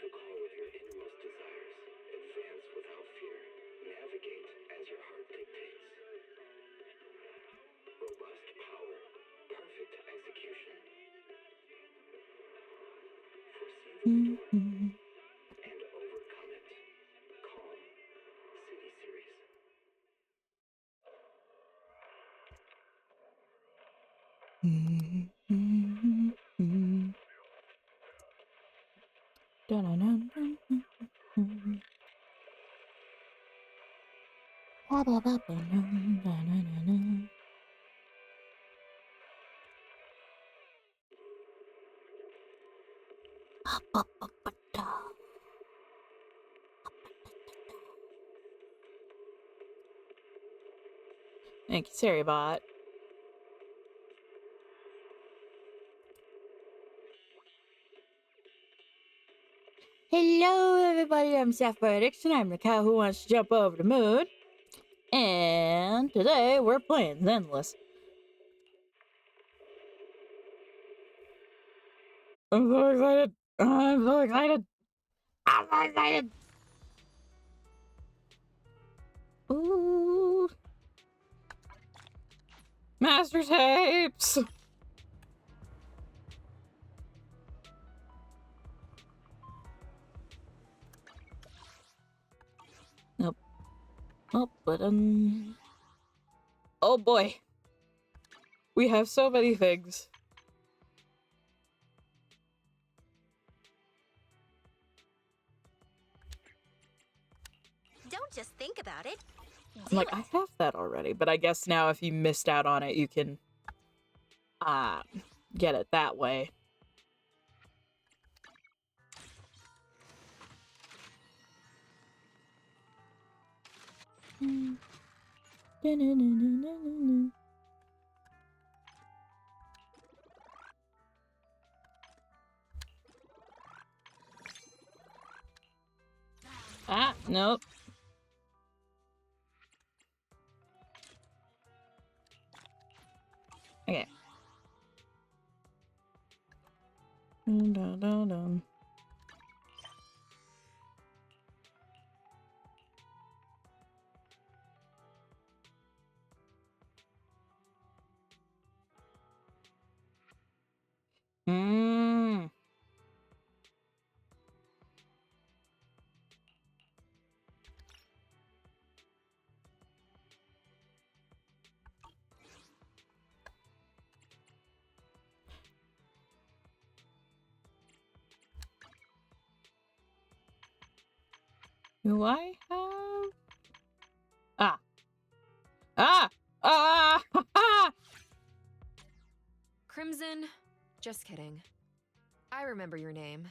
the call with your innermost desires. Advance without fear. Navigate as your heart dictates. Robust power. Perfect execution. Foresee the storm and overcome it. Calm. City Series. Thank you, Saribot. Hello, everybody. I'm Sapphire, and I'm the cow who wants to jump over the moon. And today we're playing Zenless. I'm so excited. I'm so excited. I'm so excited. Ooh. Master tapes. Nope. Oh, but oh boy. We have so many things. Don't just think about it. I'm like, I have that already, but I guess now if you missed out on it, you can get it that way. Ah, nope. Okay. Dun, dun, dun. Do I have? Ah. Ah! Ah! Ha ha! Crimson? Just kidding. I remember your name.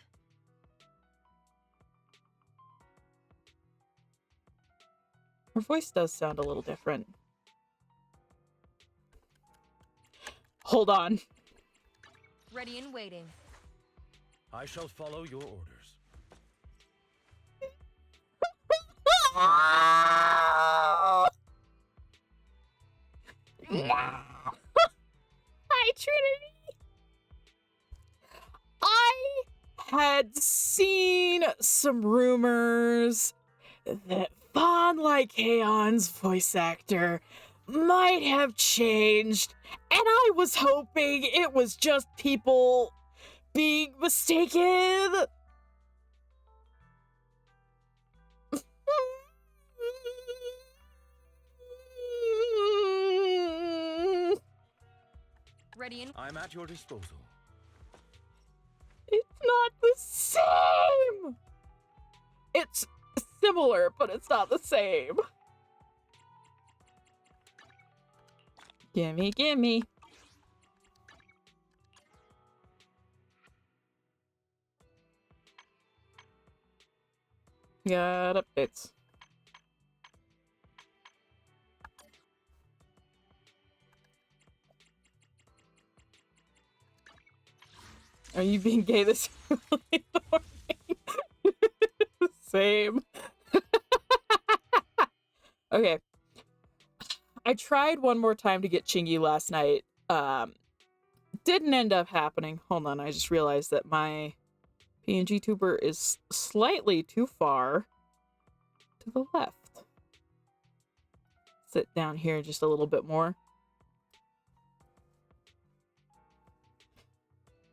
Her voice does sound a little different. Hold on. Ready and waiting. I shall follow your orders. Hi, Trinity. I had seen some rumors that Von Lycoan's voice actor might have changed, and I was hoping it was just people being mistaken. Ready and... I'm at your disposal. It's not the same! It's similar, but it's not the same. Gimme, gimme. Got updates. Are you being gay this early in the morning? Same. Okay. I tried one more time to get Chingy last night. Didn't end up happening. Hold on, I just realized that my PNG tuber is slightly too far to the left. Sit down here just a little bit more.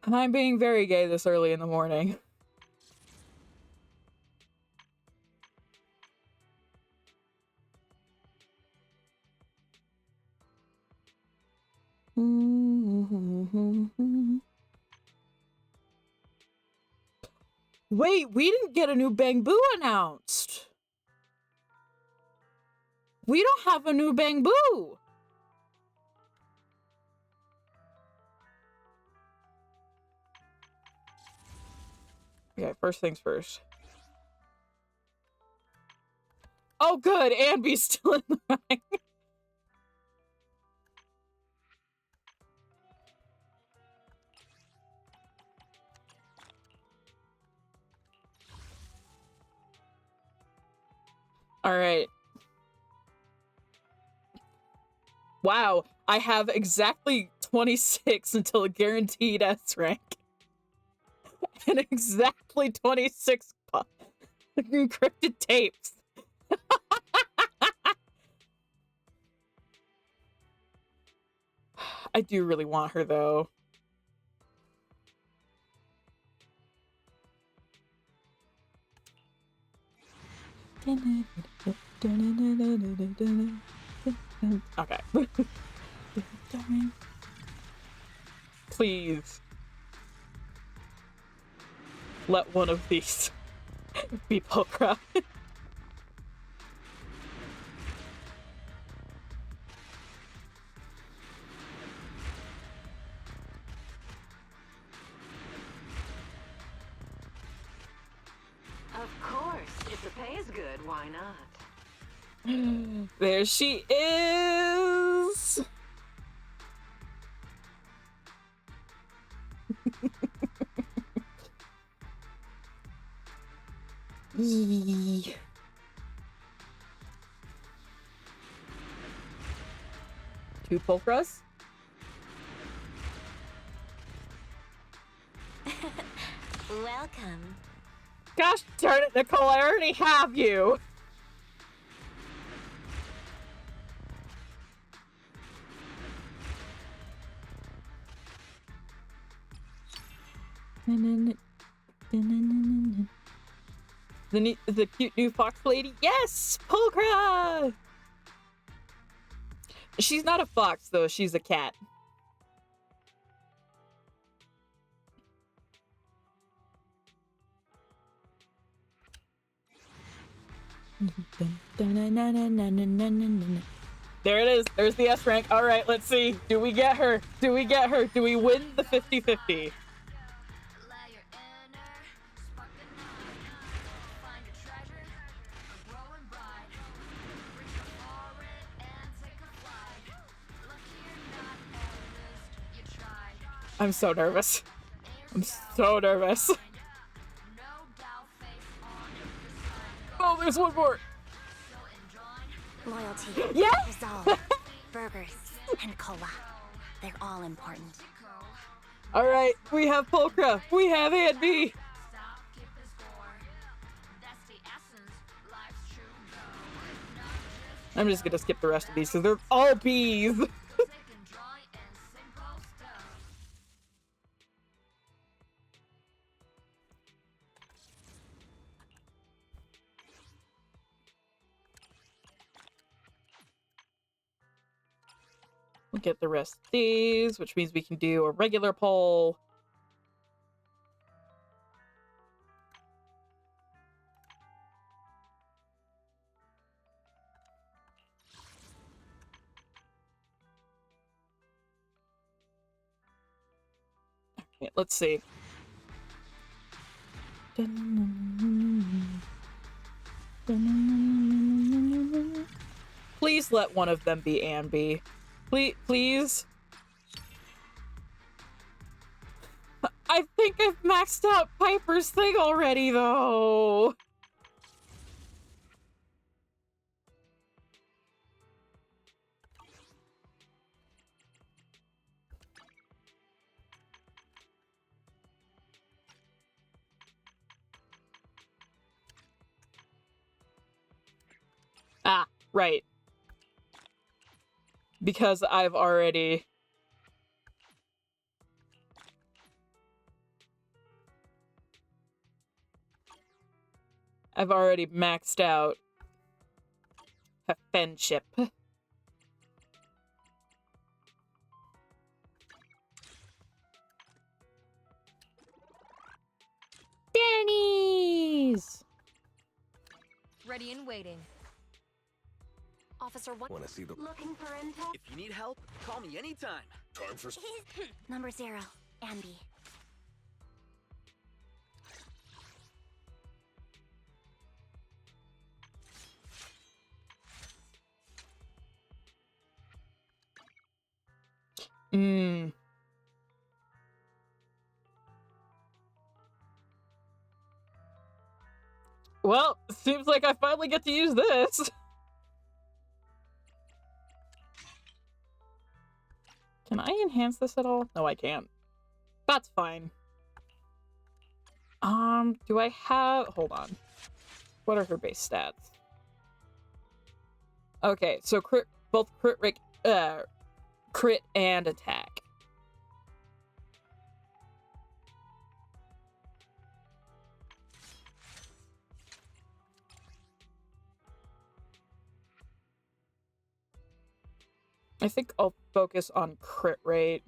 I'm being very gay this early in the morning. Wait, we didn't get a new Bang Boo announced. We don't have a new Bang Boo. Okay, first things first. Oh, good. Anby's still in the running. All right. Wow, I have exactly 26 until a guaranteed S rank. And exactly 26 encrypted tapes. I do really want her, though. Okay. Please. Let one of these be Pokra. Of course, if the pay is good, why not? There she is. Yee. Two Pokras? Welcome. Gosh darn it, Nicole, I already have you. The cute new fox lady? Yes! Pokra! She's not a fox, though. She's a cat. There it is. There's the S rank. All right, let's see. Do we get her? Do we get her? Do we win the 50-50? I'm so nervous. I'm so nervous. Oh, there's one more. Loyalty, Yeah. resolve, burgers, and cola. They're all important. All right, we have Pokra. We have Anby. I'm just gonna skip the rest of these because they're all bees. We'll get the rest of these, which means we can do a regular poll. Okay, let's see. Please let one of them be Anby. Please. I think I've maxed out Piper's thing already, though. right. Because I've already... maxed out a friendship. Danny's! Ready and waiting. Officer 1. Wanna see the Looking for intel? If you need help, call me anytime. time for Number 0, Ambi. Hmm. Well, seems like I finally get to use this. Can I enhance this at all? No, I can't. That's fine. Do I have... Hold on. What are her base stats? Okay, so both crit and attack. I think I'll focus on crit rate.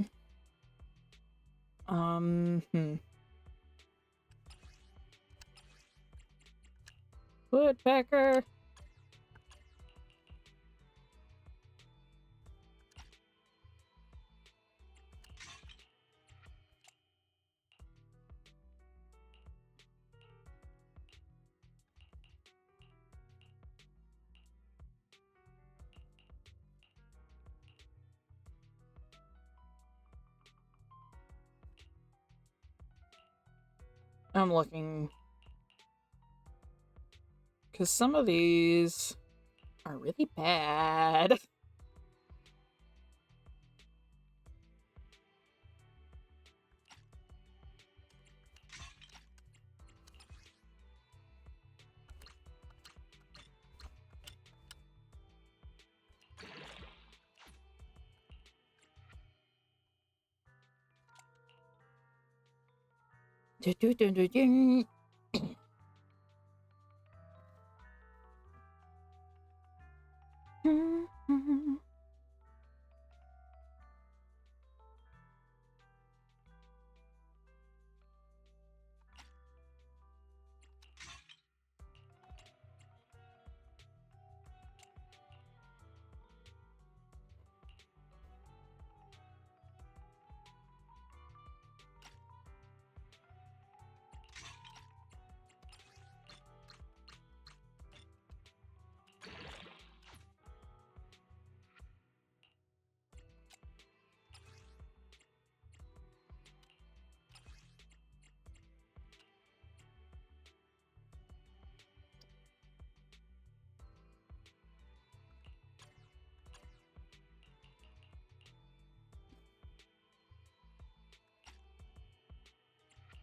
Woodpecker. I'm looking... Because some of these are really bad.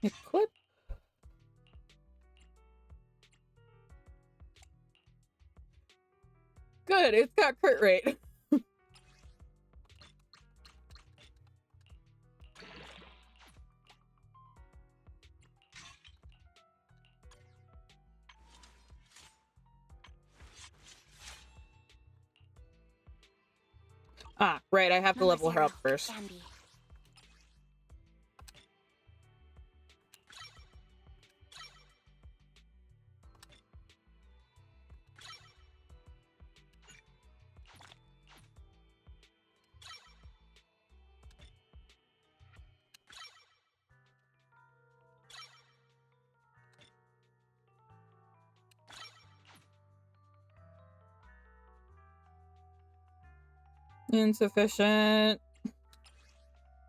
Equip. Good, it's got crit rate. Ah, right, I have to Number level her 0, up first. Ambi. Insufficient.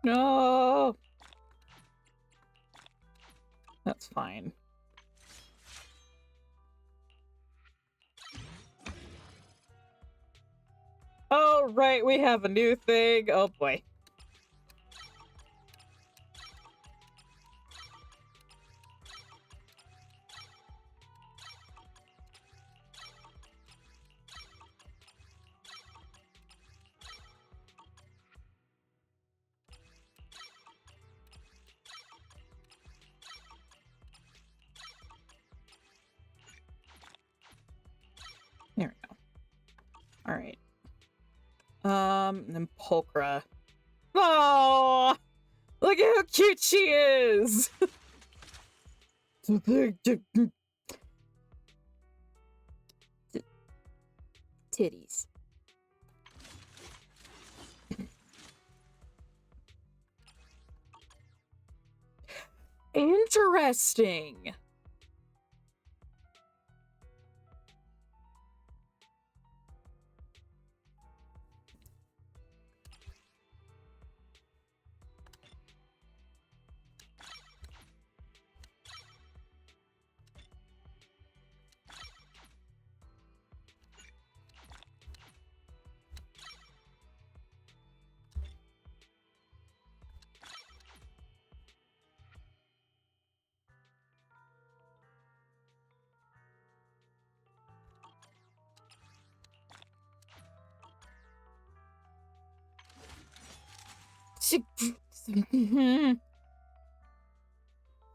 No. That's fine. Oh, right, we have a new thing. Oh boy. Alright. And then Pulchra. Oh! Look at how cute she is! Titties. Interesting.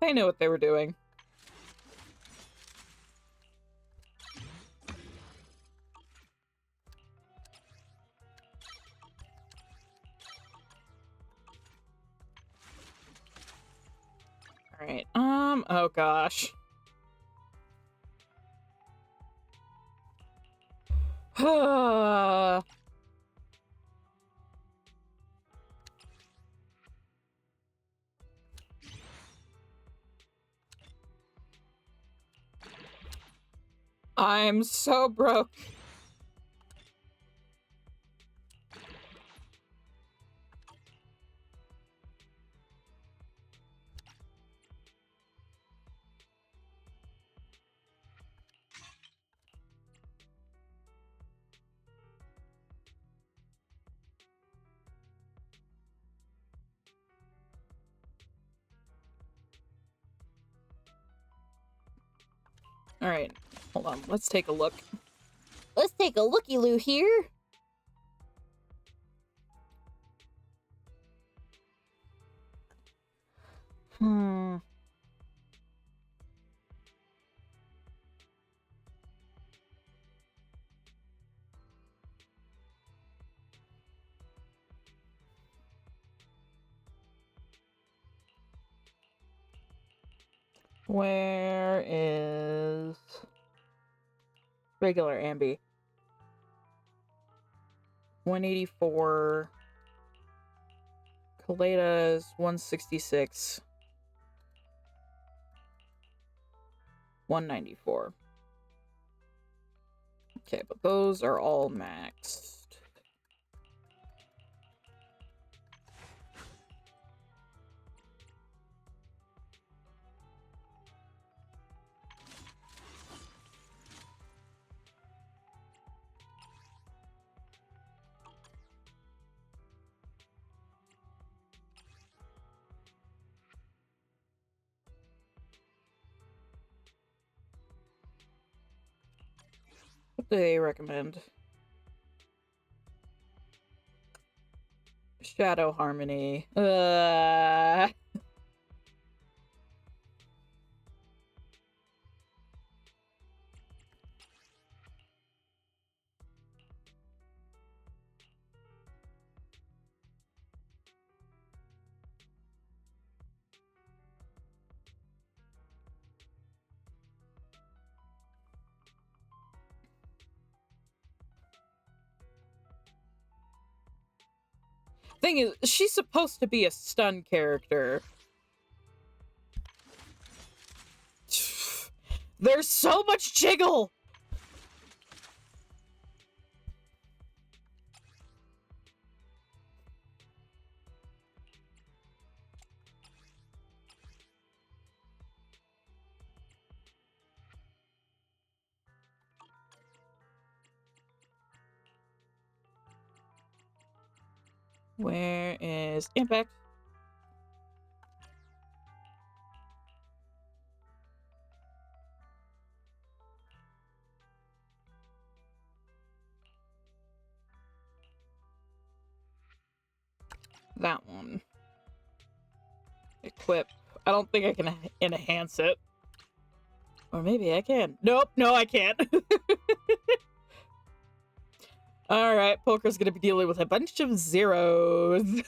They know what they were doing. Alright, oh gosh. I'm so broke. Alright, hold on. Let's take a look. Let's take a looky-loo here. Where is regular Ambi? 184. Kaleda is 166. 194. Okay, but those are all maxed. What do they recommend? Shadow Harmony. Thing is, she's supposed to be a stun character. There's so much jiggle! Where is Impact? That one. Equip. I don't think I can enhance it. Or maybe I can. Nope, no I can't. All right, Poker's gonna be dealing with a bunch of zeros.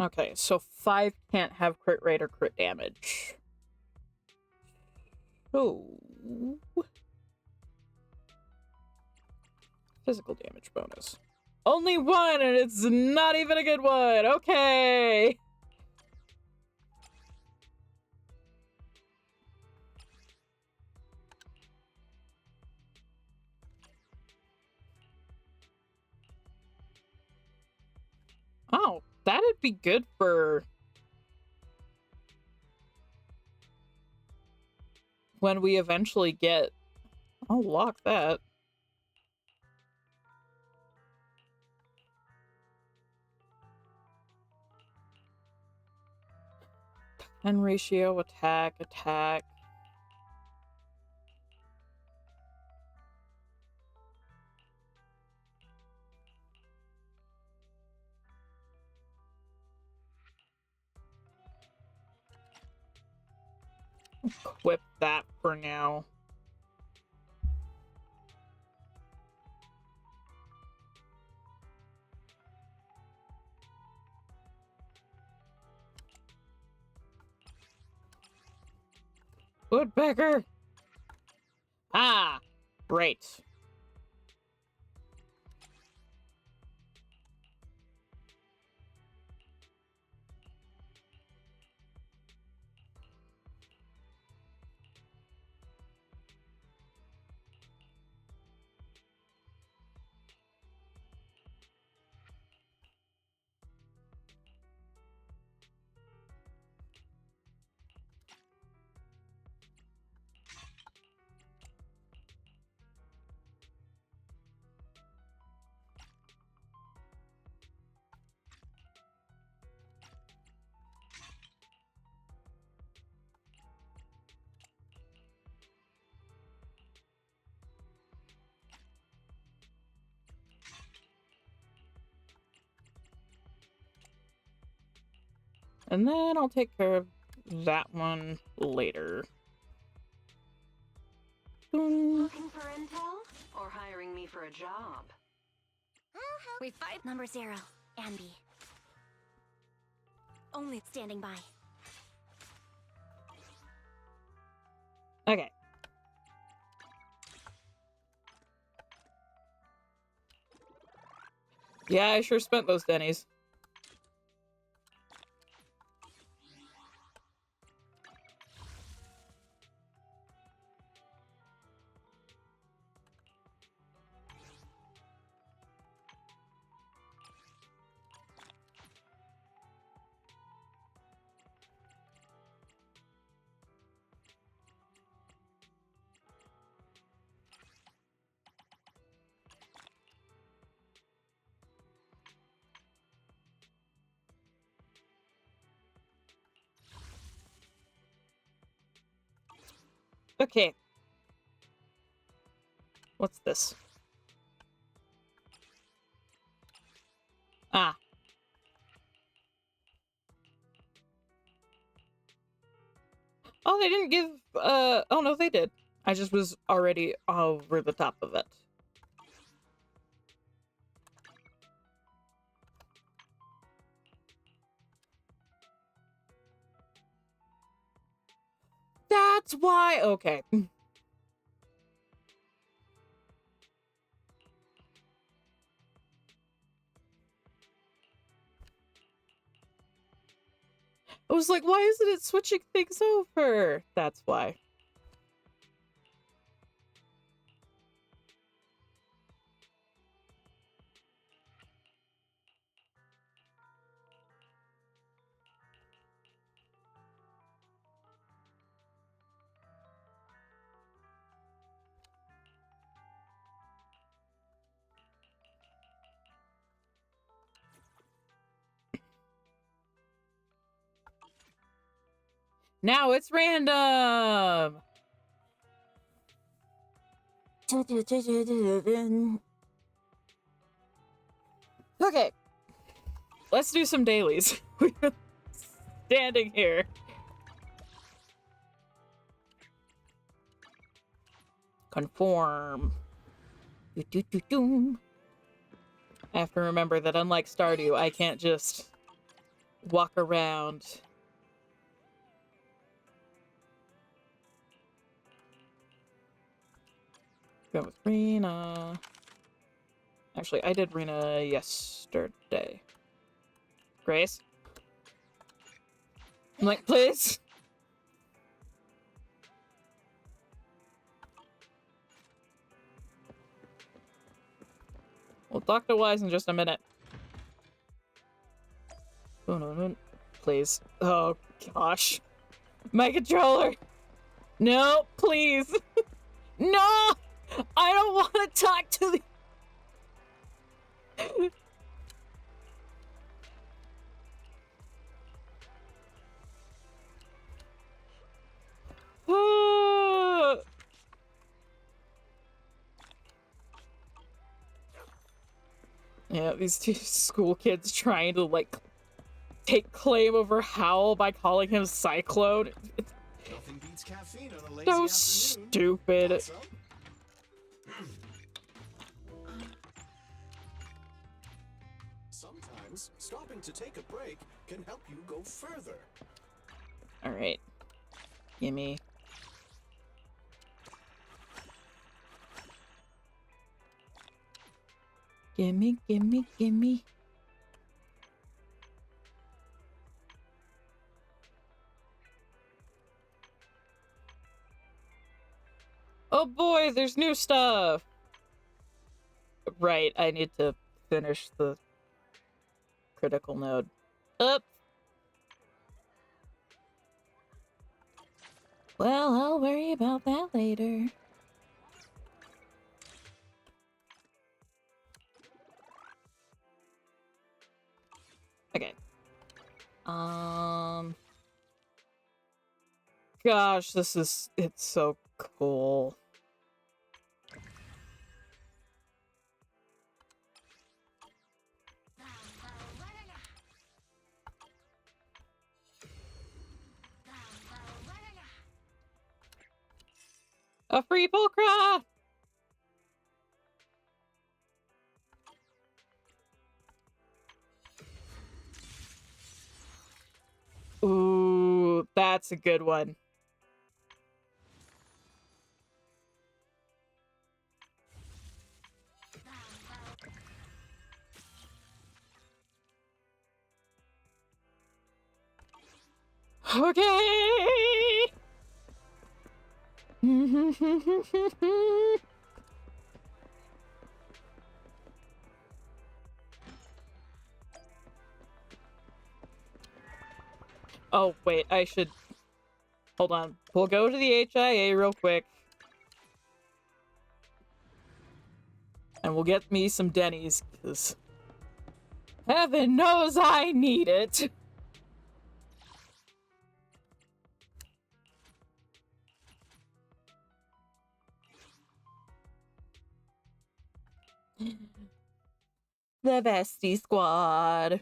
Okay, so 5 can't have crit rate or crit damage. Oh. Physical damage bonus. Only 1, and it's not even a good one. Okay. Oh, that'd be good for when we eventually get... I'll lock that. And ratio, attack, attack. Equip that for now. Woodpecker! Ah! Great. And then I'll take care of that one later. Boom. Looking for intel? Or hiring me for a job? We fight. Number 0, Ambi. Only standing by. Okay. Yeah, I sure spent those pennies. Okay. What's this? Ah. Oh, they didn't give, oh no, they did. I just was already over the top of it. That's why, okay. I was like, why isn't it switching things over? That's why. Now it's random! Okay. Let's do some dailies. We're standing here. Conform. Do-do-do-doom. I have to remember that unlike Stardew, I can't just walk around. Go with Rena. Actually, I did Rena yesterday. Grace? I'm like, please? We'll talk to Wise in just a minute. Oh, no. Please. Oh, gosh. My controller! No, please! No! I don't want to talk to the... Yeah, these two school kids trying to, like, take claim over Howl by calling him Cyclone. It's Nothing beats caffeine on a lazy so afternoon. stupid. Awesome. Sometimes stopping to take a break can help you go further. Alright. Gimme. Gimme. Oh boy, there's new stuff! Right, I need to finish the critical node. Up! Well, I'll worry about that later. Okay. Gosh, it's so cool. A free pulcra! Ooh, that's a good one. Okay! Oh, wait, I should... Hold on. We'll go to the HIA real quick. And we'll get me some Denny's, because... heaven knows I need it! The bestie squad.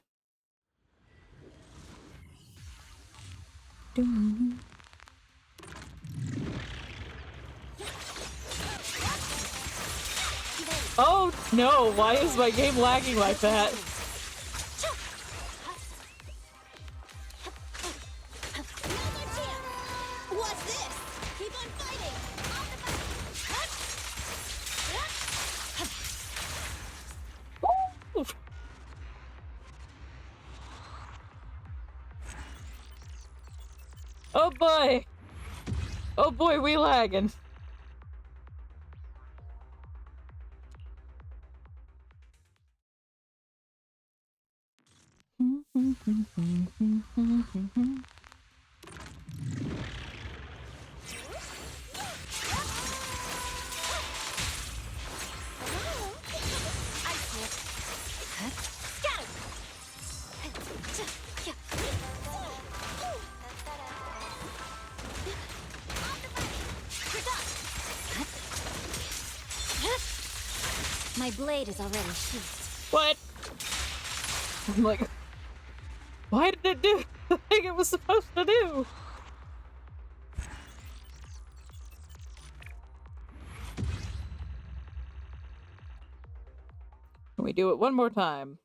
Oh no, why is my game lagging like that? What's this? Keep on fighting! Oof. Oh boy! Oh boy, we lagging. My blade is already sheathed. What? I'm like, why did it do the thing it was supposed to do? Can we do it one more time?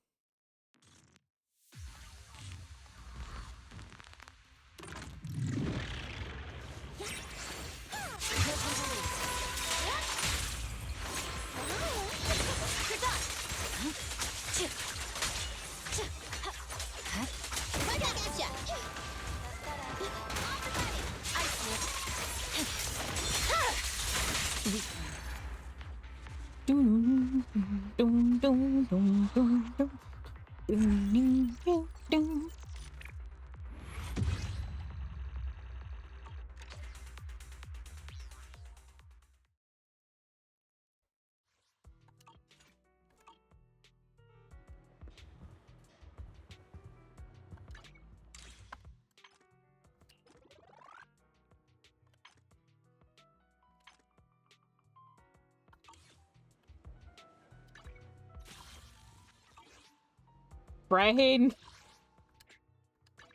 Brain.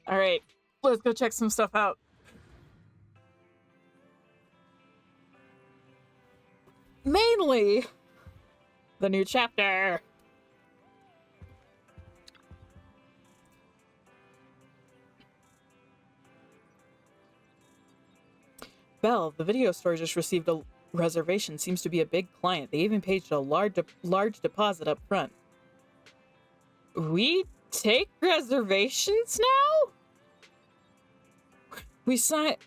All right, let's go check some stuff out. Mainly the new chapter. Belle, the video store just received a reservation. Seems to be a big client. They even paid a large deposit up front. We take reservations now? We signed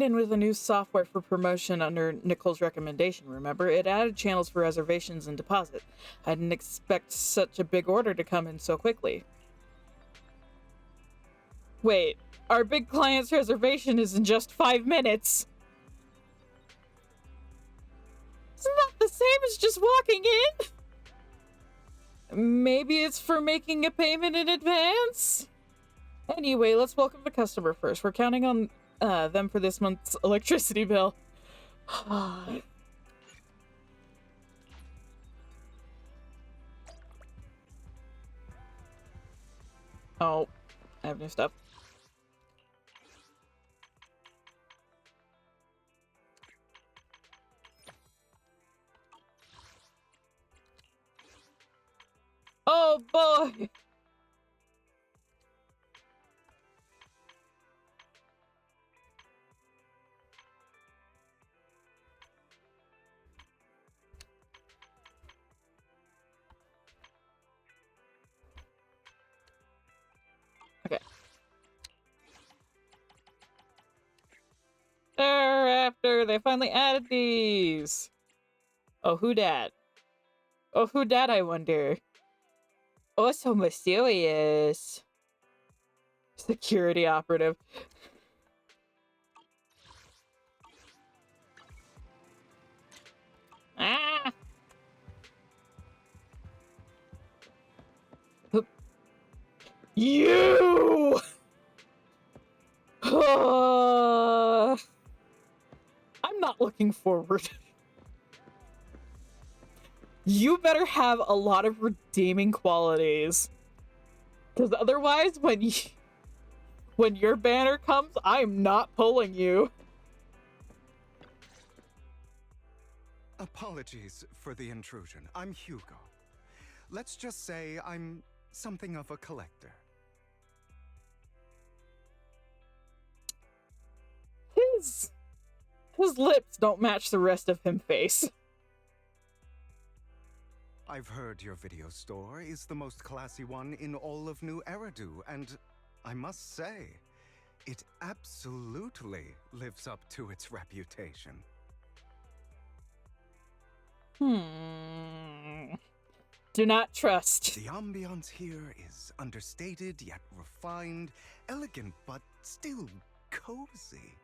in with a new software for promotion under Nicole's recommendation, remember? It added channels for reservations and deposit. I didn't expect such a big order to come in so quickly. Wait, our big client's reservation is in just 5 minutes. Isn't that the same as just walking in? Maybe it's for making a payment in advance? Anyway, let's welcome the customer first. We're counting on them for this month's electricity bill. Oh, I have new stuff. Oh boy! Okay. Thereafter, they finally added these. Oh, who dat? Oh, who dat, I wonder? Oh, so mysterious. Security operative. Ah! You! I'm not looking forward. You better have a lot of redeeming qualities. Because otherwise, when your banner comes, I'm not pulling you. Apologies for the intrusion. I'm Hugo. Let's just say I'm something of a collector. His lips don't match the rest of him face. I've heard your video store is the most classy one in all of New Eridu, and I must say, it absolutely lives up to its reputation. Do not trust. The ambiance here is understated yet refined, elegant but still cozy.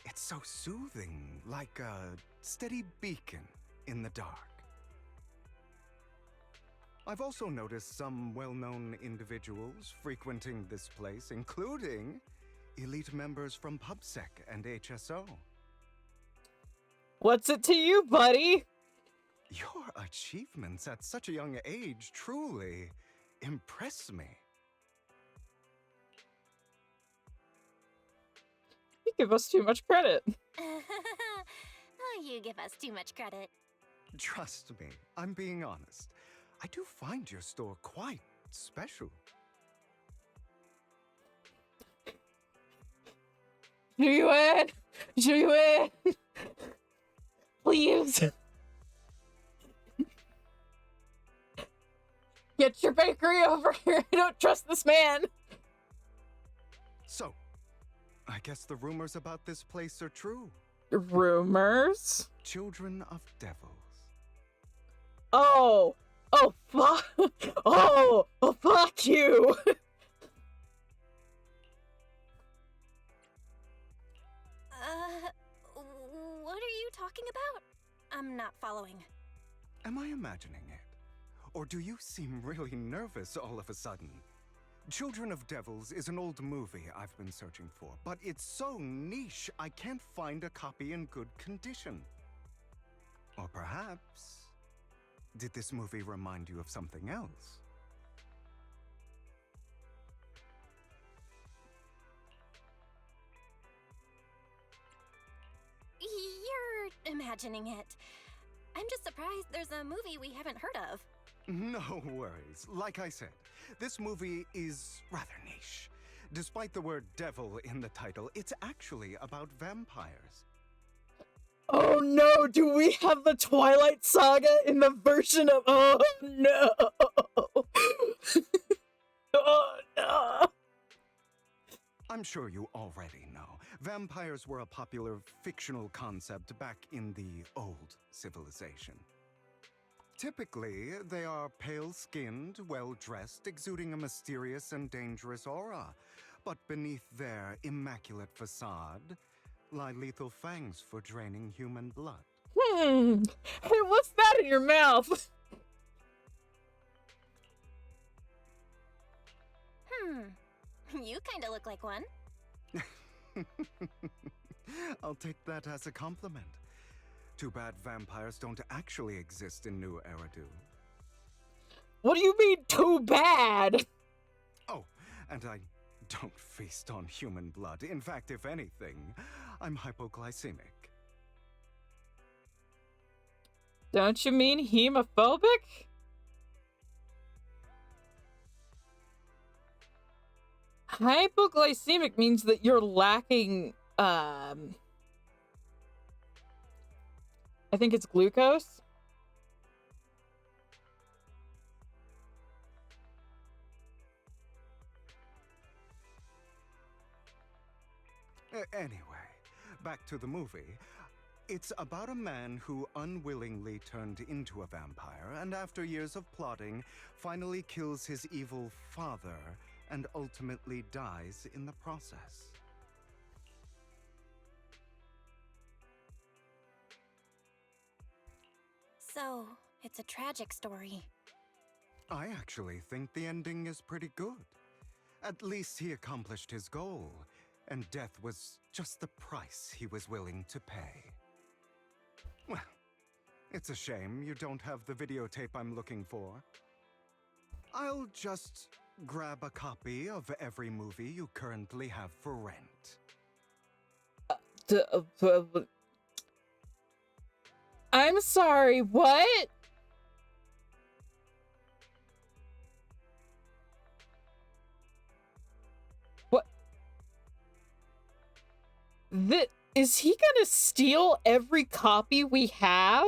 It's so soothing, like a steady beacon in the dark. I've also noticed some well-known individuals frequenting this place, including elite members from PubSec and HSO. What's it to you, buddy? Your achievements at such a young age truly impress me. You give us too much credit. Oh, you give us too much credit. Trust me, I'm being honest. I do find your store quite special. Julian! Julian! Please! Get your bakery over here! I don't trust this man! So, I guess the rumors about this place are true. Rumors? Children of devils. Oh! Oh, fuck! Oh! Oh, fuck you! What are you talking about? I'm not following. Am I imagining it? Or do you seem really nervous all of a sudden? Children of Devils is an old movie I've been searching for, but it's so niche I can't find a copy in good condition. Or perhaps, did this movie remind you of something else? You're imagining it. I'm just surprised there's a movie we haven't heard of. No worries. Like I said, this movie is rather niche. Despite the word devil in the title, it's actually about vampires. Oh no, do we have the Twilight Saga in the version of— oh no! Oh no! I'm sure you already know. Vampires were a popular fictional concept back in the old civilization. Typically, they are pale-skinned, well-dressed, exuding a mysterious and dangerous aura. But beneath their immaculate facade lie lethal fangs for draining human blood. Hey, what's that in your mouth? You kinda look like one. I'll take that as a compliment. Too bad vampires don't actually exist in New Eridu. What do you mean, too bad? Oh, and I don't feast on human blood. In fact, if anything, I'm hypoglycemic. Don't you mean hemophobic? Hypoglycemic means that you're lacking, I think it's glucose. Anyway, back to the movie. It's about a man who unwillingly turned into a vampire and after years of plotting, finally kills his evil father and ultimately dies in the process. So, it's a tragic story. I actually think the ending is pretty good. At least he accomplished his goal, and death was just the price he was willing to pay. Well, it's a shame you don't have the videotape I'm looking for. I'll just grab a copy of every movie you currently have for rent. I'm sorry, what? What? Is he gonna steal every copy we have?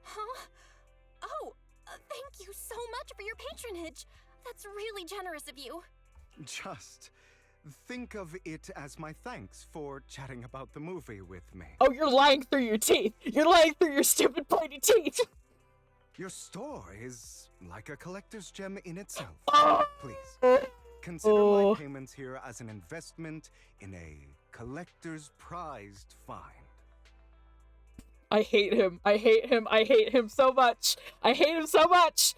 Huh? Oh, thank you so much for your patronage. That's really generous of you. Just think of it as my thanks for chatting about the movie with me. Oh, you're lying through your teeth. You're lying through your stupid pointy teeth. Your store is like a collector's gem in itself. Oh. Please, consider Oh. my payments here as an investment in a collector's prized find. I hate him. I hate him. I hate him so much. I hate him so much.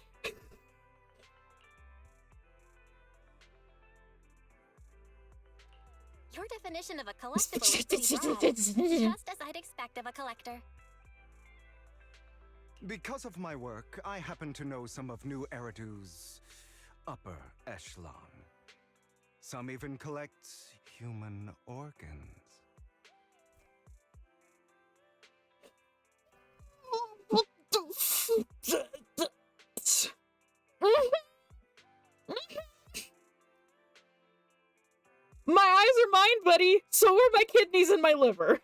Your definition of a collectible is pretty broad. Just as I'd expect of a collector. Because of my work, I happen to know some of New Eridu's upper echelon. Some even collect human organs. My eyes are mine, buddy. So are my kidneys and my liver.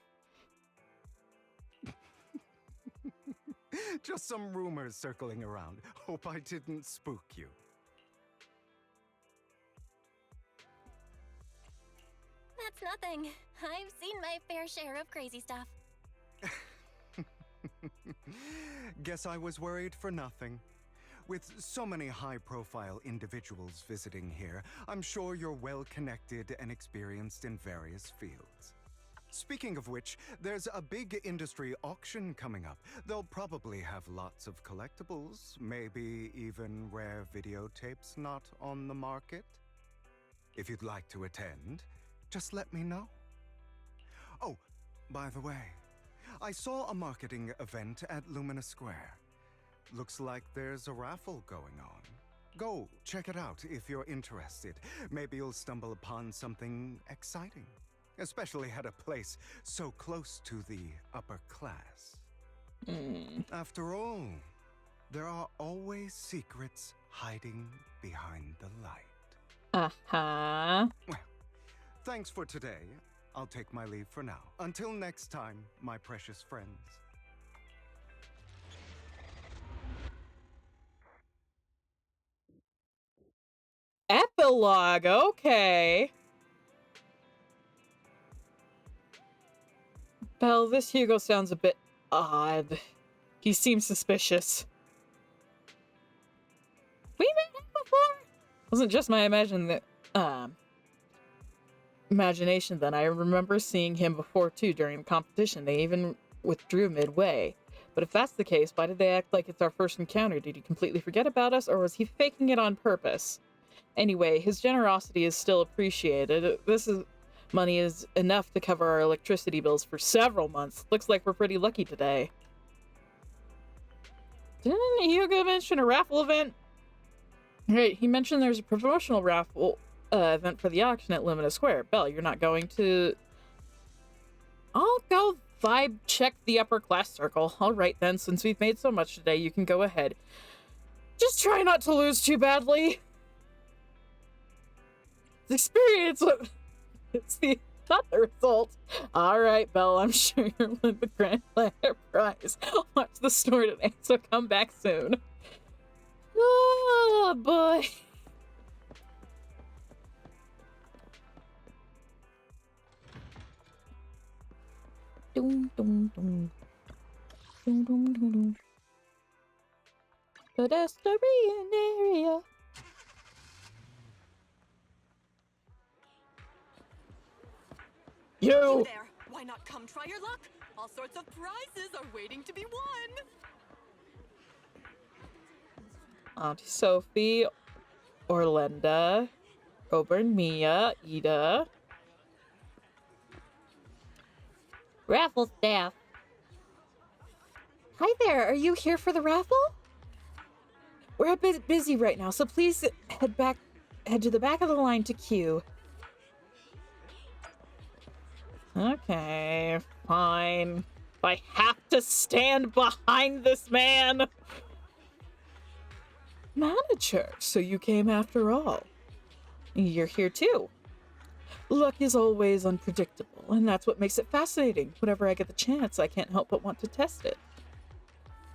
Just some rumors circling around. Hope I didn't spook you. That's nothing. I've seen my fair share of crazy stuff. Guess I was worried for nothing. With so many high-profile individuals visiting here, I'm sure you're well-connected and experienced in various fields. Speaking of which, there's a big industry auction coming up. They'll probably have lots of collectibles, maybe even rare videotapes not on the market. If you'd like to attend, just let me know. Oh, by the way, I saw a marketing event at Lumina Square. Looks like there's a raffle going on. Go check it out if you're interested. Maybe you'll stumble upon something exciting. Especially at a place so close to the upper class. After all, there are always secrets hiding behind the light. Uh-huh. Well, thanks for today. I'll take my leave for now. Until next time, my precious friends. Epilogue, okay. Belle, this Hugo sounds a bit odd. He seems suspicious. We met him before? Wasn't just my imagination then. I remember seeing him before too during the competition. They even withdrew midway. But if that's the case, why did they act like it's our first encounter? Did he completely forget about us, or was he faking it on purpose? Anyway, his generosity is still appreciated. Money is enough to cover our electricity bills for several months. Looks like we're pretty lucky today. Didn't Hugo mention a raffle event? Right, he mentioned there's a promotional raffle event for the auction at Lumina Square. Belle, you're not going to... I'll go vibe check the upper class circle. Alright then, since we've made so much today, you can go ahead. Just try not to lose too badly. Experience... It's not the result. Alright, Belle, I'm sure you'll win the grand prize. Watch the store today, so come back soon. Oh, boy. Dum, dum, dum. Dum, dum, dum, dum. Pedestrian area. You there! Why not come try your luck? All sorts of prizes are waiting to be won! Auntie Sophie, Orlenda, Oberon, Mia, Ida. Raffle staff. Hi there, are you here for the raffle? We're a bit busy right now, so please head to the back of the line to queue. Okay, fine. If I have to stand behind this man. Manager, so you came after all. You're here too. Luck is always unpredictable, and that's what makes it fascinating. Whenever I get the chance, I can't help but want to test it.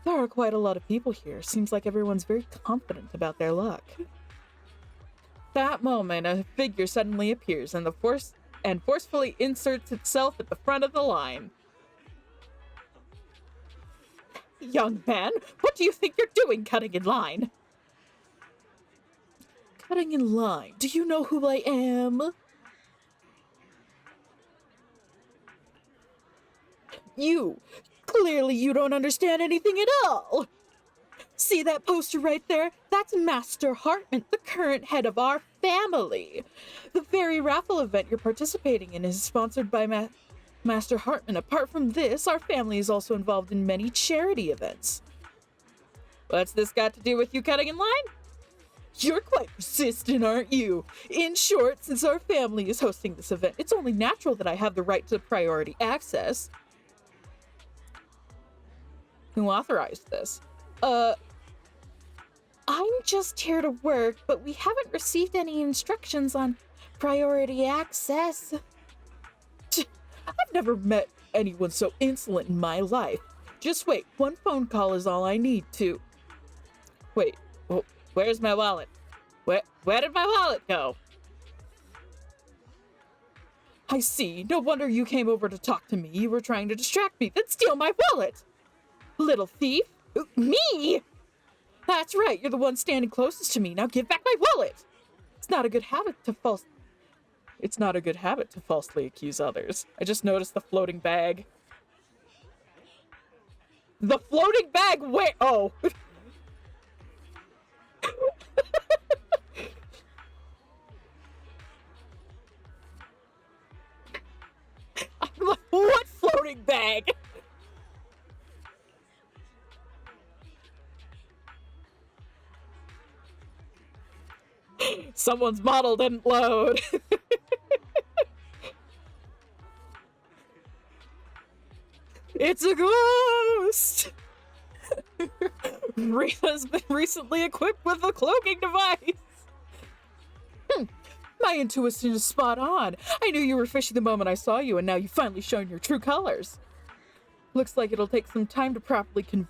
There are quite a lot of people here. Seems like everyone's very confident about their luck. That moment, a figure suddenly appears, and forcefully inserts itself at the front of the line. Young man, what do you think you're doing cutting in line? Cutting in line? Do you know who I am? Clearly you don't understand anything at all. See that poster right there? That's Master Hartman, the current head of our family. The very raffle event you're participating in is sponsored by Master Hartman. Apart from this, our family is also involved in many charity events. What's this got to do with you cutting in line? You're quite persistent, aren't you? In short, since our family is hosting this event, it's only natural that I have the right to priority access. Who authorized this? I'm just here to work, but we haven't received any instructions on priority access. I've never met anyone so insolent in my life. Just wait, one phone call is all I need to... Wait, where's my wallet? Where did my wallet go? I see. No wonder you came over to talk to me. You were trying to distract me, then steal my wallet! Little thief? Me? That's right, you're the one standing closest to me. Now give back my wallet! It's not a good habit to falsely accuse others. I just noticed the floating bag. The floating bag? Where? Oh. I'm like, what floating bag? Someone's model didn't load. It's a ghost! Rita's been recently equipped with a cloaking device. My intuition is spot on. I knew you were fishy the moment I saw you, and now you've finally shown your true colors. Looks like it'll take some time to properly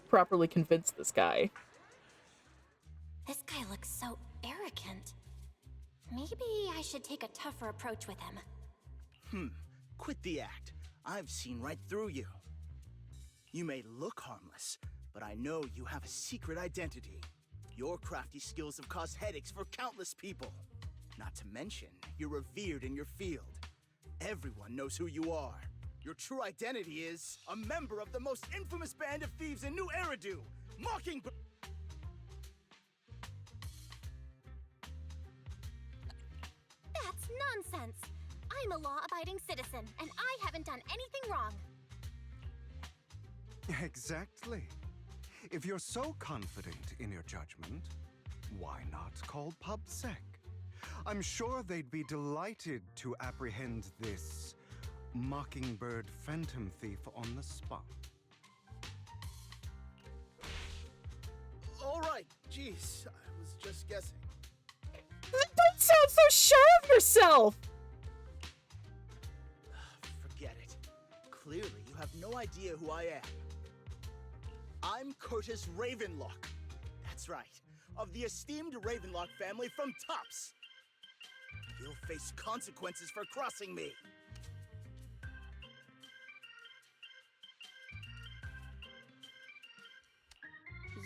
properly convince this guy. This guy looks so arrogant. Maybe I should take a tougher approach with him. Quit the act. I've seen right through you. You may look harmless, but I know you have a secret identity. Your crafty skills have caused headaches for countless people. Not to mention, you're revered in your field. Everyone knows who you are. Your true identity is a member of the most infamous band of thieves in New Eridu, Mockingbird. That's nonsense. I'm a law-abiding citizen, and I haven't done anything wrong. Exactly. If you're so confident in your judgment, why not call PubSec? I'm sure they'd be delighted to apprehend this Mockingbird phantom thief on the spot. All right, jeez, I was just guessing. Don't sound so sure of yourself! Forget it. Clearly, you have no idea who I am. I'm Curtis Ravenlock. That's right, of the esteemed Ravenlock family from Tops. You'll face consequences for crossing me.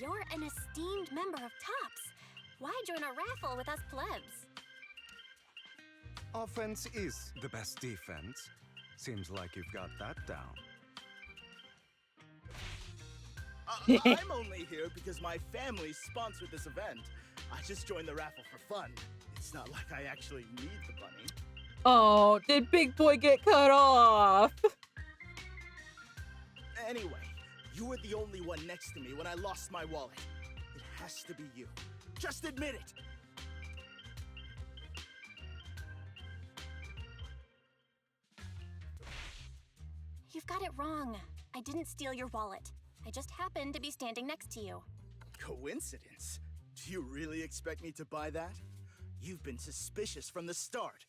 You're an esteemed member of Tops. Why join a raffle with us plebs? Offense is the best defense. Seems like you've got that down. I'm only here because my family sponsored this event. I just joined the raffle for fun. It's not like I actually need the bunny. Oh, did Big Boy get cut off? Anyway, you were the only one next to me when I lost my wallet. It has to be you. Just admit it! You've got it wrong. I didn't steal your wallet. I just happened to be standing next to you. Coincidence? Do you really expect me to buy that? You've been suspicious from the start.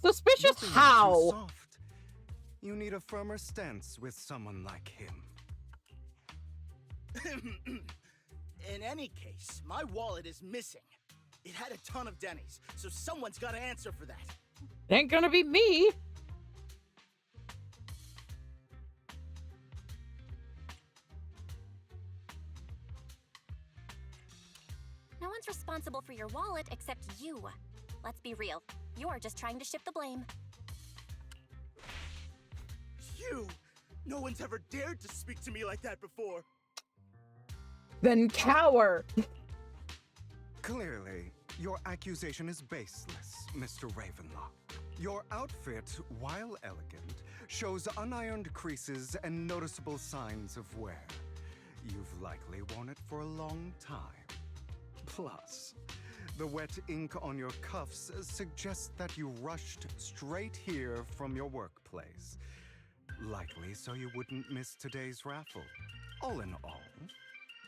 Suspicious Nothing how? too soft. You need a firmer stance with someone like him. In any case, my wallet is missing. It had a ton of Denny's, so someone's got to answer for that. Ain't gonna be me. No one's responsible for your wallet except you. Let's be real. You're just trying to shift the blame. You! No one's ever dared to speak to me like that before. Then cower! Clearly, your accusation is baseless, Mr. Ravenlock. Your outfit, while elegant, shows unironed creases and noticeable signs of wear. You've likely worn it for a long time. Plus, the wet ink on your cuffs suggests that you rushed straight here from your workplace. Likely so you wouldn't miss today's raffle. All in all,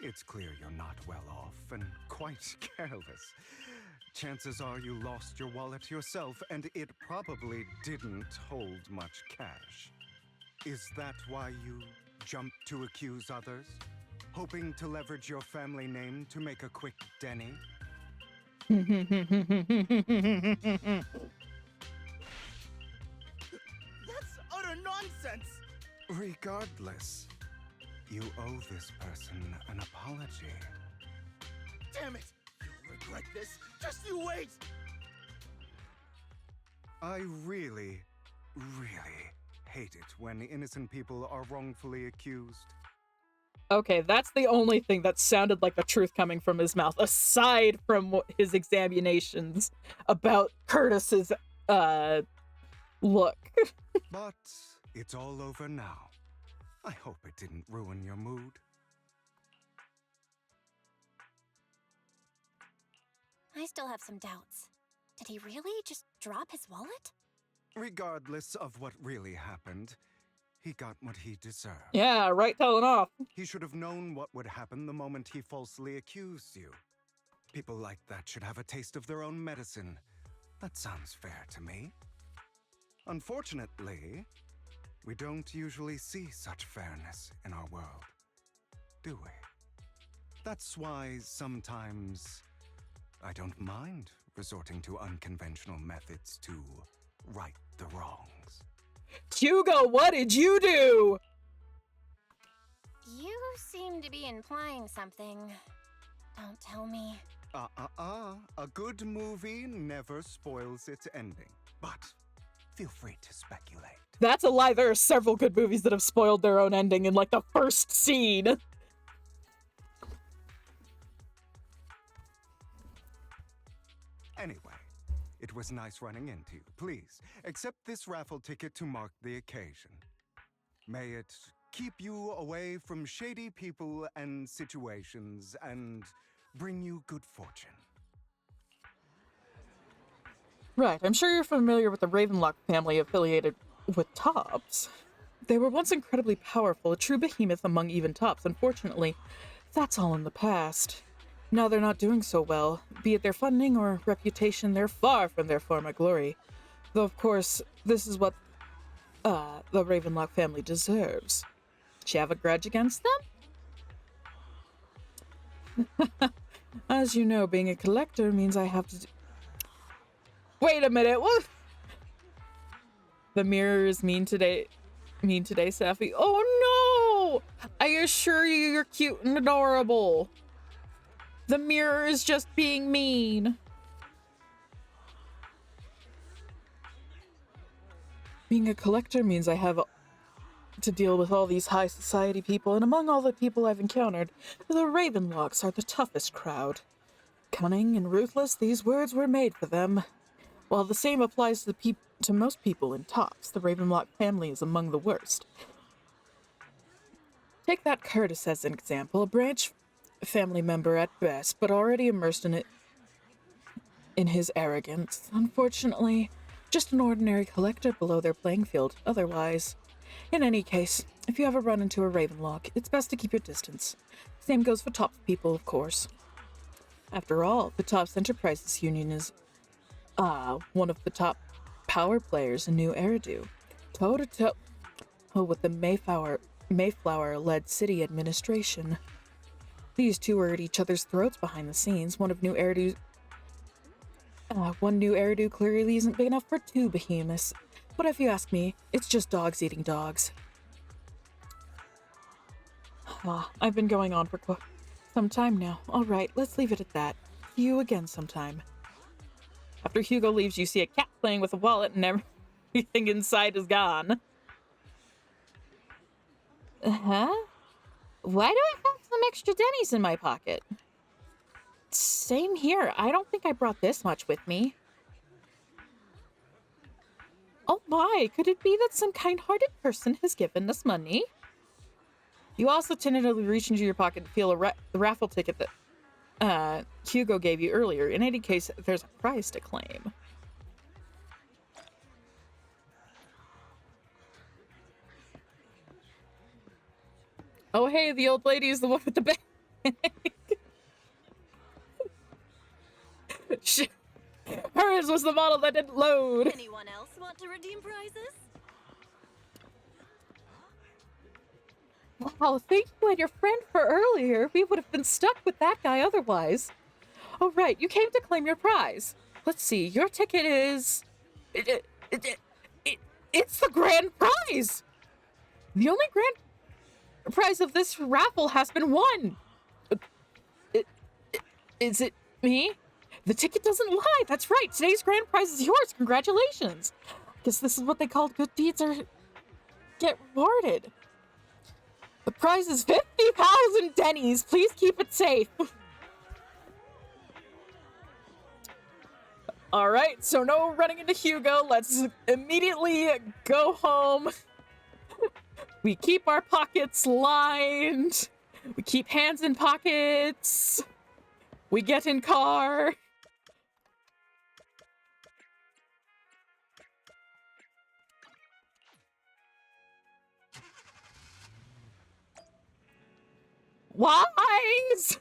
it's clear you're not well off and quite careless. Chances are you lost your wallet yourself, and it probably didn't hold much cash. Is that why you jumped to accuse others? Hoping to leverage your family name to make a quick Denny? That's utter nonsense! Regardless, you owe this person an apology. Damn it! You'll regret this. Just you wait! I really, really hate it when innocent people are wrongfully accused. Okay, that's the only thing that sounded like the truth coming from his mouth, aside from his examinations about Curtis's, look. But it's all over now. I hope it didn't ruin your mood. I still have some doubts. Did he really just drop his wallet? Regardless of what really happened, he got what he deserved. Yeah, right telling off. He should have known what would happen the moment he falsely accused you. People like that should have a taste of their own medicine. That sounds fair to me. Unfortunately, we don't usually see such fairness in our world, do we? That's why sometimes I don't mind resorting to unconventional methods to right the wrongs. Hugo, what did you do? You seem to be implying something. Don't tell me. A good movie never spoils its ending, but feel free to speculate. That's a lie. There are several good movies that have spoiled their own ending in, like, the first scene. Anyway, it was nice running into you. Please, accept this raffle ticket to mark the occasion. May it keep you away from shady people and situations and bring you good fortune. Right, I'm sure you're familiar with the Ravenlock family affiliated with tops. They were once incredibly powerful, a true behemoth among even tops. Unfortunately, that's all in the past. Now they're not doing so well. Be it their funding or reputation, they're far from their former glory. Though, of course, this is what the Ravenlock family deserves. Do you have a grudge against them? As you know, being a collector means I have to Wait a minute, what? The mirror is mean today, Sapphire. Oh no! I assure you, you're cute and adorable. The mirror is just being mean. Being a collector means I have to deal with all these high society people, and among all the people I've encountered, the Ravenlocks are the toughest crowd. Cunning and ruthless, these words were made for them. While the same applies to most people in tops, the Ravenlock family is among the worst. Take that Curtis as an example, a branch family member at best, but already immersed in his arrogance. Unfortunately, just an ordinary collector below their playing field, otherwise. In any case, if you ever run into a Ravenlock, it's best to keep your distance. Same goes for top people, of course. After all, the Tops Enterprises Union is one of the top power players in New Eridu, toe-to-toe with the Mayflower-led city administration. These two are at each other's throats behind the scenes. One New Eridu clearly isn't big enough for two behemoths. But if you ask me, it's just dogs eating dogs. I've been going on for some time now. All right, let's leave it at that. See you again sometime. After Hugo leaves, you see a cat playing with a wallet and everything inside is gone. Huh? Why do I have some extra Denny's in my pocket? Same here. I don't think I brought this much with me. Oh my, could it be that some kind-hearted person has given us money? You also tentatively reach into your pocket and feel the raffle ticket that Hugo gave you earlier. In any case, there's a prize to claim. Oh hey, the old lady is the one with the bag. Hers was the model that didn't load. Anyone else want to redeem prizes? Wow, thank you and your friend for earlier. We would have been stuck with that guy otherwise. Oh, right, you came to claim your prize. Let's see, your ticket is... It's the grand prize! The only grand prize of this raffle has been won. Is it me? The ticket doesn't lie. That's right. Today's grand prize is yours. Congratulations. Guess this is what they call good deeds or get rewarded. The prize is 50,000 Denny's. Please keep it safe. All right, so no running into Hugo. Let's immediately go home. We keep our pockets lined. We keep hands in pockets. We get in car. Wise!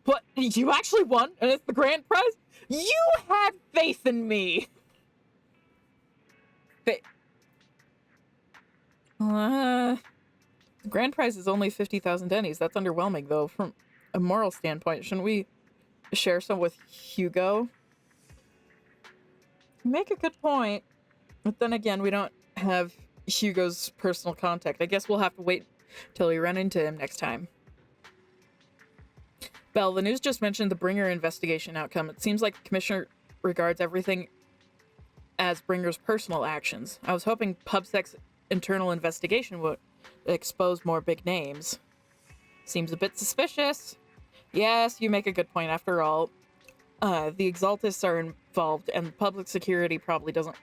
What? You actually won? And it's the grand prize? You had faith in me! The grand prize is only 50,000 Denny's. That's underwhelming, though, from a moral standpoint. Shouldn't we share some with Hugo? Make a good point. But then again, we don't have Hugo's personal contact. I guess we'll have to wait till we run into him next time. Belle, the news just mentioned the Bringer investigation outcome. It seems like the commissioner regards everything as Bringer's personal actions. I was hoping PubSec's internal investigation would expose more big names. Seems a bit suspicious. Yes, you make a good point. After all, the Exaltists are involved, and public security probably doesn't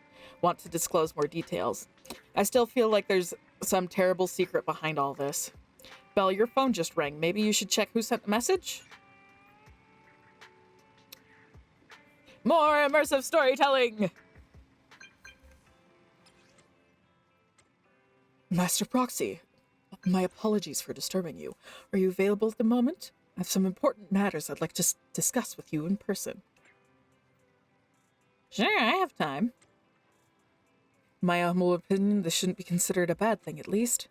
want to disclose more details. I still feel like there's some terrible secret behind all this. Belle, your phone just rang. Maybe you should check who sent the message? More immersive storytelling! Master Proxy, my apologies for disturbing you. Are you available at the moment? I have some important matters I'd like to discuss with you in person. Sure, I have time. My humble opinion, this shouldn't be considered a bad thing, at least.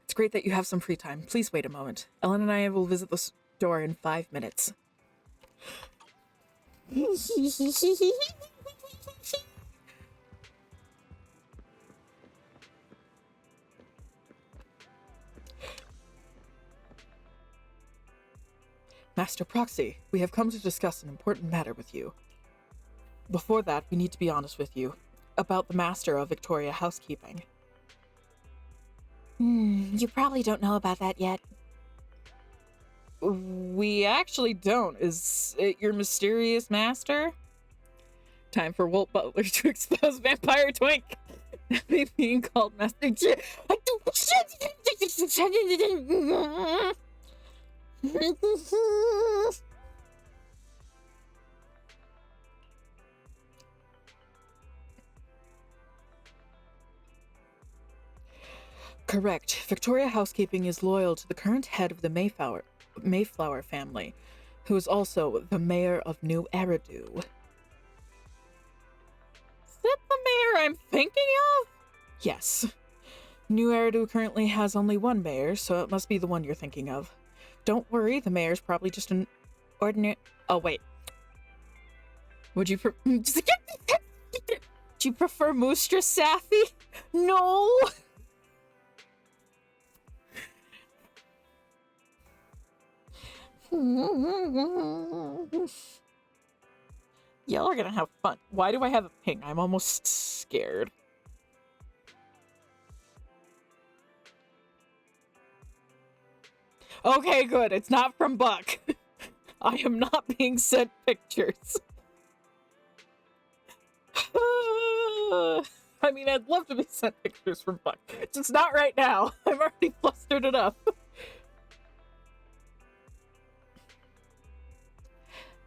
It's great that you have some free time. Please wait a moment. Ellen and I will visit the store in 5 minutes. Master Proxy, we have come to discuss an important matter with you. Before that, we need to be honest with you about the master of Victoria Housekeeping. You probably don't know about that yet. We actually don't. Is it your mysterious master? Time for Walt Butler to expose Vampire Twink. Me being called Master. Correct. Victoria Housekeeping is loyal to the current head of the Mayflower family, who is also the mayor of New Eridu. Is that the mayor I'm thinking of? Yes. New Eridu currently has only one mayor, so it must be the one you're thinking of. Don't worry, the mayor's probably just an ordinary... Oh, wait. Would you do you prefer Moostra Safi? No! Y'all are gonna have fun. Why do I have a ping? I'm almost scared. Okay, good. It's not from Buck. I am not being sent pictures. I mean, I'd love to be sent pictures from Buck. Just not right now. I'm already flustered enough.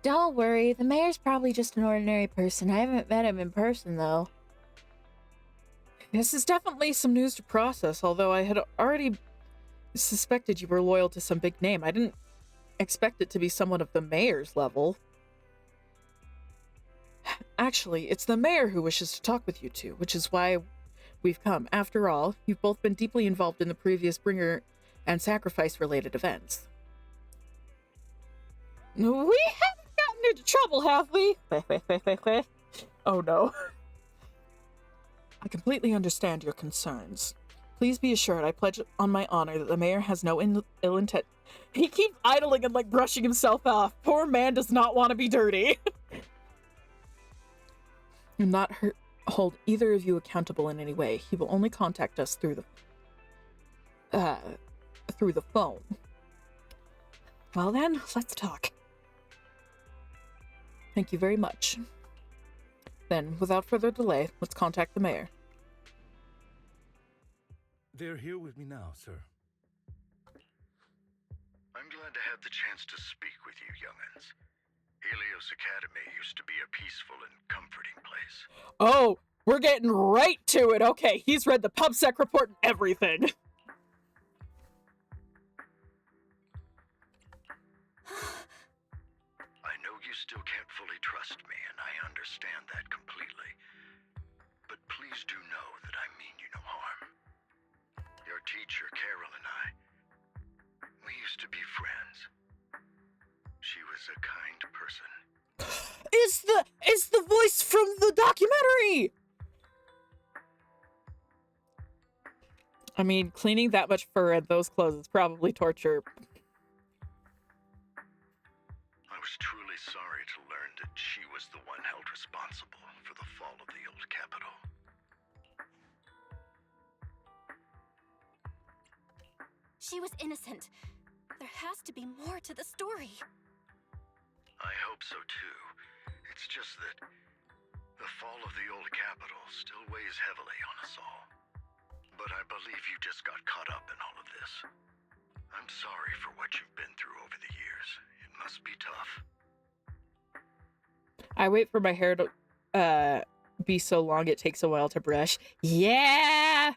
Don't worry, the mayor's probably just an ordinary person. I haven't met him in person, though. This is definitely some news to process, although I had already suspected you were loyal to some big name. I didn't expect it to be someone of the mayor's level. Actually, it's the mayor who wishes to talk with you two, which is why we've come. After all, you've both been deeply involved in the previous bringer and sacrifice-related events. We haven't gotten into trouble, have we? Oh no. I completely understand your concerns. Please be assured, I pledge on my honor that the mayor has no ill intent. He keeps idling and like brushing himself off. Poor man does not want to be dirty. Do not hold either of you accountable in any way. He will only contact us through the phone. Well then, let's talk. Thank you very much. Then, without further delay, let's contact the mayor. They're here with me now, sir. I'm glad to have the chance to speak with you, young'uns. Helios Academy used to be a peaceful and comforting place. Oh, we're getting right to it. Okay, he's read the PubSec report and everything. I know you still can't fully trust me, and I understand that completely. But please do know that I mean you no harm. Your teacher, Carol, and I, we used to be friends. She was a kind person. It's the voice from the documentary! I mean, cleaning that much fur and those clothes is probably torture. I was truly sorry to learn that she was the one held responsible for the fall of the old capital. She was innocent. There has to be more to the story. I hope so too. It's just that the fall of the old capital still weighs heavily on us all. But I believe you just got caught up in all of this. I'm sorry for what you've been through over the years. It must be tough. I wait for my hair to be so long it takes a while to brush. Yeah!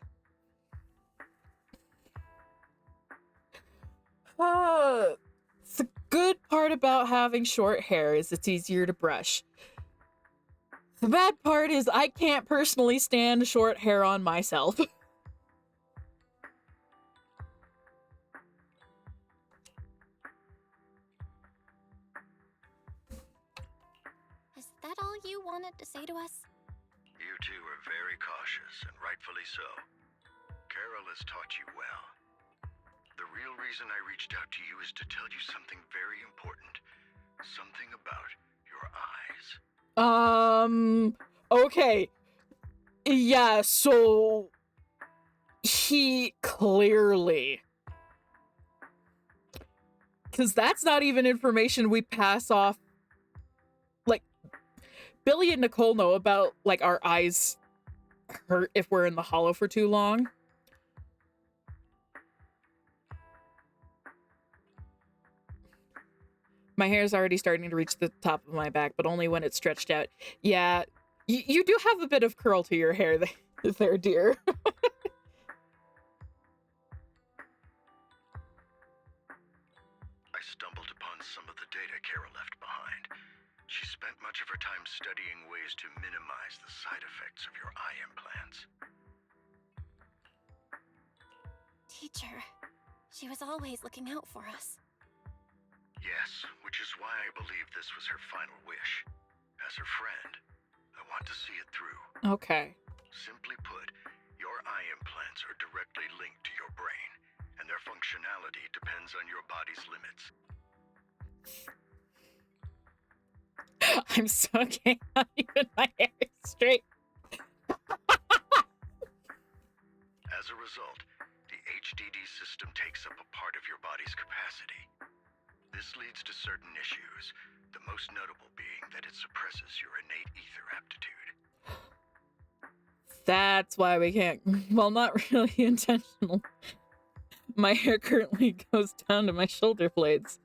The good part about having short hair is it's easier to brush. The bad part is I can't personally stand short hair on myself. Is that all you wanted to say to us? You two are very cautious, and rightfully so. Carol has taught you well. The real reason I reached out to you is to tell you something very important. Something about your eyes. Okay. Yeah, so he clearly, because that's not even information we pass off. Like, Billy and Nicole know about, like, our eyes hurt if we're in the hollow for too long. My hair is already starting to reach the top of my back, but only when it's stretched out. Yeah, you do have a bit of curl to your hair there, dear. I stumbled upon some of the data Carol left behind. She spent much of her time studying ways to minimize the side effects of your eye implants. Teacher, she was always looking out for us. Yes, which is why I believe this was her final wish. As her friend, I want to see it through. Okay. Simply put, your eye implants are directly linked to your brain, and their functionality depends on your body's limits. I'm so okay. Not even my hair is straight. As a result, the HDD system takes up a part of your body's capacity. This leads to certain issues, the most notable being that it suppresses your innate ether aptitude. That's why we can't. Well, not really intentional. My hair currently goes down to my shoulder blades.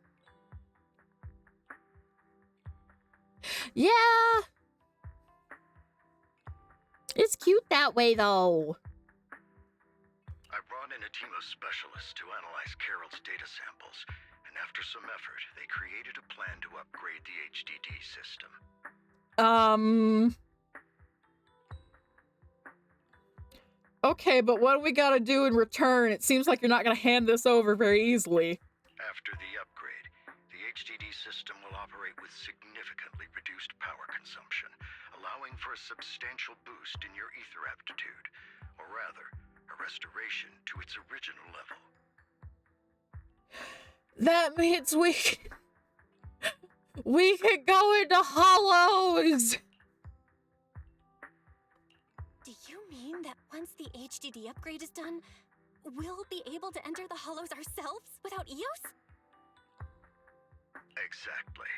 Yeah! It's cute that way, though. I brought in a team of specialists to analyze Carol's data samples, and after some effort, they created a plan to upgrade the HDD system. Okay, but what do we gotta do in return? It seems like you're not gonna hand this over very easily. After the upgrade, the HDD system will operate with significantly reduced power consumption, allowing for a substantial boost in your ether aptitude, or rather, a restoration to its original level. That means we can go into hollows! Do you mean that once the HDD upgrade is done, we'll be able to enter the hollows ourselves without EOS? Exactly.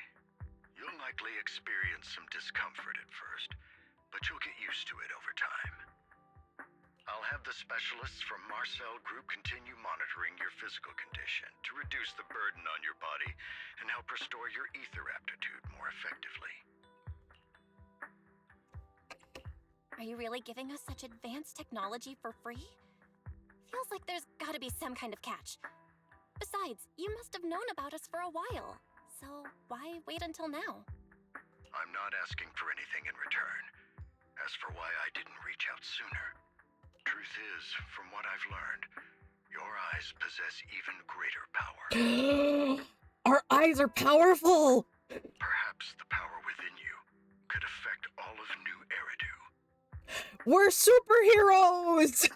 You'll likely experience some discomfort at first, but you'll get used to it over time. I'll have the specialists from Marcel Group continue monitoring your physical condition to reduce the burden on your body and help restore your ether aptitude more effectively. Are you really giving us such advanced technology for free? Feels like there's gotta be some kind of catch. Besides, you must have known about us for a while, so why wait until now? I'm not asking for anything in return. As for why I didn't reach out sooner, truth is, from what I've learned, your eyes possess even greater power. Our eyes are powerful! Perhaps the power within you could affect all of New Eridu. We're superheroes!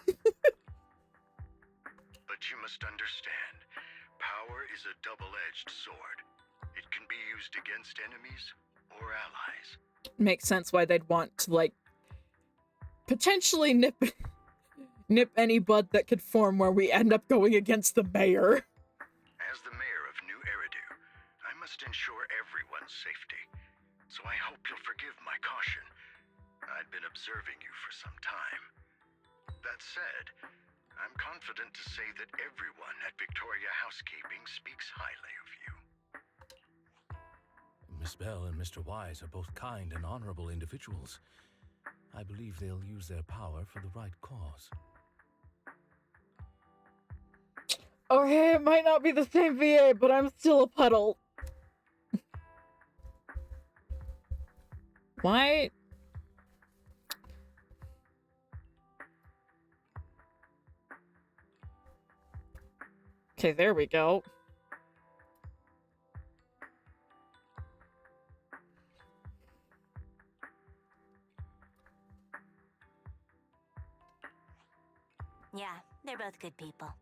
But you must understand, power is a double-edged sword. It can be used against enemies or allies. Makes sense why they'd want to, like, potentially nip any bud that could form where we end up going against the mayor. As the mayor of New Eridu, I must ensure everyone's safety. So I hope you'll forgive my caution. I'd been observing you for some time. That said, I'm confident to say that everyone at Victoria Housekeeping speaks highly of you. Miss Bell and Mr. Wise are both kind and honorable individuals. I believe they'll use their power for the right cause. Okay, it might not be the same VA, but I'm still a puddle. Why? Okay, there we go. Yeah, they're both good people.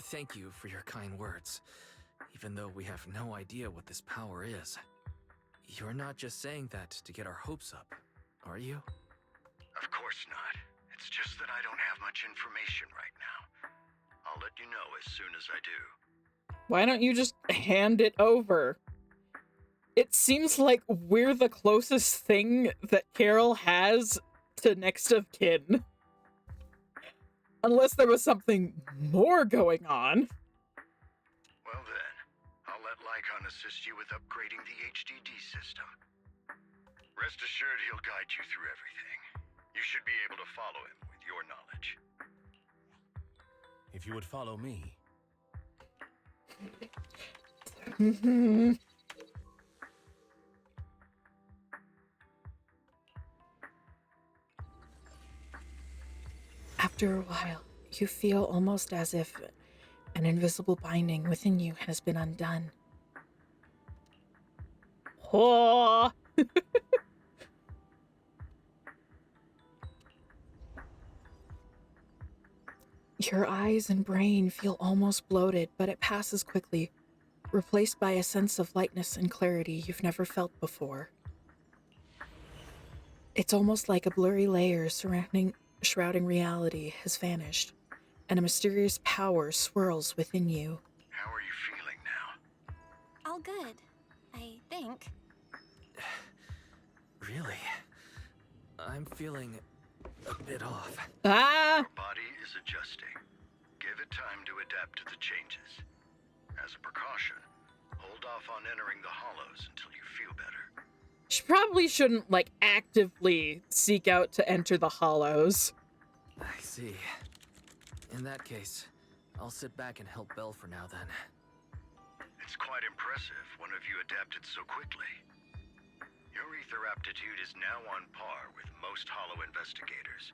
Thank you for your kind words, even though we have no idea what this power is. You're not just saying that to get our hopes up, are you? Of course not. It's just that I don't have much information right now. I'll let you know as soon as I do. Why don't you just hand it over? It seems like we're the closest thing that Carol has to next of kin. Unless there was something more going on. Well then, I'll let Lycoan assist you with upgrading the HDD system. Rest assured he'll guide you through everything. You should be able to follow him with your knowledge. If you would follow me. After a while, you feel almost as if an invisible binding within you has been undone. Oh. Your eyes and brain feel almost bloated, but it passes quickly, replaced by a sense of lightness and clarity you've never felt before. It's almost like a blurry layer surrounding shrouding reality has vanished, and a mysterious power swirls within you. How are you feeling now? All good, I think. Really? I'm feeling a bit off. Ah! Your body is adjusting. Give it time to adapt to the changes. As a precaution, hold off on entering the hollows until you feel better. She probably shouldn't, like, actively seek out to enter the hollows. I see. In that case, I'll sit back and help Belle for now then. It's quite impressive one of you adapted so quickly. Your ether aptitude is now on par with most hollow investigators,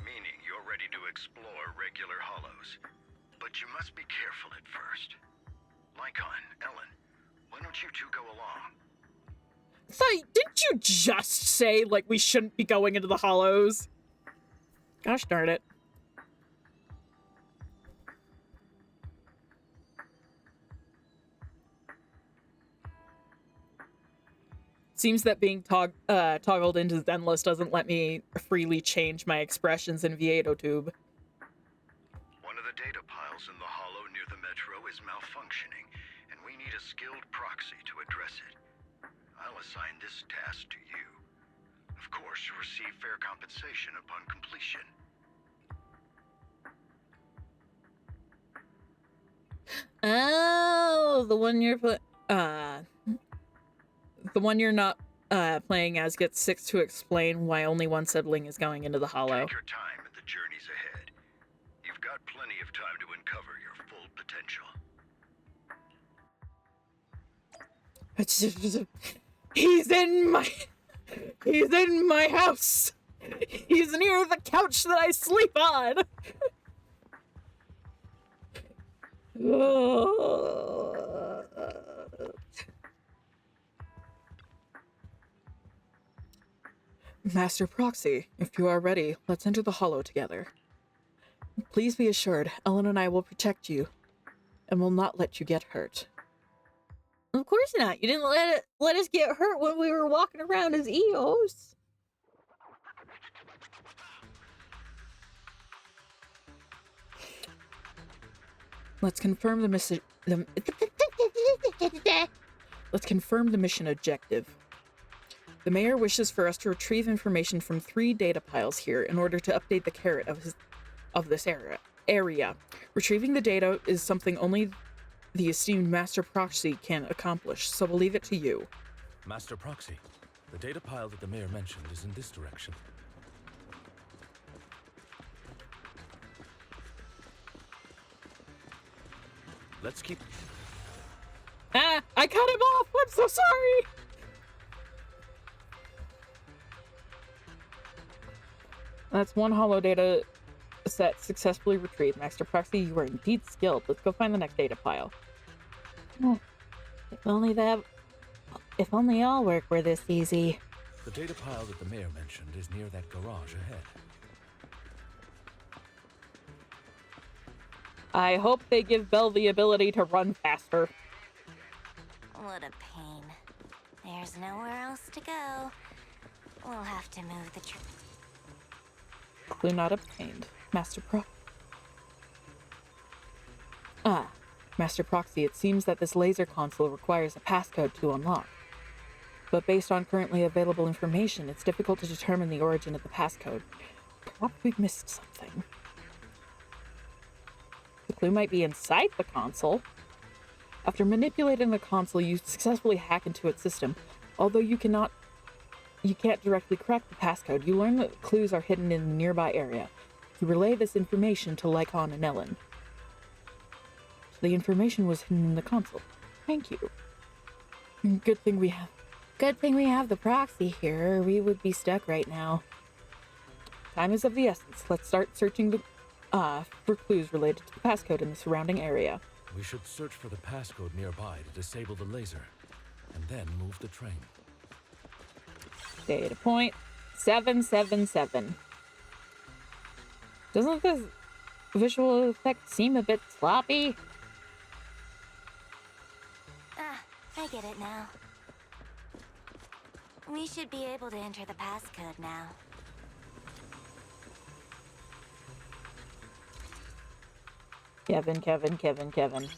meaning you're ready to explore regular hollows. But you must be careful at first. Lycoan, Ellen, why don't you two go along? Didn't you just say, like, we shouldn't be going into the hollows? Gosh darn it. Seems that being toggled into Zenless doesn't let me freely change my expressions in ViadoTube. One of the data piles in the hollow near the metro is malfunctioning, and we need a skilled proxy to address it. I'll assign this task to you. Of course, you'll receive fair compensation upon completion. Oh, the one you're not playing as gets 6 to explain why only one sibling is going into the hollow. Take your time in the journeys ahead. You've got plenty of time to uncover your full potential. He's in my house. He's near the couch that I sleep on. Master Proxy, if you are ready, let's enter the hollow together. Please be assured, Ellen and I will protect you, and will not let you get hurt. Of course not. You didn't let us get hurt when we were walking around as EOs. Let's confirm the mission. Let's confirm the mission objective. The mayor wishes for us to retrieve information from 3 data piles here in order to update the carrot of this area. Retrieving the data is something only the esteemed Master Proxy can accomplish, so we'll leave it to you. Master Proxy, the data pile that the mayor mentioned is in this direction. Let's keep... Ah, I cut him off! I'm so sorry! That's one hollow data set successfully retrieved. Master Proxy, you are indeed skilled. Let's go find the next data pile. If only all work were this easy. The data pile that the mayor mentioned is near that garage ahead. I hope they give Belle the ability to run faster. What a pain. There's nowhere else to go. We'll have to move the Clue not obtained. Master Proxy, it seems that this laser console requires a passcode to unlock. But based on currently available information, it's difficult to determine the origin of the passcode. Perhaps we've missed something. The clue might be inside the console. After manipulating the console, you successfully hack into its system. Although you can't directly crack the passcode, you learn that clues are hidden in the nearby area. You relay this information to Lycoan and Ellen. So the information was hidden in the console. Thank you. Good thing we have the proxy here, or we would be stuck right now. Time is of the essence. Let's start searching for clues related to the passcode in the surrounding area. We should search for the passcode nearby to disable the laser, and then move the train. Data point 777. Doesn't this visual effect seem a bit sloppy? I get it now. We should be able to enter the passcode now. Kevin, Kevin, Kevin, Kevin.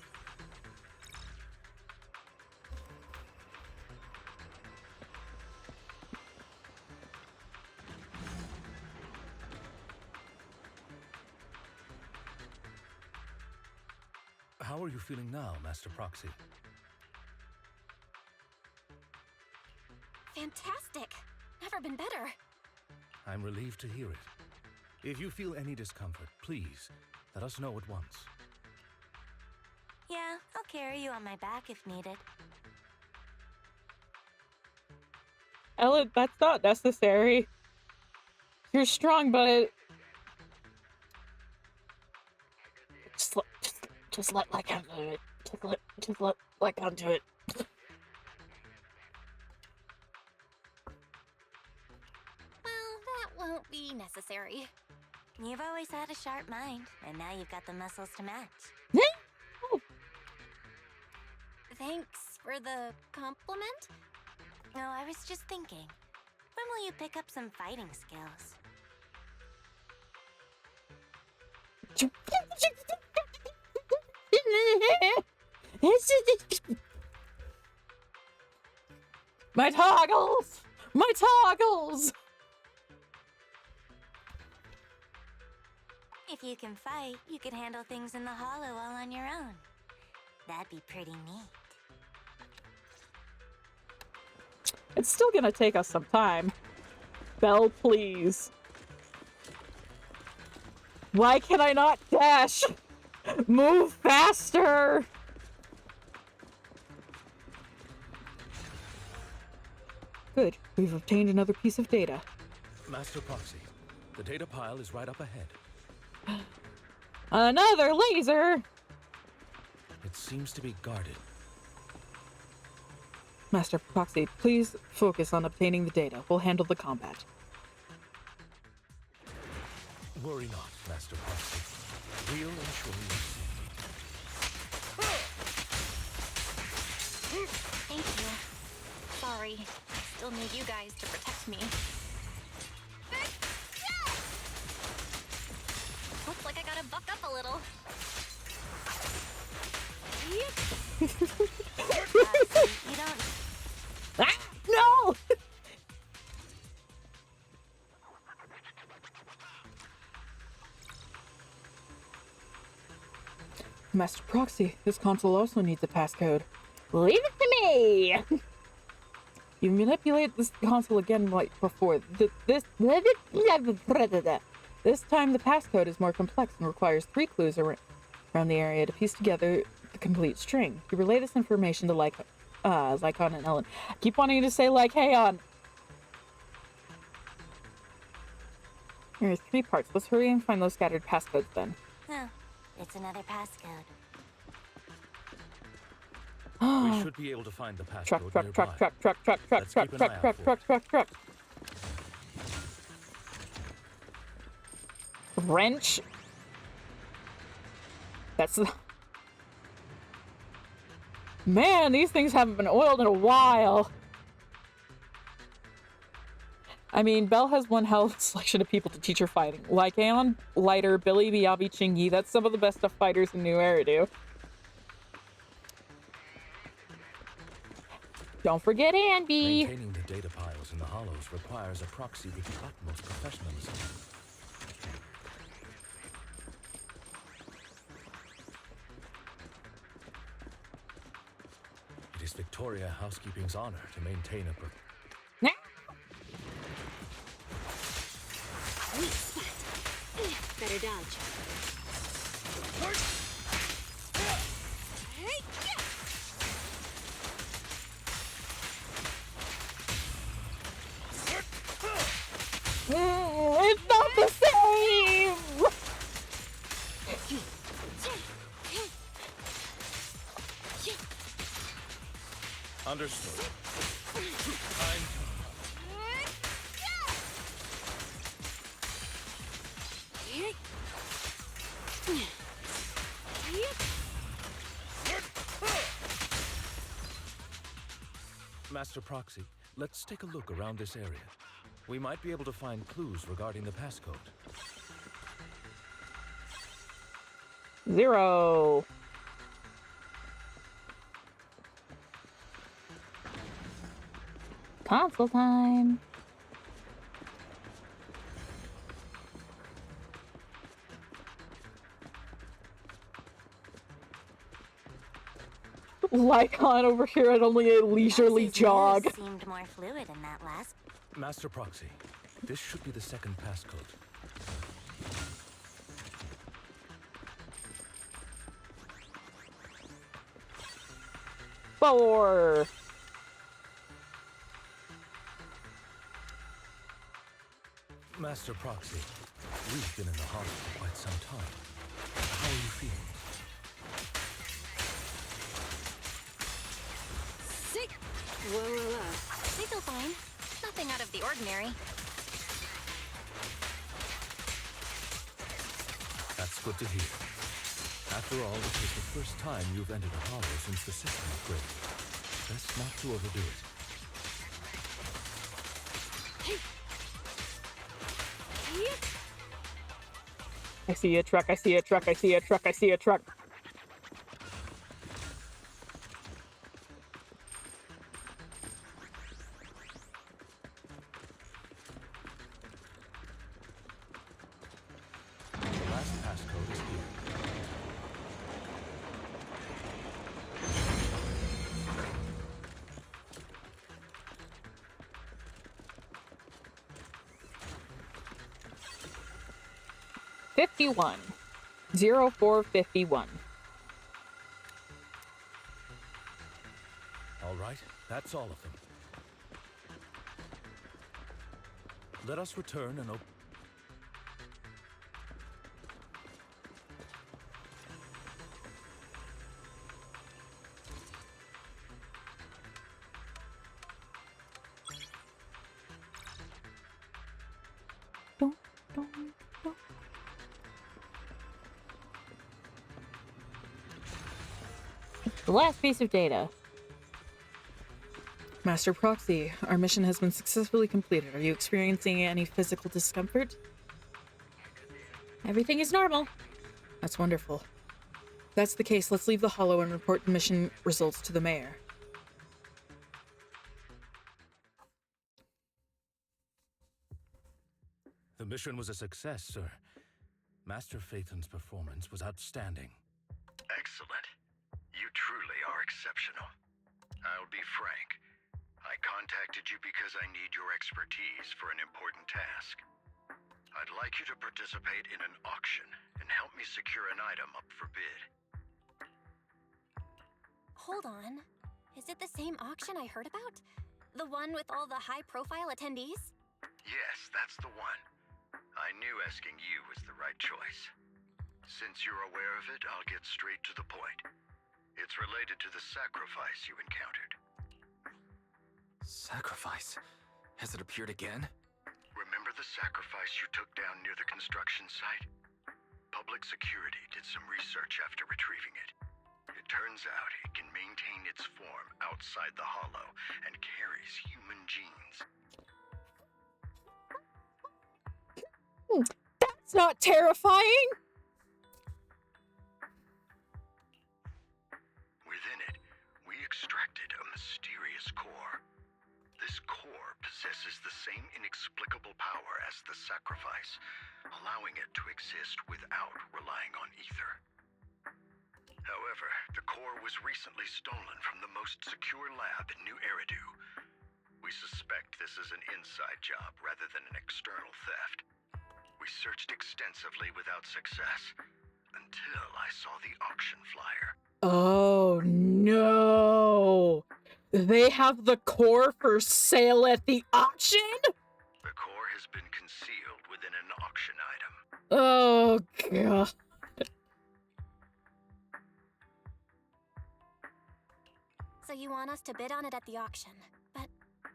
How are you feeling now, Master Proxy? Fantastic. Never been better. I'm relieved to hear it. If you feel any discomfort, please let us know at once. Yeah, I'll carry you on my back if needed. Ellen, that's not necessary. You're strong, but just let Lycoan do it. Just let Lycoan do it. Well, that won't be necessary. You've always had a sharp mind, and now you've got the muscles to match. Thanks for the compliment. No, I was just thinking. When will you pick up some fighting skills? My toggles! My toggles! If you can fight, you could handle things in the hollow all on your own. That'd be pretty neat. It's still gonna take us some time. Belle, please. Why can I not dash? Move faster! Good. We've obtained another piece of data. Master Proxy, the data pile is right up ahead. Another laser! It seems to be guarded. Master Proxy, please focus on obtaining the data. We'll handle the combat. Worry not, Master Proxy. We'll ensure you Thank you. Sorry. I still need you guys to protect me. Looks like I gotta buck up a little. You don't... Ah, no! Master Proxy, this console also needs a passcode. Leave it to me! You manipulate this console again like before. This time the passcode is more complex and requires 3 clues around the area to piece together the complete string. You relay this information to Lycoan and Ellen. I keep wanting to say Lycoan. There are 3 parts. Let's hurry and find those scattered passcodes then. Oh, it's another passcode. we should be able to find the passcode nearby. Truck. Wrench. That's the... Man, these things haven't been oiled in a while. I mean, Belle has one hell of a selection of people to teach her fighting. Lycoan, Lighter, Billy, Miyabi, Chingy. That's some of the best stuff fighters in New Era do. Don't forget Andy. Maintaining the data piles in the hollows requires a proxy with the utmost professionalism. It is Victoria Housekeeping's honor to maintain a Weak spot. Better dodge. It's not the same! Understood. Master Proxy, let's take a look around this area. We might be able to find clues regarding the passcode. 0. Console time. Lycon over here at only a leisurely Proxy's jog. moves seemed more fluid in that last. Master Proxy, this should be the second passcode. Four. Master Proxy, we've been in the Hollow for quite some time. How are you feeling? Sick! Well. I feel fine. Nothing out of the ordinary. That's good to hear. After all, it was the first time you've entered a Hollow since the system upgrade. Best not to overdo it. I see a truck, I see a truck, I see a truck, I see a truck. The last passcode is here. $51. 0451. All right, that's all of them. Let us return and open. The last piece of data. Master Proxy, our mission has been successfully completed. Are you experiencing any physical discomfort? Everything is normal. That's wonderful. If that's the case, let's leave the Hollow and report the mission results to the mayor. The mission was a success, sir. Master Phaethon's performance was outstanding. Excellent. You truly are exceptional. I'll be frank. I contacted you because I need your expertise for an important task. I'd like you to participate in an auction and help me secure an item up for bid. Hold on. Is it the same auction I heard about? The one with all the high-profile attendees? Yes, that's the one. I knew asking you was the right choice. Since you're aware of it, I'll get straight to the point. It's related to the sacrifice you encountered. Sacrifice? Has it appeared again? Remember the sacrifice you took down near the construction site? Public security did some research after retrieving it. It turns out it can maintain its form outside the Hollow and carries human genes. That's not terrifying! Within it, we extracted a mysterious core. This core possesses the same inexplicable power as the sacrifice, allowing it to exist without relying on ether. However, the core was recently stolen from the most secure lab in New Eridu. We suspect this is an inside job rather than an external theft. We searched extensively without success, until I saw the auction flyer. Oh no! They have the core for sale at the auction? The core has been concealed within an auction item. Oh god. So you want us to bid on it at the auction. But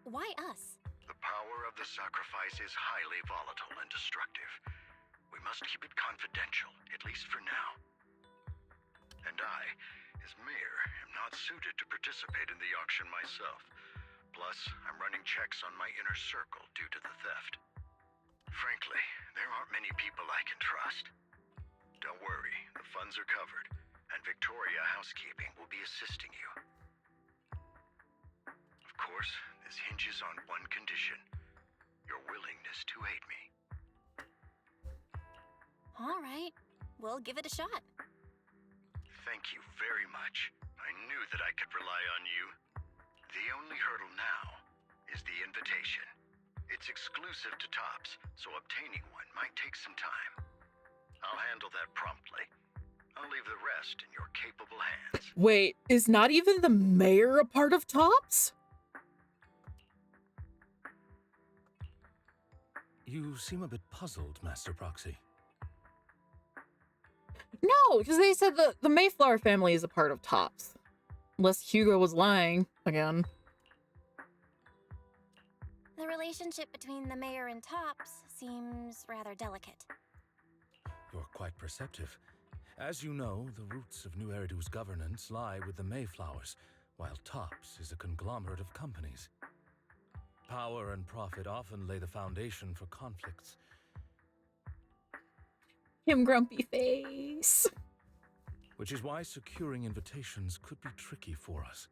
why us? The power of the sacrifice is highly volatile and destructive. We must keep it confidential, at least for now. And I, as mayor, am not suited to participate in the auction myself. Plus, I'm running checks on my inner circle due to the theft. Frankly, there aren't many people I can trust. Don't worry, The funds are covered, and Victoria Housekeeping will be assisting you. Of course, this hinges on one condition. Your willingness to aid me. All right, we'll give it a shot. Thank you very much. I knew that I could rely on you. The only hurdle now is the invitation. It's exclusive to Tops, so obtaining one might take some time. I'll handle that promptly. I'll leave the rest in your capable hands. Wait, is not even the mayor a part of Tops? You seem a bit puzzled, Master Proxy. No, because they said the Mayflower family is a part of Tops. Unless Hugo was lying again. The relationship between the mayor and Tops seems rather delicate. You're quite perceptive. As you know, the roots of New Eridu's governance lie with the Mayflowers, while Tops is a conglomerate of companies. Power and profit often lay the foundation for conflicts. Him grumpy face. Which is why securing invitations could be tricky for us.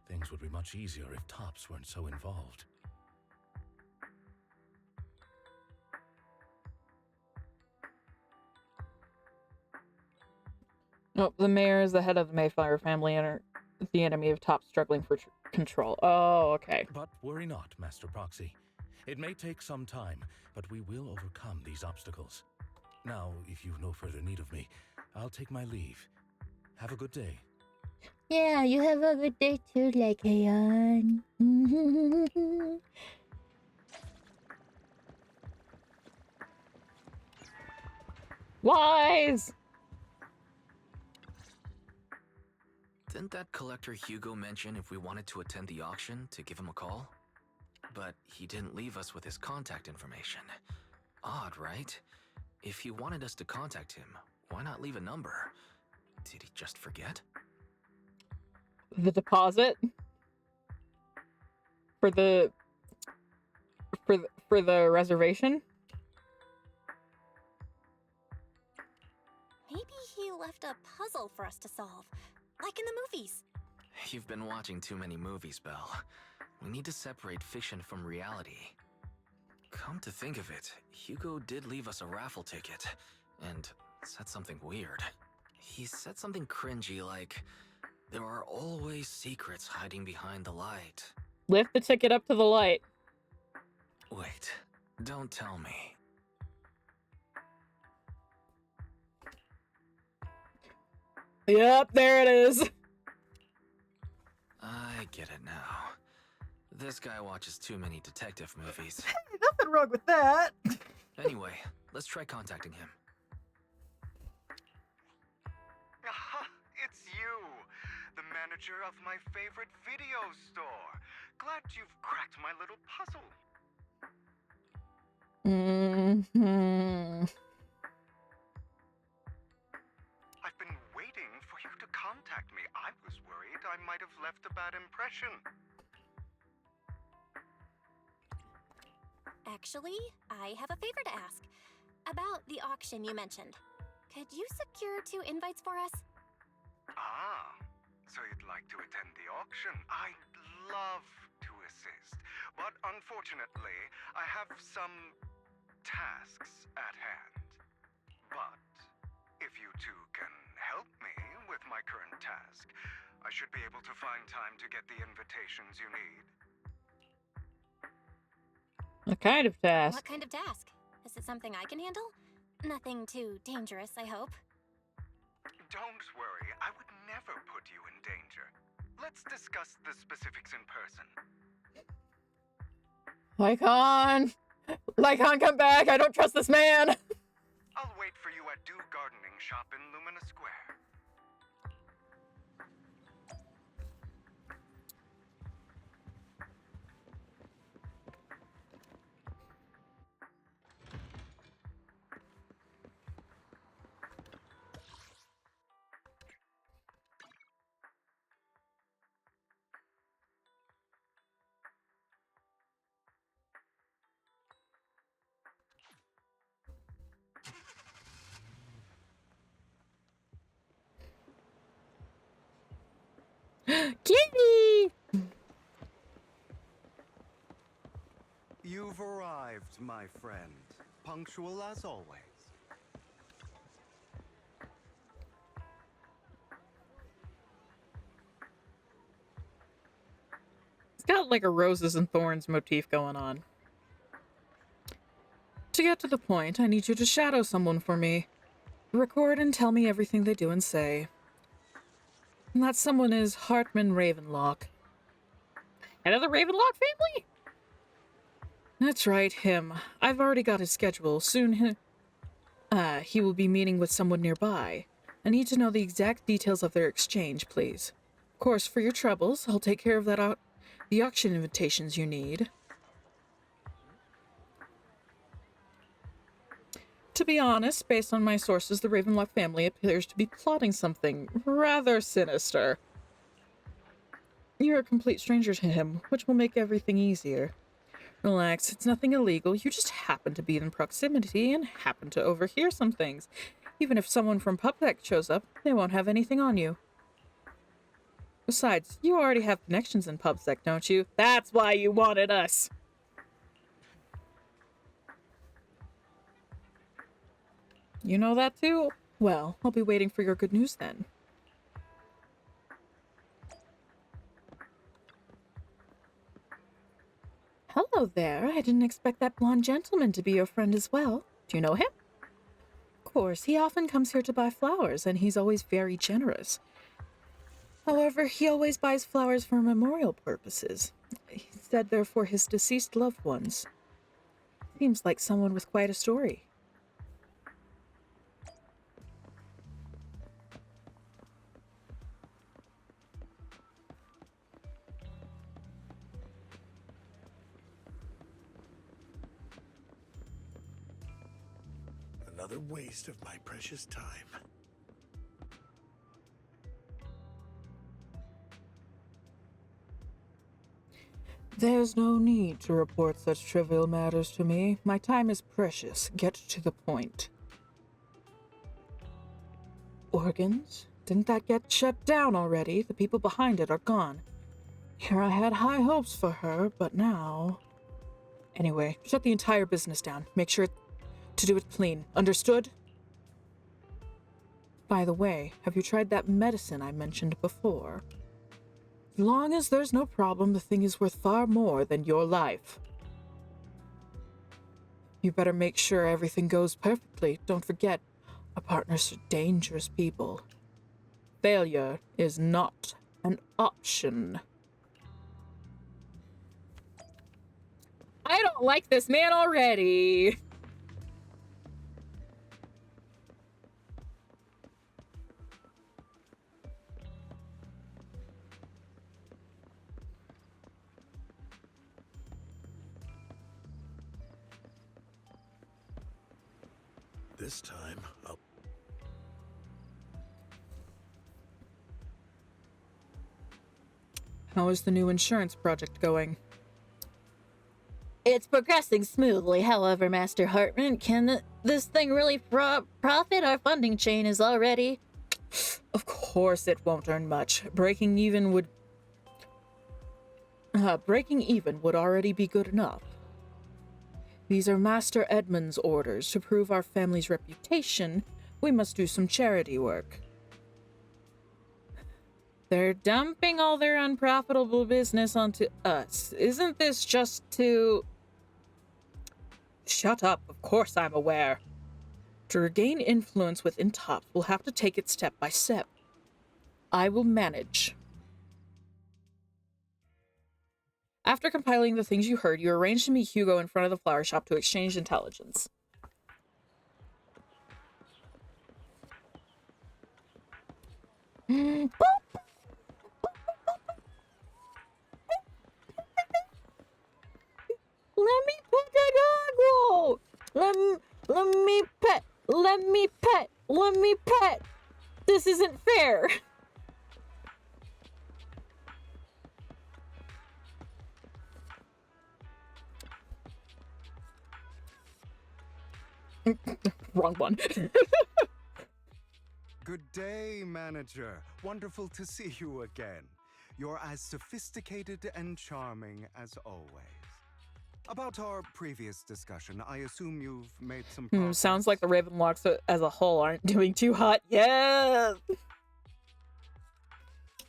Things would be much easier if Tops weren't so involved. Nope, the mayor is the head of the Mayflower family and are the enemy of Tops struggling for control. Oh, okay. But worry not, Master Proxy. It may take some time, but we will overcome these obstacles. Now, if you've no further need of me, I'll take my leave. Have a good day. Yeah, you have a good day too, Lycoan. Wise! Didn't that collector Hugo mention if we wanted to attend the auction to give him a call? But he didn't leave us with his contact information. Odd, right? If he wanted us to contact him, why not leave a number? Did he just forget? The deposit? For the reservation? Maybe he left a puzzle for us to solve, like in the movies. You've been watching too many movies, Belle. We need to separate fiction from reality. Come to think of it, Hugo did leave us a raffle ticket, and said something weird. He said something cringy like, "There are always secrets hiding behind the light." Lift the ticket up to the light. Wait, don't tell me. Yep, there it is. I get it now. This guy watches too many detective movies. Nothing wrong with that. Anyway, let's try contacting him. Aha, it's you, the manager of my favorite video store. Glad you've cracked my little puzzle. I've been waiting for you to contact me. I was worried I might have left a bad impression. Actually, I have a favor to ask. About the auction you mentioned. Could you secure 2 invites for us? Ah, so you'd like to attend the auction? I'd love to assist, but unfortunately, I have some tasks at hand. But if you two can help me with my current task, I should be able to find time to get the invitations you need. What kind of task? What kind of task? Is it something I can handle? Nothing too dangerous, I hope. Don't worry, I would never put you in danger. Let's discuss the specifics in person. Lycoan! Lycoan, come back! I don't trust this man! I'll wait for you at Do Gardening Shop in Lumina Square. Kitty! You've arrived, my friend. Punctual as always. It's got like a roses and thorns motif going on. To get to the point, I need you to shadow someone for me. Record and tell me everything they do and say. And that someone is Hartman Ravenlock. Head of the Ravenlock family? That's right, him. I've already got his schedule. Soon he will be meeting with someone nearby. I need to know the exact details of their exchange, please. Of course, for your troubles, I'll take care of that the auction invitations you need. To be honest, based on my sources, the Ravenlock family appears to be plotting something rather sinister. You're a complete stranger to him, which will make everything easier. Relax, it's nothing illegal. You just happen to be in proximity and happen to overhear some things. Even if someone from PubSec shows up, they won't have anything on you. Besides, you already have connections in PubSec, don't you? That's why you wanted us! You know that too? Well, I'll be waiting for your good news then. Hello there. I didn't expect that blonde gentleman to be your friend as well. Do you know him? Of course, he often comes here to buy flowers, and he's always very generous. However, he always buys flowers for memorial purposes. He said they're for his deceased loved ones. Seems like someone with quite a story. Another waste of my precious time. There's no need to report such trivial matters to me. My time is precious. Get to the point. Organs? Didn't that get shut down already? The people behind it are gone. Here I had high hopes for her, but now... Anyway, shut the entire business down. Make sure to do it clean. Understood? By the way, have you tried that medicine I mentioned before? As long as there's no problem, the thing is worth far more than your life. You better make sure everything goes perfectly. Don't forget, our partners are dangerous people. Failure is not an option. I don't like this man already. This time, I'll... How is the new insurance project going? It's progressing smoothly, however, Master Hartman. Can this thing really profit? Our funding chain is already... Of course it won't earn much. Breaking even would already be good enough. These are Master Edmund's orders. To prove our family's reputation, we must do some charity work. They're dumping all their unprofitable business onto us. Isn't this just to... Shut up. Of course I'm aware. To regain influence within Top, we'll have to take it step by step. I will manage. After compiling the things you heard, you arranged to meet Hugo in front of the flower shop to exchange intelligence. Let me pet the doggo! Let me pet! This isn't fair! Wrong one. Good day, manager. Wonderful to see you again. You're as sophisticated and charming as always. About our previous discussion, I assume you've made some progress. Sounds like the Ravenlocks as a whole aren't doing too hot. Yes!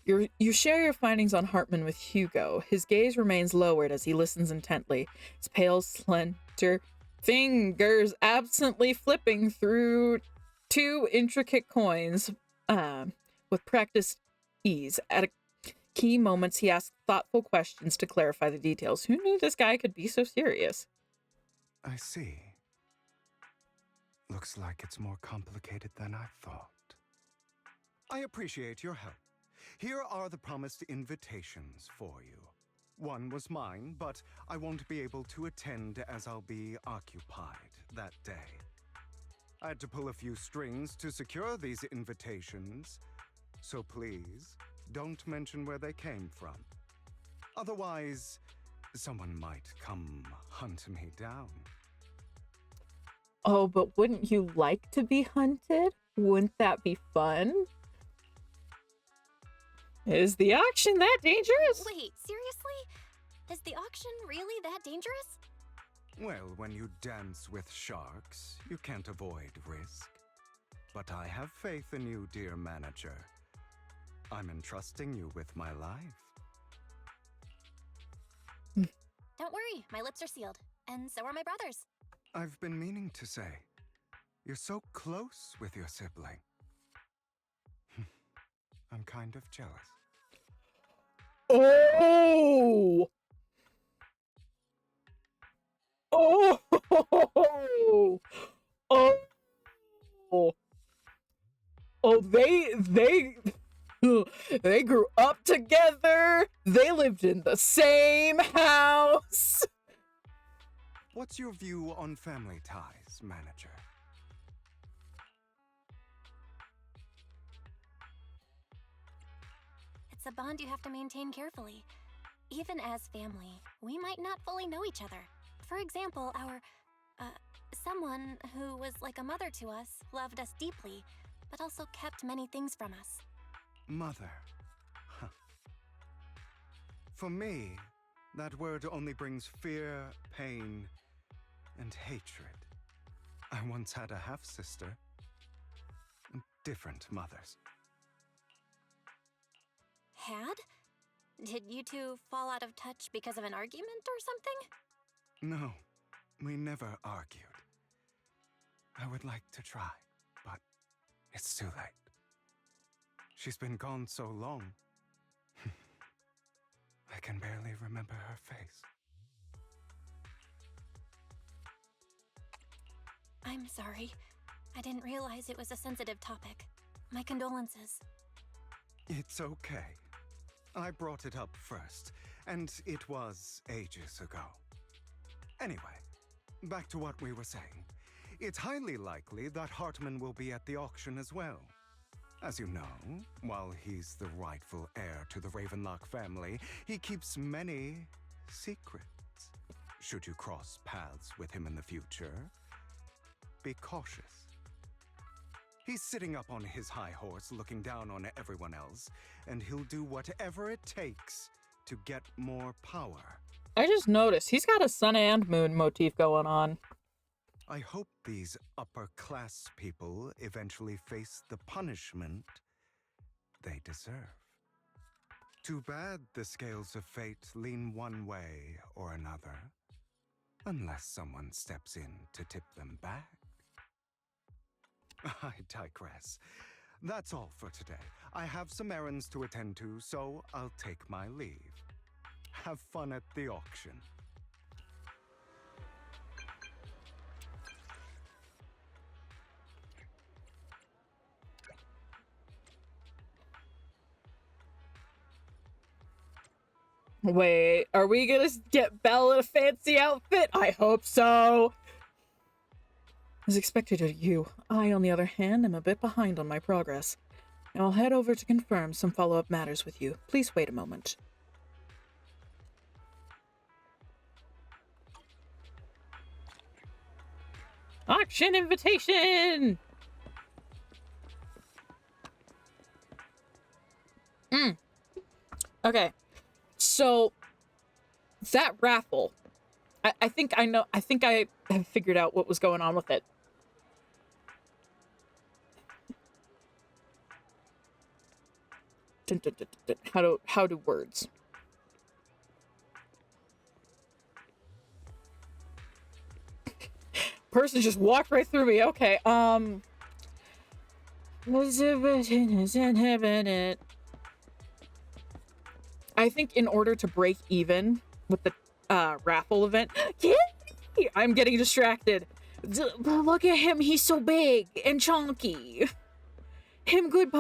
You share your findings on Hartman with Hugo. His gaze remains lowered as he listens intently, his pale, slender fingers absently flipping through two intricate coins with practiced ease. At key moments, he asks thoughtful questions to clarify the details. Who knew this guy could be so serious? I see. Looks like it's more complicated than I thought. I appreciate your help. Here are the promised invitations for you. One was mine, but I won't be able to attend as I'll be occupied that day. I had to pull a few strings to secure these invitations, so please don't mention where they came from. Otherwise, someone might come hunt me down. Oh, but wouldn't you like to be hunted? Wouldn't that be fun? Is the auction that dangerous? Wait, seriously? Is the auction really that dangerous? Well, when you dance with sharks, you can't avoid risk. But I have faith in you, dear manager. I'm entrusting you with my life. Don't worry, my lips are sealed. And so are my brother's. I've been meaning to say, you're so close with your sibling. I'm kind of jealous. Oh! Oh! Oh! Oh, they grew up together. They lived in the same house. What's your view on family ties, manager? It's a bond you have to maintain carefully. Even as family, we might not fully know each other. For example, someone who was like a mother to us loved us deeply, but also kept many things from us. Mother. Huh. For me, that word only brings fear, pain, and hatred. I once had a half-sister. Different mothers. Had? Did you two fall out of touch because of an argument or something? No, we never argued. I would like to try, but it's too late. She's been gone so long. I can barely remember her face. I'm sorry. I didn't realize it was a sensitive topic. My condolences. It's okay. I brought it up first, and it was ages ago. Anyway, back to what we were saying. It's highly likely that Hartman will be at the auction as well. As you know, while he's the rightful heir to the Ravenlock family, he keeps many secrets. Should you cross paths with him in the future, be cautious. He's sitting up on his high horse, looking down on everyone else, and he'll do whatever it takes to get more power. I just noticed he's got a sun and moon motif going on. I hope these upper-class people eventually face the punishment they deserve. Too bad the scales of fate lean one way or another, unless someone steps in to tip them back. I digress. That's all for today. I have some errands to attend to, so I'll take my leave. Have fun at the auction. Wait, are we gonna get Belle in a fancy outfit? I hope so. As expected of you, I, on the other hand, am a bit behind on my progress. Now I'll head over to confirm some follow-up matters with you. Please wait a moment. Auction invitation! Okay. So, that raffle, I think I know, I think I have figured out what was going on with it. Dun, dun, dun, dun, dun. How do words? Person just walked right through me. Okay, I think in order to break even with the raffle event, I'm getting distracted. Look at him, he's so big and chunky. Him good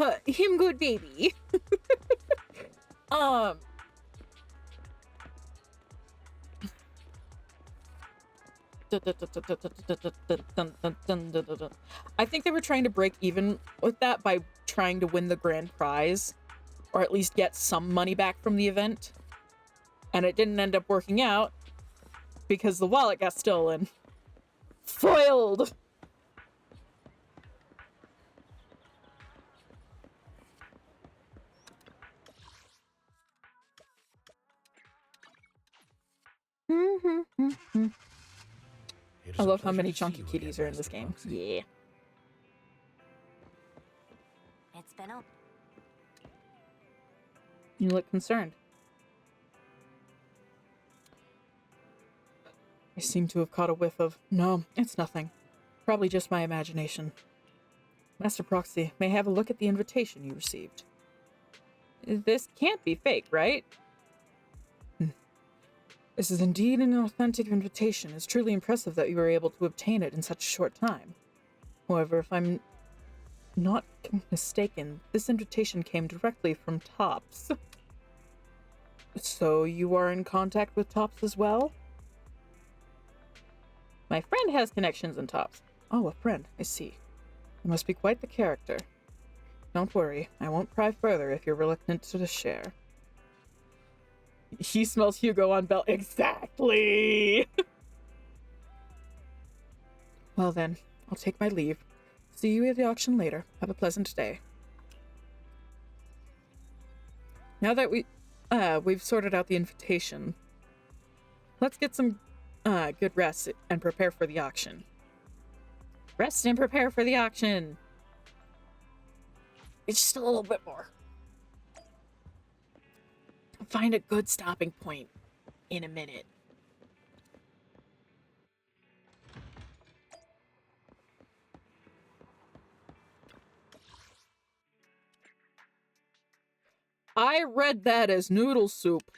baby. I think they were trying to break even with that by trying to win the grand prize, or at least get some money back from the event. And it didn't end up working out because the wallet got stolen. Foiled! I love how many chunky kitties are in this game. Yeah. It's been a... You look concerned. I seem to have caught a whiff of... No, it's nothing. Probably just my imagination. Master Proxy, may I have a look at the invitation you received? This can't be fake, right? This is indeed an authentic invitation. It's truly impressive that you were able to obtain it in such a short time. However, if I'm not mistaken, this invitation came directly from Tops. So you are in contact with Tops as well? My friend has connections in Tops. Oh, a friend, I see. You must be quite the character. Don't worry, I won't pry further if you're reluctant to share. He smells Hugo on belt. Exactly! Well then, I'll take my leave. See you at the auction later. Have a pleasant day. Now that we've sorted out the invitation, let's get some good rest and prepare for the auction. Rest and prepare for the auction! It's just a little bit more. Find a good stopping point in a minute. I read that as noodle soup.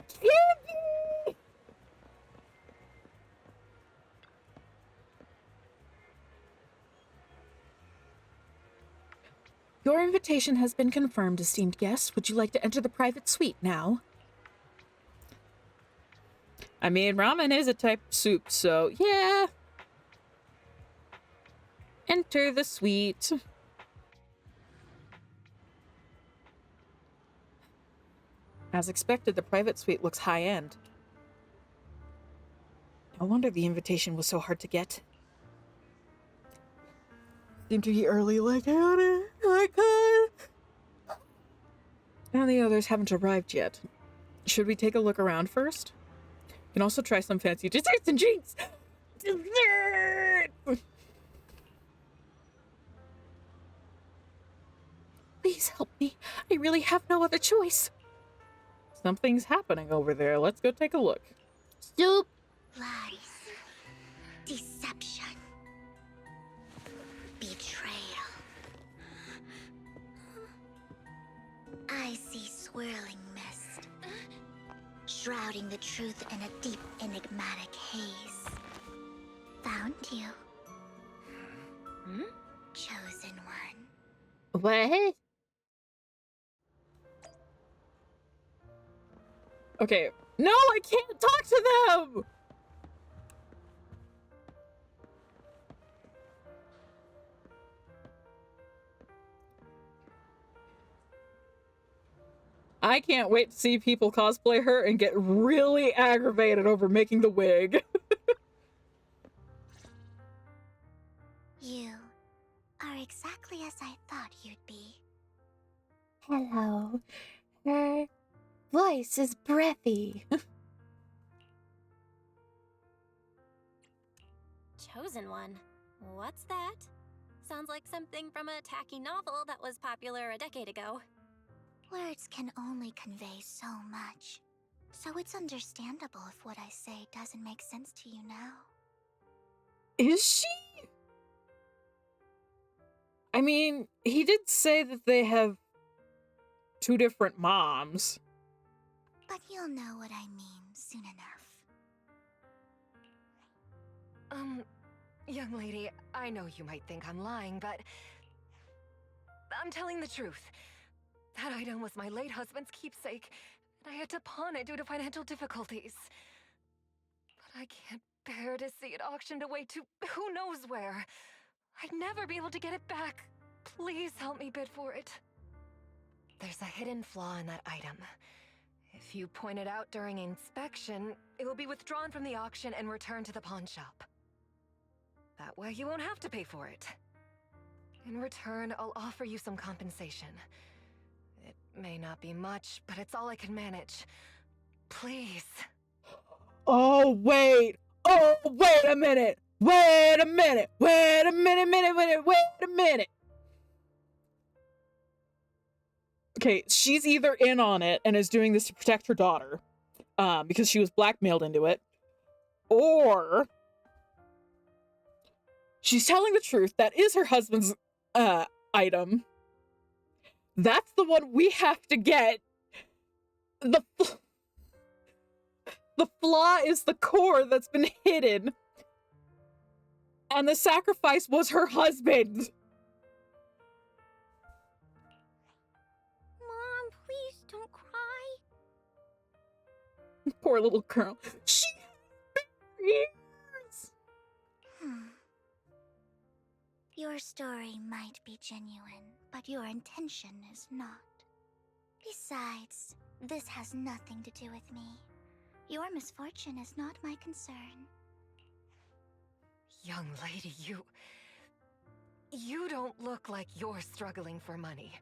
Candy! Your invitation has been confirmed, esteemed guest. Would you like to enter the private suite now? I mean, ramen is a type of soup, so yeah. Enter the suite. As expected, the private suite looks high-end. No wonder the invitation was so hard to get. Seemed to be early, like, and the others haven't arrived yet. Should we take a look around first? You can also try some fancy desserts and drinks! Dessert! Please help me. I really have no other choice. Something's happening over there. Let's go take a look. Soup. Lies. Deception. Betrayal. I see swirling mist, shrouding the truth in a deep, enigmatic haze. Found you. Chosen one. What? Okay. No, I can't talk to them! I can't wait to see people cosplay her and get really aggravated over making the wig. You exactly as I thought you'd be. Hello. Her voice is breathy. Chosen one. What's that? Sounds like something from a tacky novel that was popular a decade ago. Words can only convey so much, so it's understandable if what I say doesn't make sense to you now. Is she? I mean, he did say that they have two different moms. But you'll know what I mean soon enough. Young lady, I know you might think I'm lying, but I'm telling the truth. That item was my late husband's keepsake, and I had to pawn it due to financial difficulties. But I can't bear to see it auctioned away to who knows where. I'd never be able to get it back. Please help me bid for it. There's a hidden flaw in that item. If you point it out during inspection, it will be withdrawn from the auction and returned to the pawn shop. That way you won't have to pay for it. In return, I'll offer you some compensation. It may not be much, but it's all I can manage. Please. Oh, wait. Oh, wait a minute. Wait a minute. Wait a minute. Okay, she's either in on it and is doing this to protect her daughter, because she was blackmailed into it, or she's telling the truth. That is her husband's item. That's the one we have to get. The flaw is the core that's been hidden. And the sacrifice was her husband. Mom, please don't cry. Poor little girl. She years. Your story might be genuine, but your intention is not. Besides, this has nothing to do with me. Your misfortune is not my concern. Young lady, you don't look like you're struggling for money.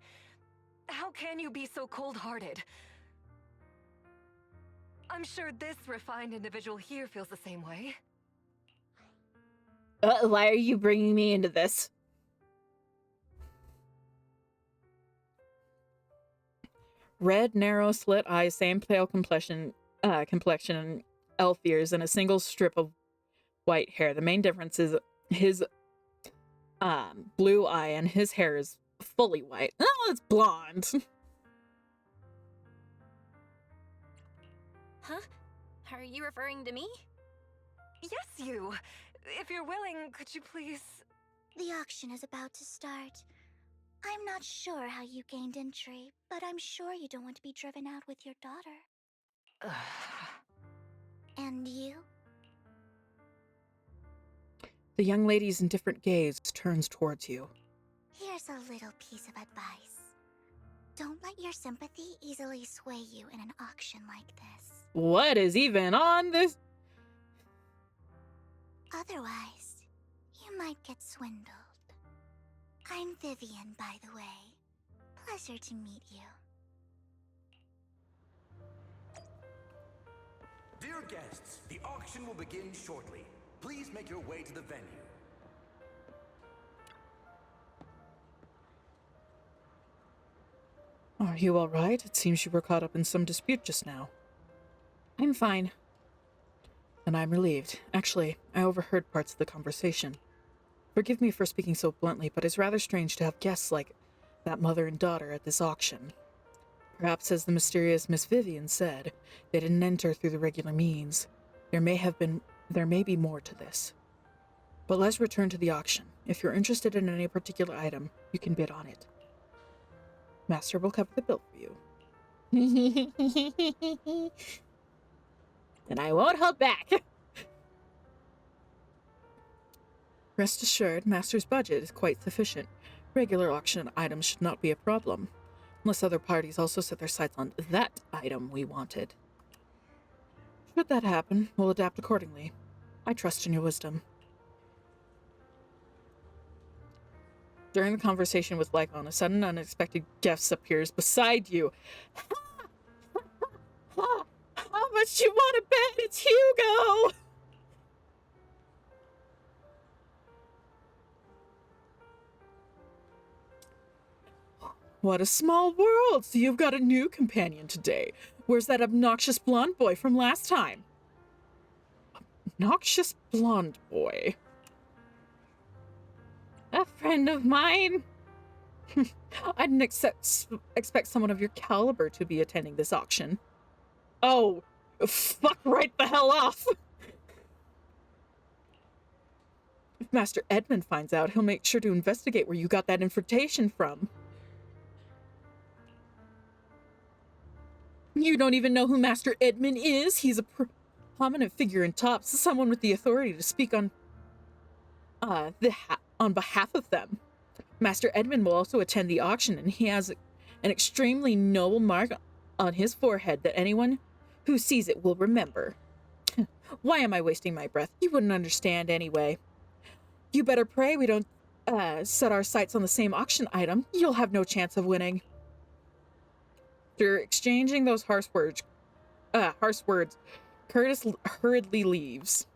How can you be so cold-hearted? I'm sure this refined individual here feels the same way. Why are you bringing me into this? Red, narrow, slit eyes, same pale complexion, elf ears, and a single strip of white hair. The main difference is his blue eye, and his hair is fully white. Oh, it's blonde. Huh? Are you referring to me? Yes, you. If you're willing, could you please... The auction is about to start. I'm not sure how you gained entry, but I'm sure you don't want to be driven out with your daughter. And you? The young lady's indifferent gaze turns towards you. Here's a little piece of advice. Don't let your sympathy easily sway you in an auction like this. What is even on this? Otherwise, you might get swindled. I'm Vivian, by the way. Pleasure to meet you. Dear guests, the auction will begin shortly. Please make your way to the venue. Are you all right? It seems you were caught up in some dispute just now. I'm fine. And I'm relieved. Actually, I overheard parts of the conversation. Forgive me for speaking so bluntly, but it's rather strange to have guests like that mother and daughter at this auction. Perhaps, as the mysterious Miss Vivian said, they didn't enter through the regular means. There may be more to this. But let's return to the auction. If you're interested in any particular item, you can bid on it. Master will cover the bill for you. And I won't hold back. Rest assured, Master's budget is quite sufficient. Regular auction items should not be a problem, unless other parties also set their sights on that item we wanted. Should that happen, we'll adapt accordingly. I trust in your wisdom. During the conversation with Lycoan, a sudden unexpected guest appears beside you. How much you want to bet? It's Hugo! What a small world! So you've got a new companion today. Where's that obnoxious blonde boy from last time? Obnoxious blonde boy. A friend of mine. I didn't expect someone of your caliber to be attending this auction. Oh, fuck right the hell off! If Master Edmund finds out, he'll make sure to investigate where you got that invitation from. You don't even know who Master Edmund is? He's a prominent figure in Tops, someone with the authority to speak on behalf of them. Master Edmund will also attend the auction, and he has an extremely noble mark on his forehead that anyone who sees it will remember. Why am I wasting my breath? You wouldn't understand anyway. You better pray we don't set our sights on the same auction item. You'll have no chance of winning. After exchanging those harsh words, Curtis hurriedly leaves.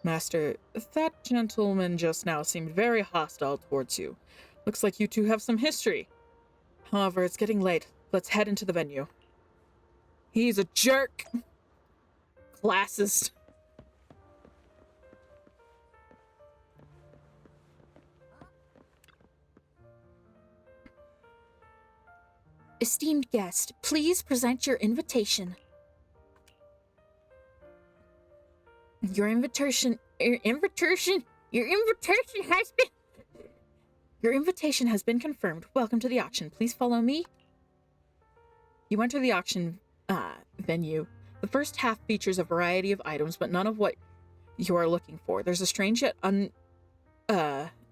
Master, that gentleman just now seemed very hostile towards you. Looks like you two have some history. However, it's getting late. Let's head into the venue. He's a jerk. Classist. Esteemed guest, please present your invitation. Your invitation has been confirmed. Welcome to the auction. Please follow me. You enter the auction venue. The first half features a variety of items, but none of what you are looking for. There's a strange yet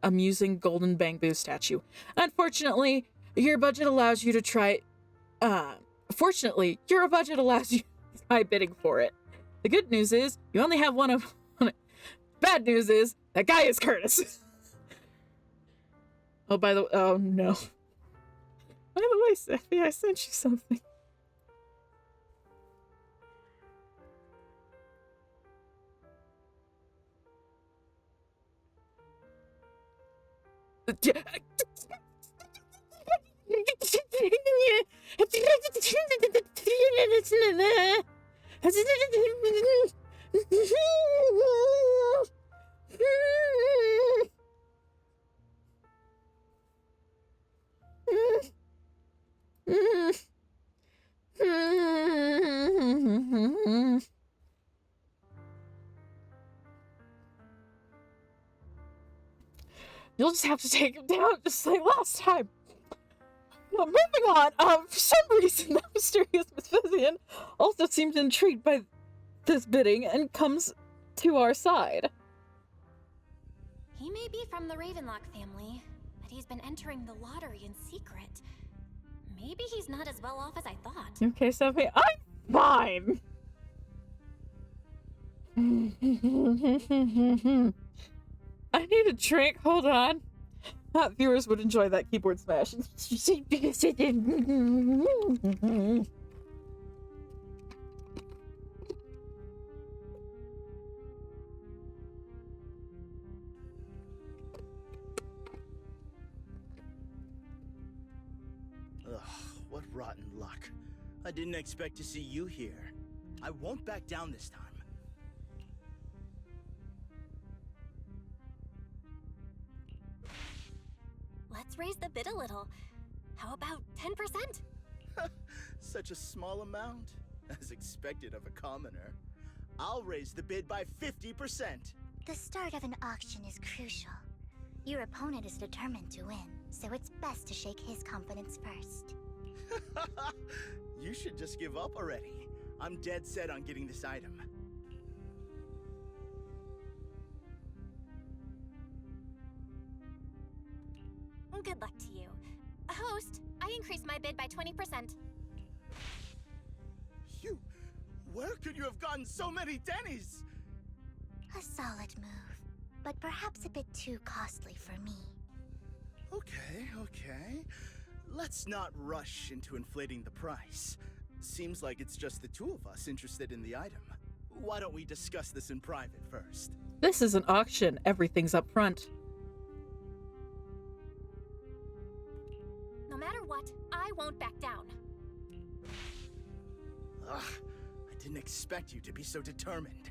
amusing golden bamboo statue. Unfortunately, your budget allows you to try. Fortunately, your budget allows you to try bidding for it. The good news is you only have one of it. Bad news is that guy is Curtis. Oh, oh no. By the way, Sapphire, I sent you something. You'll just have to take him down just like last time. Well, moving on, for some reason, that mysterious Mephistian also seems intrigued by this bidding and comes to our side. He may be from the Ravenlock family, but he's been entering the lottery in secret. Maybe he's not as well off as I thought. Okay, Sophie, I'm fine. I need a drink. Hold on. Thought viewers would enjoy that keyboard smash. Ugh, what rotten luck. I didn't expect to see you here. I won't back down this time. Let's raise the bid a little. How about 10%? Such a small amount, as expected of a commoner. I'll raise the bid by 50%. The start of an auction is crucial. Your opponent is determined to win, so it's best to shake his confidence first. You should just give up already. I'm dead set on getting this item. Good luck to you. Host, I increased my bid by 20%. Where could you have gotten so many Denny's? A solid move. but perhaps a bit too costly for me. Okay. Let's not rush into inflating the price. Seems like it's just the two of us interested in the item. Why don't we discuss this in private first? This is an auction. Everything's up front. No matter what, I won't back down. Ugh, I didn't expect you to be so determined.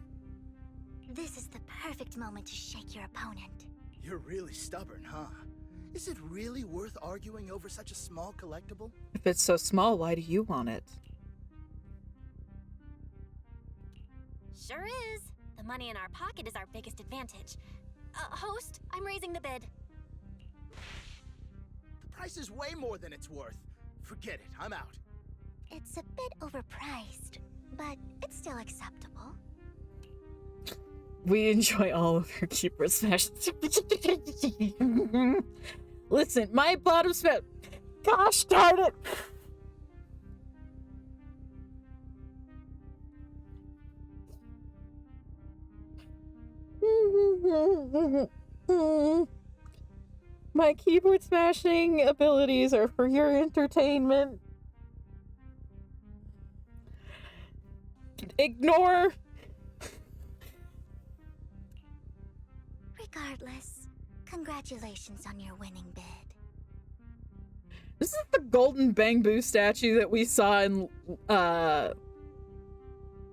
This is the perfect moment to shake your opponent. You're really stubborn, huh? Is it really worth arguing over such a small collectible? If it's so small, why do you want it? Sure is. The money in our pocket is our biggest advantage. Host, I'm raising the bid. The price is way more than it's worth. Forget it, I'm out. It's a bit overpriced, but it's still acceptable. We enjoy all of her keeper smash. Listen, my bottom smash. Gosh darn it! My keyboard smashing abilities are for your entertainment. Ignore. Regardless, congratulations on your winning bid. This is the golden bamboo statue that we saw in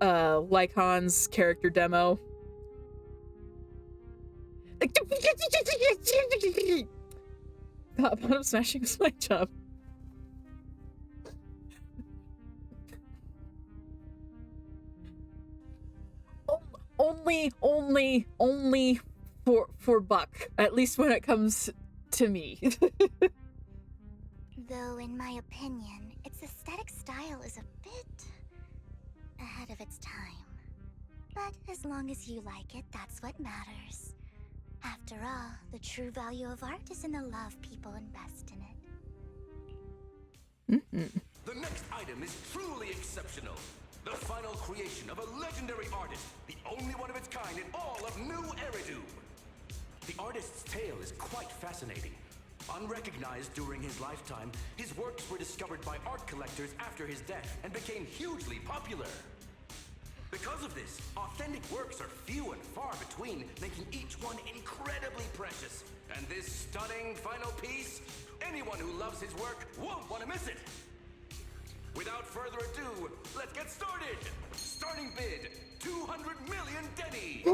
Lycon's character demo. Bottom smashing was my job. Only for Buck, at least when it comes to me. Though, in my opinion, its aesthetic style is a bit ahead of its time. But as long as you like it, that's what matters. After all, the true value of art is in the love people invest in it. The next item is truly exceptional. The final creation of a legendary artist, the only one of its kind in all of New Eridu. The artist's tale is quite fascinating. Unrecognized during his lifetime, his works were discovered by art collectors after his death and became hugely popular. Because of this, authentic works are few and far between, making each one incredibly precious. And this stunning final piece, anyone who loves his work won't want to miss it. Without further ado, let's get started! Starting bid, 200 million Denny!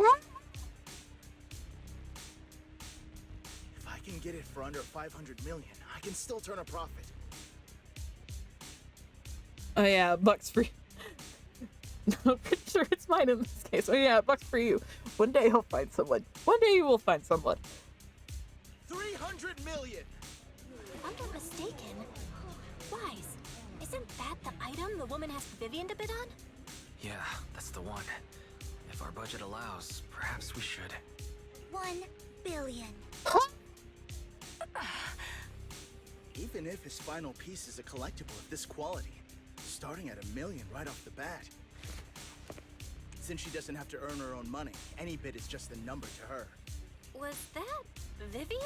If I can get it for under 500 million, I can still turn a profit. Oh yeah, Buck's free. I'm pretty sure it's mine in this case. Oh yeah, Buck's for you. One day he'll find someone. One day you will find someone. 300 million! If I'm not mistaken, Wise, isn't that the item the woman asked Vivian to bid on? Yeah, that's the one. If our budget allows, perhaps we should. 1 billion. Even if his final piece is a collectible of this quality, starting at $1 million right off the bat. Since she doesn't have to earn her own money, any bid is just a number to her. Was that Vivian?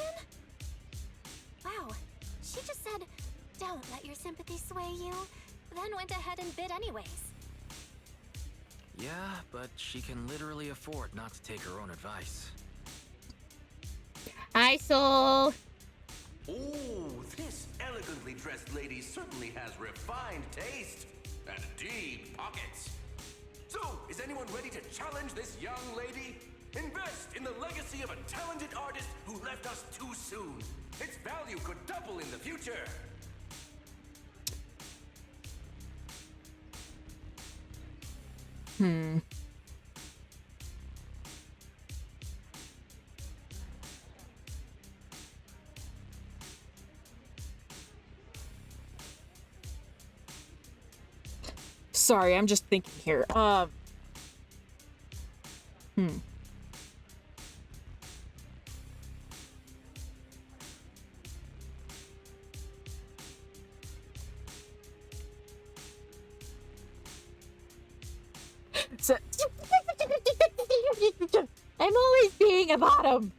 Wow, she just said, "Don't let your sympathy sway you," then went ahead and bid anyways. Yeah, but she can literally afford not to take her own advice. Hi, Soul. Ooh, this elegantly dressed lady certainly has refined taste and deep pockets. So, is anyone ready to challenge this young lady? Invest in the legacy of a talented artist who left us too soon. Its value could double in the future. Sorry, I'm just thinking here. So I'm always being thinking about him.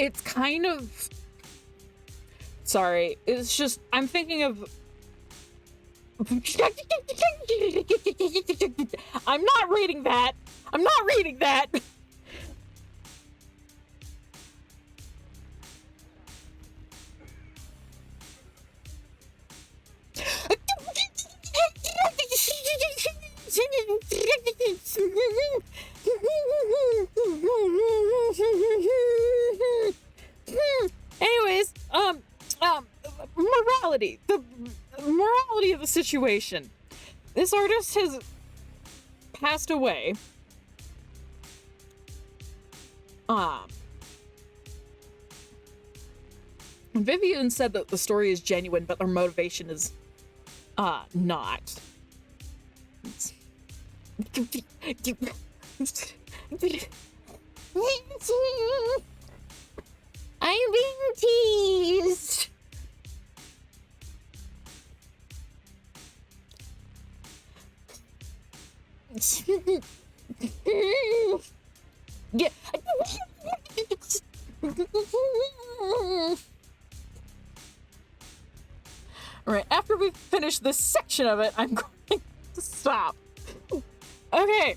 It's kind of... Sorry, it's just... I'm thinking of... I'm not reading that! I'm not reading that! Anyways, morality. The morality of the situation. This artist has passed away. Vivian said that the story is genuine, but their motivation is, not. I'm being teased. Yeah. Alright, after we finish this section of it, I'm going to stop. Okay.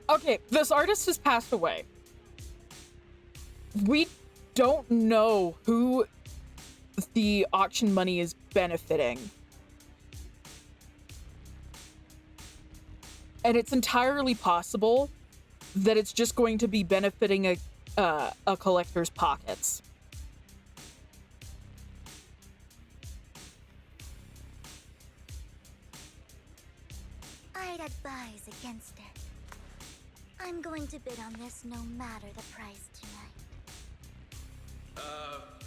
Okay, this artist has passed away. We don't know who the auction money is benefiting. And it's entirely possible that it's just going to be benefiting a collector's pockets. I'd advise against it. I'm going to bid on this no matter the price tonight.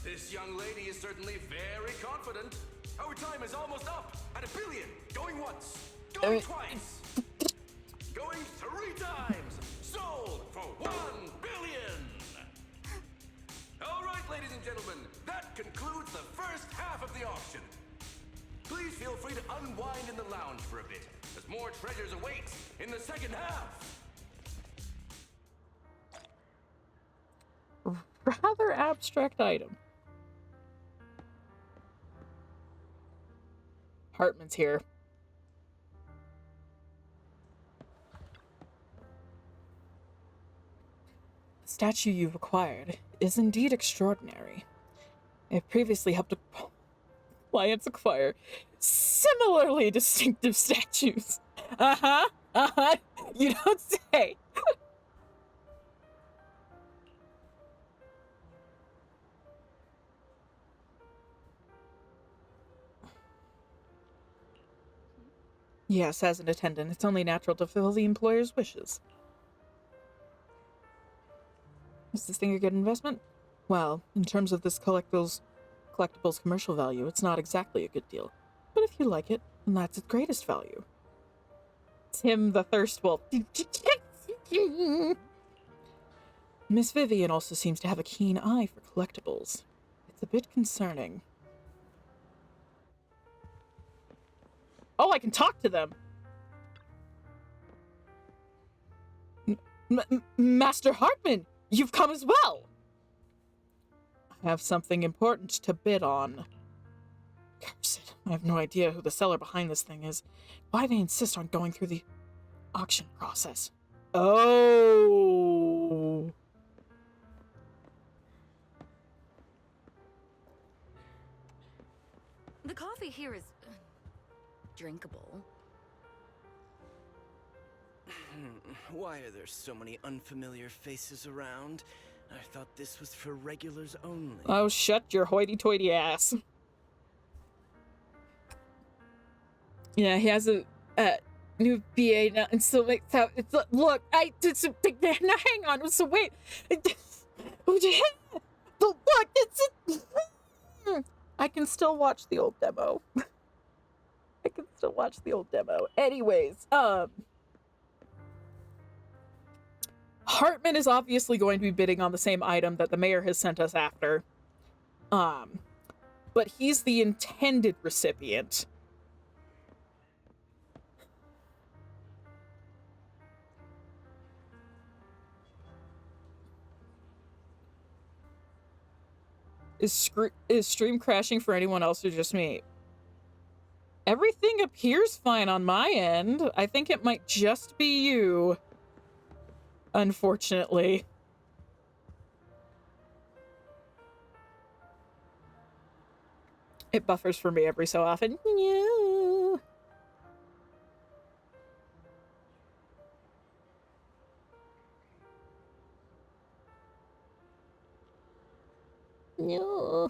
This young lady is certainly very confident. Our time is almost up at $1 billion. Going once, going twice, going 3 times. Sold for $1 billion. All right, ladies and gentlemen, that concludes the first half of the auction. Please feel free to unwind in the lounge for a bit, as more treasures await in the second half. Rather abstract item. Hartman's here. The statue you've acquired is indeed extraordinary. I've previously helped clients acquire similarly distinctive statues. You don't say. Yes, as an attendant, it's only natural to fulfill the employer's wishes. Is this thing a good investment? Well, in terms of this collectibles commercial value, it's not exactly a good deal. But if you like it, then that's its greatest value. Tim the Thirst Wolf. Miss Vivian also seems to have a keen eye for collectibles. It's a bit concerning. Oh, I can talk to them! Master Hartman, you've come as well! I have something important to bid on. Curse it. I have no idea who the seller behind this thing is. Why they insist on going through the auction process. Oh! The coffee here is drinkable. Why are there so many unfamiliar faces around? I thought this was for regulars only. Oh, shut your hoity-toity ass. Yeah, he has a new BA now, and so like, so it's look, now hang on, so wait. The what? It's I can still watch the old demo. I can still watch the old demo. Anyways, Hartman is obviously going to be bidding on the same item that the mayor has sent us after. But he's the intended recipient. Is stream crashing for anyone else or just me? Everything appears fine on my end. I think it might just be you. Unfortunately. It buffers for me every so often. Yeah. No.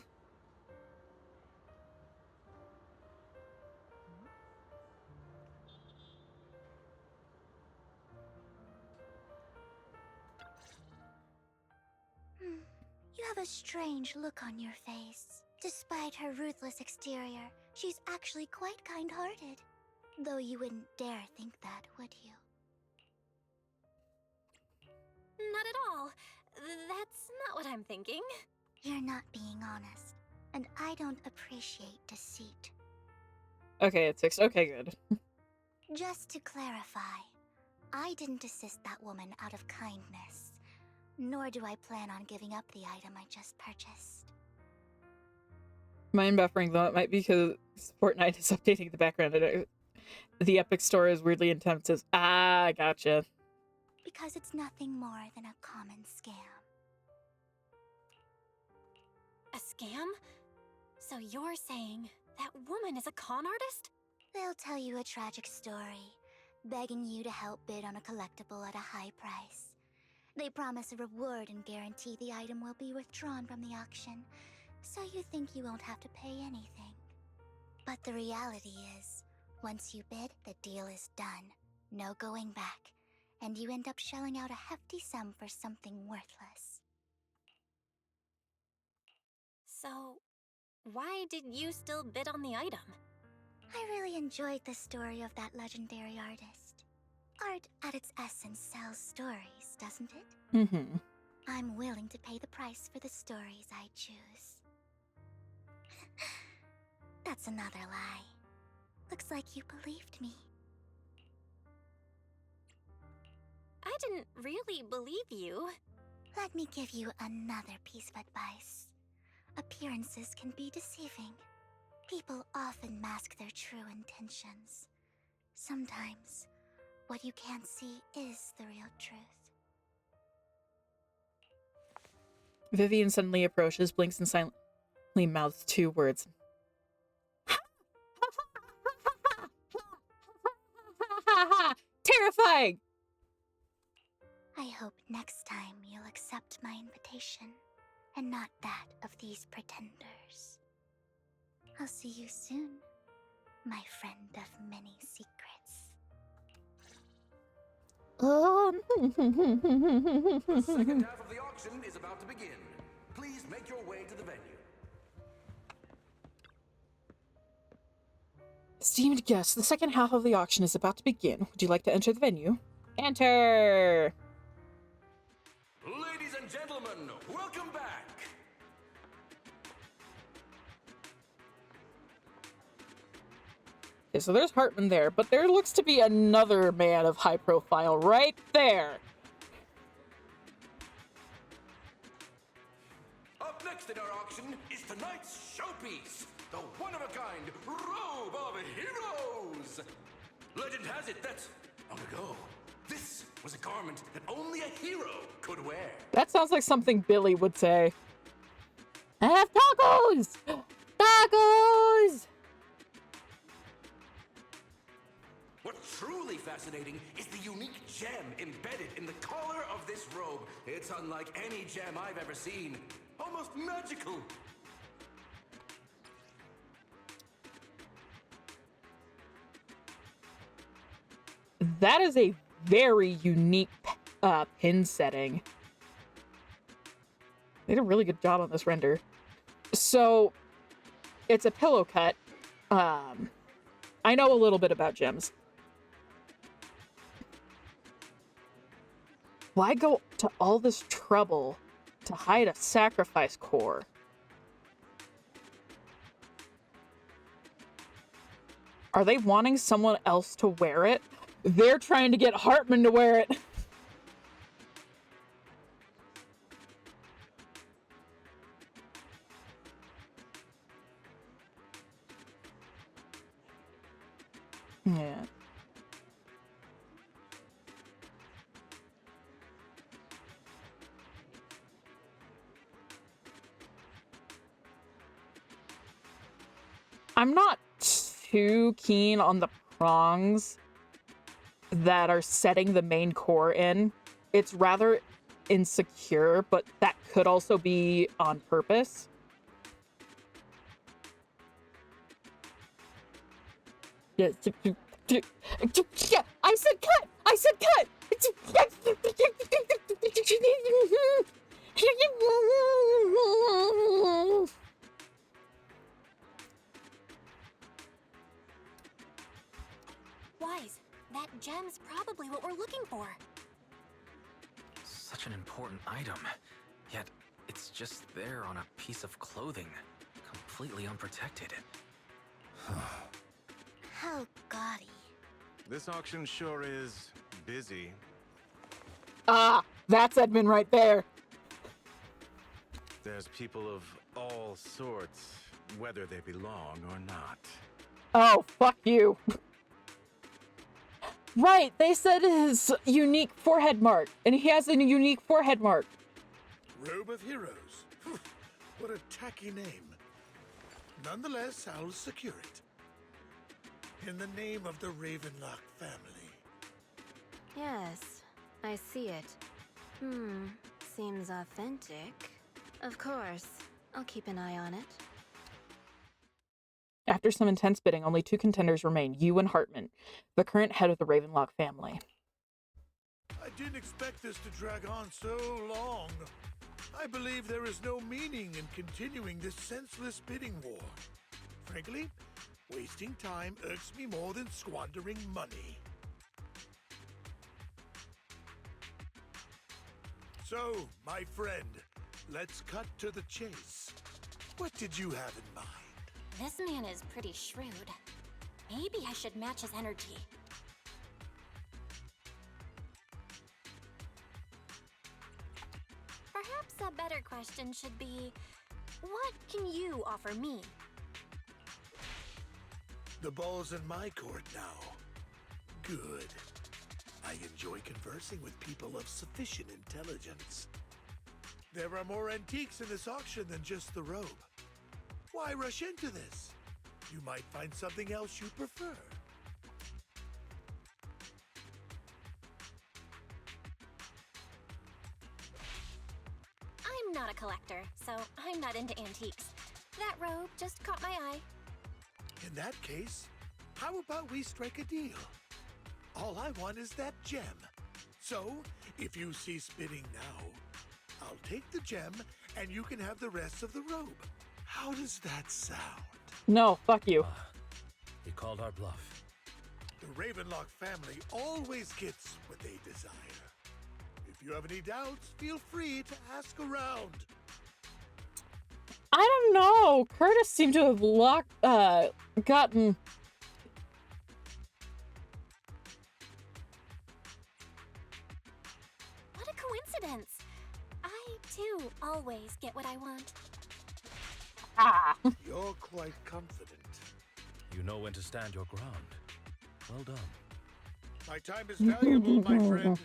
You have a strange look on your face. Despite her ruthless exterior, she's actually quite kind-hearted. Though you wouldn't dare think that, would you? Not at all. That's not what I'm thinking. You're not being honest, and I don't appreciate deceit. Okay, it's fixed. Okay, good. Just to clarify, I didn't assist that woman out of kindness, nor do I plan on giving up the item I just purchased. Mind buffering, though, it might be because Fortnite is updating the background. The Epic Store is weirdly intensive. Ah, gotcha. Because it's nothing more than a common scam. A scam? So you're saying that woman is a con artist? They'll tell you a tragic story, begging you to help bid on a collectible at a high price. They promise a reward and guarantee the item will be withdrawn from the auction, so you think you won't have to pay anything. But the reality is, once you bid, the deal is done. No going back. And you end up shelling out a hefty sum for something worthless. So, why did you still bid on the item? I really enjoyed the story of that legendary artist. Art, at its essence, sells stories, doesn't it? Mm-hmm. I'm willing to pay the price for the stories I choose. That's another lie. Looks like you believed me. I didn't really believe you. Let me give you another piece of advice. Appearances can be deceiving. People often mask their true intentions. Sometimes, what you can't see is the real truth. Vivian suddenly approaches, blinks, and silently mouths 2 words. Terrifying! I hope next time you'll accept my invitation, and not that of these pretenders. I'll see you soon, my friend of many secrets. The second half of the auction is about to begin. Please make your way to the venue. Esteemed guests, the second half of the auction is about to begin. Would you like to enter the venue? Enter! Ladies and gentlemen, welcome back. Okay, so there's Hartman there, but there looks to be another man of high profile right there. Up next in our auction is tonight's showpiece, the one-of-a-kind Robe of Heroes. Legend has it that, long ago, this was a garment that only a hero could wear. That sounds like something Billy would say. I have tacos! Tacos! What's truly fascinating is the unique gem embedded in the collar of this robe. It's unlike any gem I've ever seen. Almost magical. That is a very unique pin setting. They did a really good job on this render. So, it's a pillow cut. I know a little bit about gems. Why go to all this trouble to hide a sacrifice core? Are they wanting someone else to wear it? They're trying to get Hartman to wear it. Yeah. I'm not too keen on the prongs that are setting the main core in. It's rather insecure, but that could also be on purpose. Yeah, I said cut! I said cut! Wise, that gem's probably what we're looking for. Such an important item, yet it's just there on a piece of clothing, completely unprotected. How gaudy. This auction sure is busy. Ah, that's Edmund right there. There's people of all sorts, whether they belong or not. Oh, fuck you. Right, they said his unique forehead mark, and he has a unique forehead mark. Robe of Heroes. What a tacky name. Nonetheless, I'll secure it. In the name of the Ravenlock family. Yes, I see it. Seems authentic. Of course, I'll keep an eye on it. After some intense bidding, only 2 contenders remain, you and Hartman, the current head of the Ravenlock family. I didn't expect this to drag on so long. I believe there is no meaning in continuing this senseless bidding war. Frankly, wasting time irks me more than squandering money. So, my friend, let's cut to the chase. What did you have in mind? This man is pretty shrewd. Maybe I should match his energy. Perhaps a better question should be, what can you offer me? The ball's in my court now. Good. I enjoy conversing with people of sufficient intelligence. There are more antiques in this auction than just the robe. Why rush into this? You might find something else you prefer. I'm not a collector, so I'm not into antiques. That robe just caught my eye. In that case, how about we strike a deal? All I want is that gem. So, if you cease bidding now, I'll take the gem and you can have the rest of the robe. How does that sound? No, fuck you. He called our bluff. The Ravenlock family always gets what they desire. If you have any doubts, feel free to ask around. I don't know. Curtis seemed to have gotten... What a coincidence. I, too, always get what I want. Ah. You're quite confident. You know when to stand your ground. Well done. My time is valuable, my friend.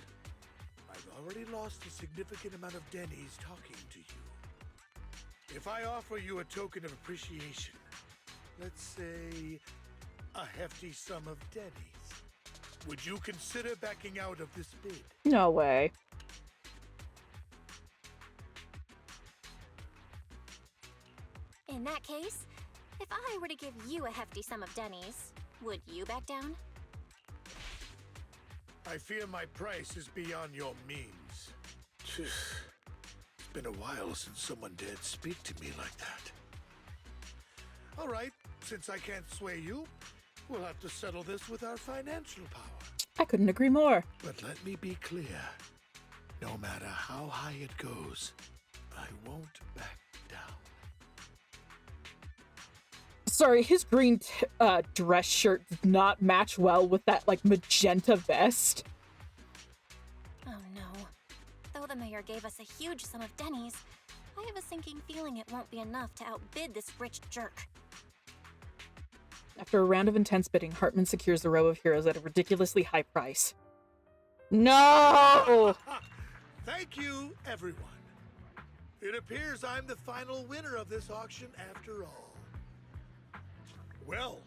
I've already lost a significant amount of Denny's talking to you. If I offer you a token of appreciation, let's say a hefty sum of Denny's, would you consider backing out of this bid? No way. In that case, if I were to give you a hefty sum of Denny's, would you back down? I fear my price is beyond your means. Been a while since someone dared speak to me like that. All right, since I can't sway you, we'll have to settle this with our financial power. I couldn't agree more. But let me be clear. No matter how high it goes, I won't back down. Sorry, his green dress shirt did not match well with that, like, magenta vest. Oh no. Though the mayor gave us a huge sum of dennies, I have a sinking feeling it won't be enough to outbid this rich jerk. After a round of intense bidding, Hartman secures the row of heroes at a ridiculously high price. No! Thank you, everyone. It appears I'm the final winner of this auction after all. Well,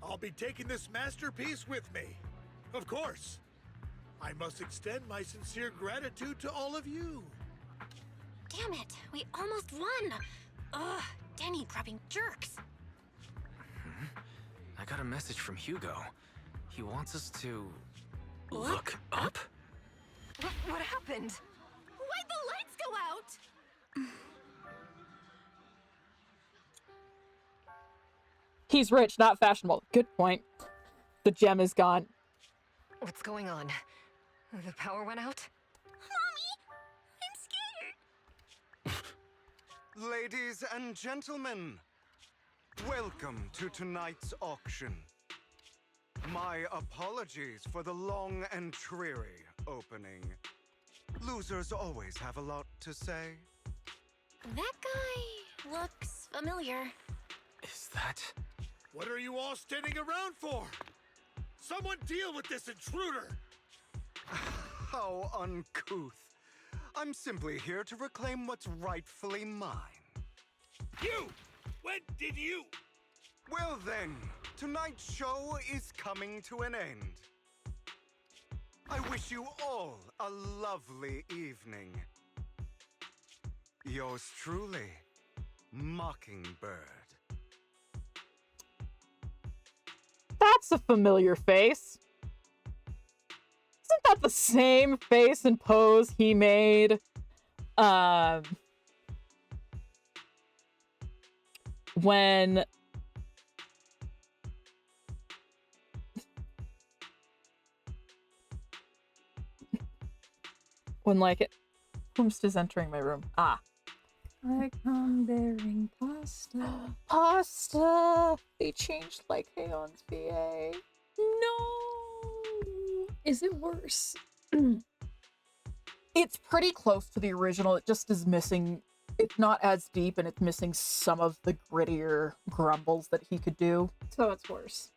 I'll be taking this masterpiece with me. Of course. I must extend my sincere gratitude to all of you. Damn it, we almost won! Ugh, denny grabbing jerks. I got a message from Hugo. He wants us to... Look up? What happened? Why'd the lights go out? He's rich, not fashionable. Good point. The gem is gone. What's going on? The power went out? Mommy! I'm scared! Ladies and gentlemen, welcome to tonight's auction. My apologies for the long and dreary opening. Losers always have a lot to say. That guy looks familiar. Is that... What are you all standing around for? Someone deal with this intruder! How uncouth. I'm simply here to reclaim what's rightfully mine. You! When did you? Well then, tonight's show is coming to an end. I wish you all a lovely evening. Yours truly, Mockingbird. That's a familiar face. Isn't that the same face and pose he made? When like Whomst is entering my room. Ah. Lycoan bearing pasta. Pasta! They changed Lycoan's VA. No! Is it worse? It's pretty close to the original. It just is missing... It's not as deep, and it's missing some of the grittier grumbles that he could do. So it's worse.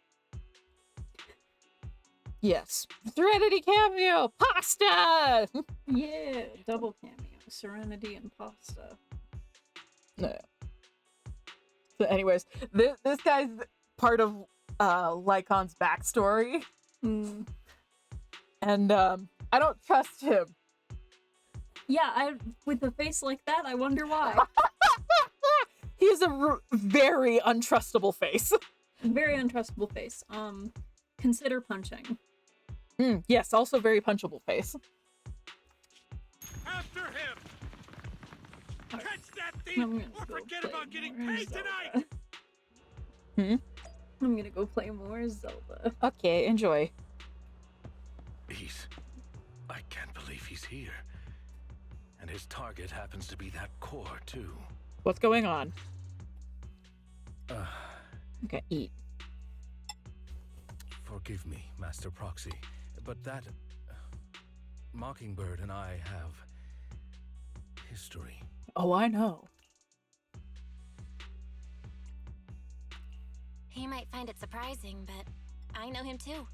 Yes. Serenity cameo! Pasta! Yeah, double cameo. Serenity and pasta. No. So anyways, this guy's part of Lycon's backstory. Mm. And I don't trust him. Yeah, with a face like that, I wonder why. He has a very untrustable face. Very untrustable face. Consider punching. Yes, also very punchable face. After him! Catch that thief, or forget about getting paid tonight! I'm gonna go play more Zelda. Okay, enjoy. I can't believe he's here. And his target happens to be that core, too. What's going on? Okay, eat. Forgive me, Master Proxy, but that... Mockingbird and I have... history. Oh, I know. He might find it surprising, but I know him too.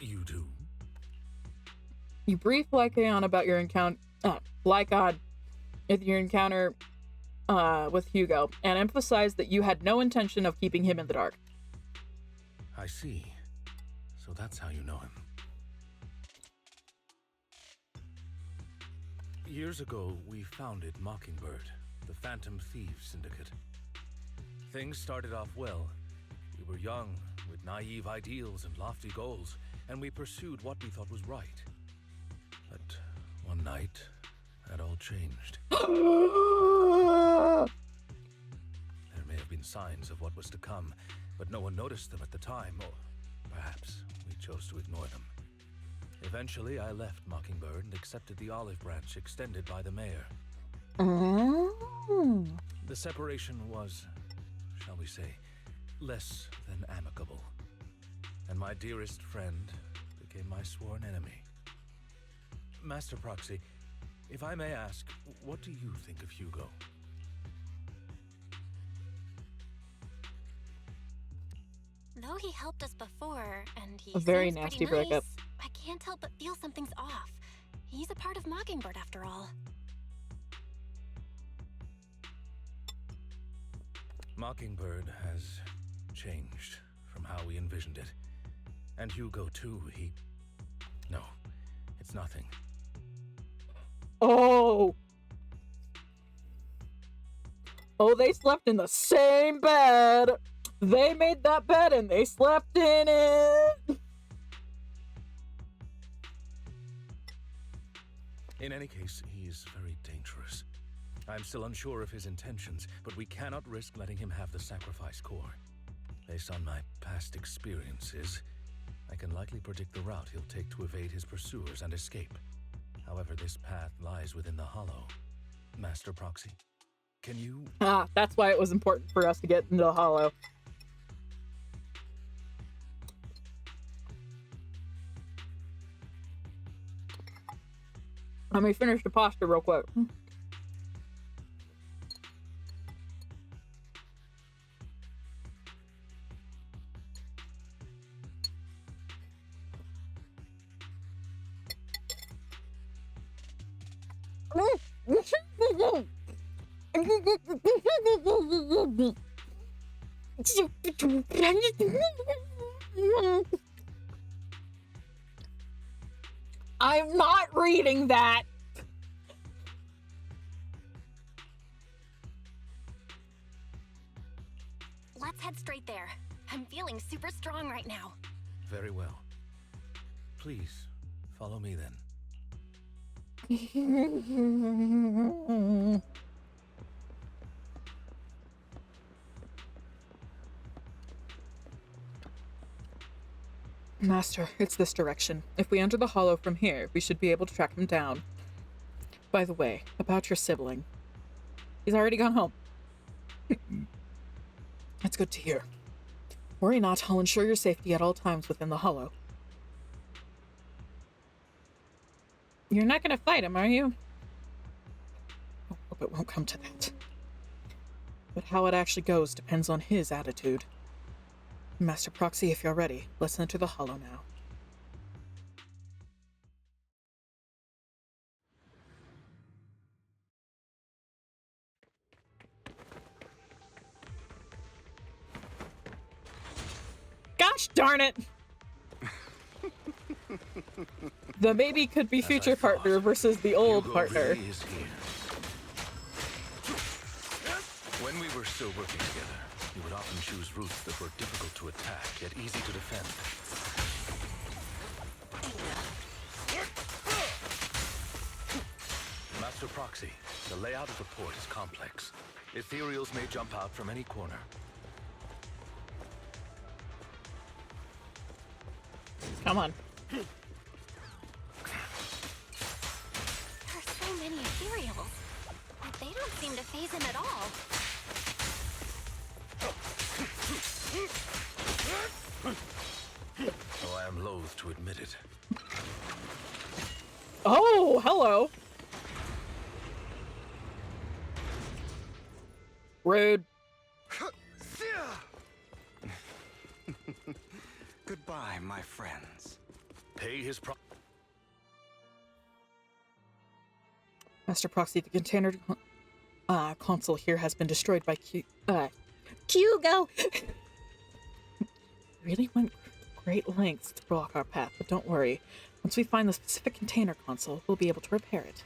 You do? You brief Lycoan about your encounter... Lycon, with your encounter with Hugo, and emphasize that you had no intention of keeping him in the dark. I see. So that's how you know him. Years ago, we founded Mockingbird, the Phantom Thieves Syndicate. Things started off well. We were young, with naive ideals and lofty goals, and we pursued what we thought was right. But one night, that all changed. There may have been signs of what was to come, but no one noticed them at the time, or perhaps we chose to ignore them. Eventually, I left Mockingbird and accepted the olive branch extended by the mayor. Oh. The separation was, shall we say, less than amicable. And my dearest friend became my sworn enemy. Master Proxy, if I may ask, what do you think of Hugo? Though he helped us before, and he A very seems nasty pretty nice, breakup. I can't help but feel something's off. He's a part of Mockingbird after all. Mockingbird has changed from how we envisioned it. And Hugo, too, No, it's nothing. Oh. Oh, they slept in the same bed. They made that bed and they slept in it. In any case, he's very dangerous. I'm still unsure of his intentions, but we cannot risk letting him have the sacrifice core. Based on my past experiences, I can likely predict the route he'll take to evade his pursuers and escape. However, this path lies within the hollow. Master Proxy, can you... Ah, that's why it was important for us to get into the hollow. Let me finish the pasta real quick. I'm not reading that. Let's head straight there. I'm feeling super strong right now. Very well. Please, follow me then. Master, it's this direction. If we enter the hollow from here, we should be able to track him down. By the way, about your sibling. He's already gone home. That's good to hear. Worry not, I'll ensure your safety at all times within the hollow. You're not gonna fight him, are you? I hope it won't come to that. But how it actually goes depends on his attitude. Master Proxy, if you're ready, let's enter the hollow now. Gosh darn it! The baby could be future partner versus the old partner. Really is here. When we were still working together, you would often choose routes that were difficult to attack, yet easy to defend. Master Proxy, the layout of the port is complex. Ethereals may jump out from any corner. Come on. There are so many ethereals, but they don't seem to faze him at all. Though I am loath to admit it. Oh, hello. Rude. Goodbye, my friends. Pay his Master Proxy, the container console here has been destroyed by Hugo. Really went great lengths to block our path, but don't worry. Once we find the specific container console, we'll be able to repair it.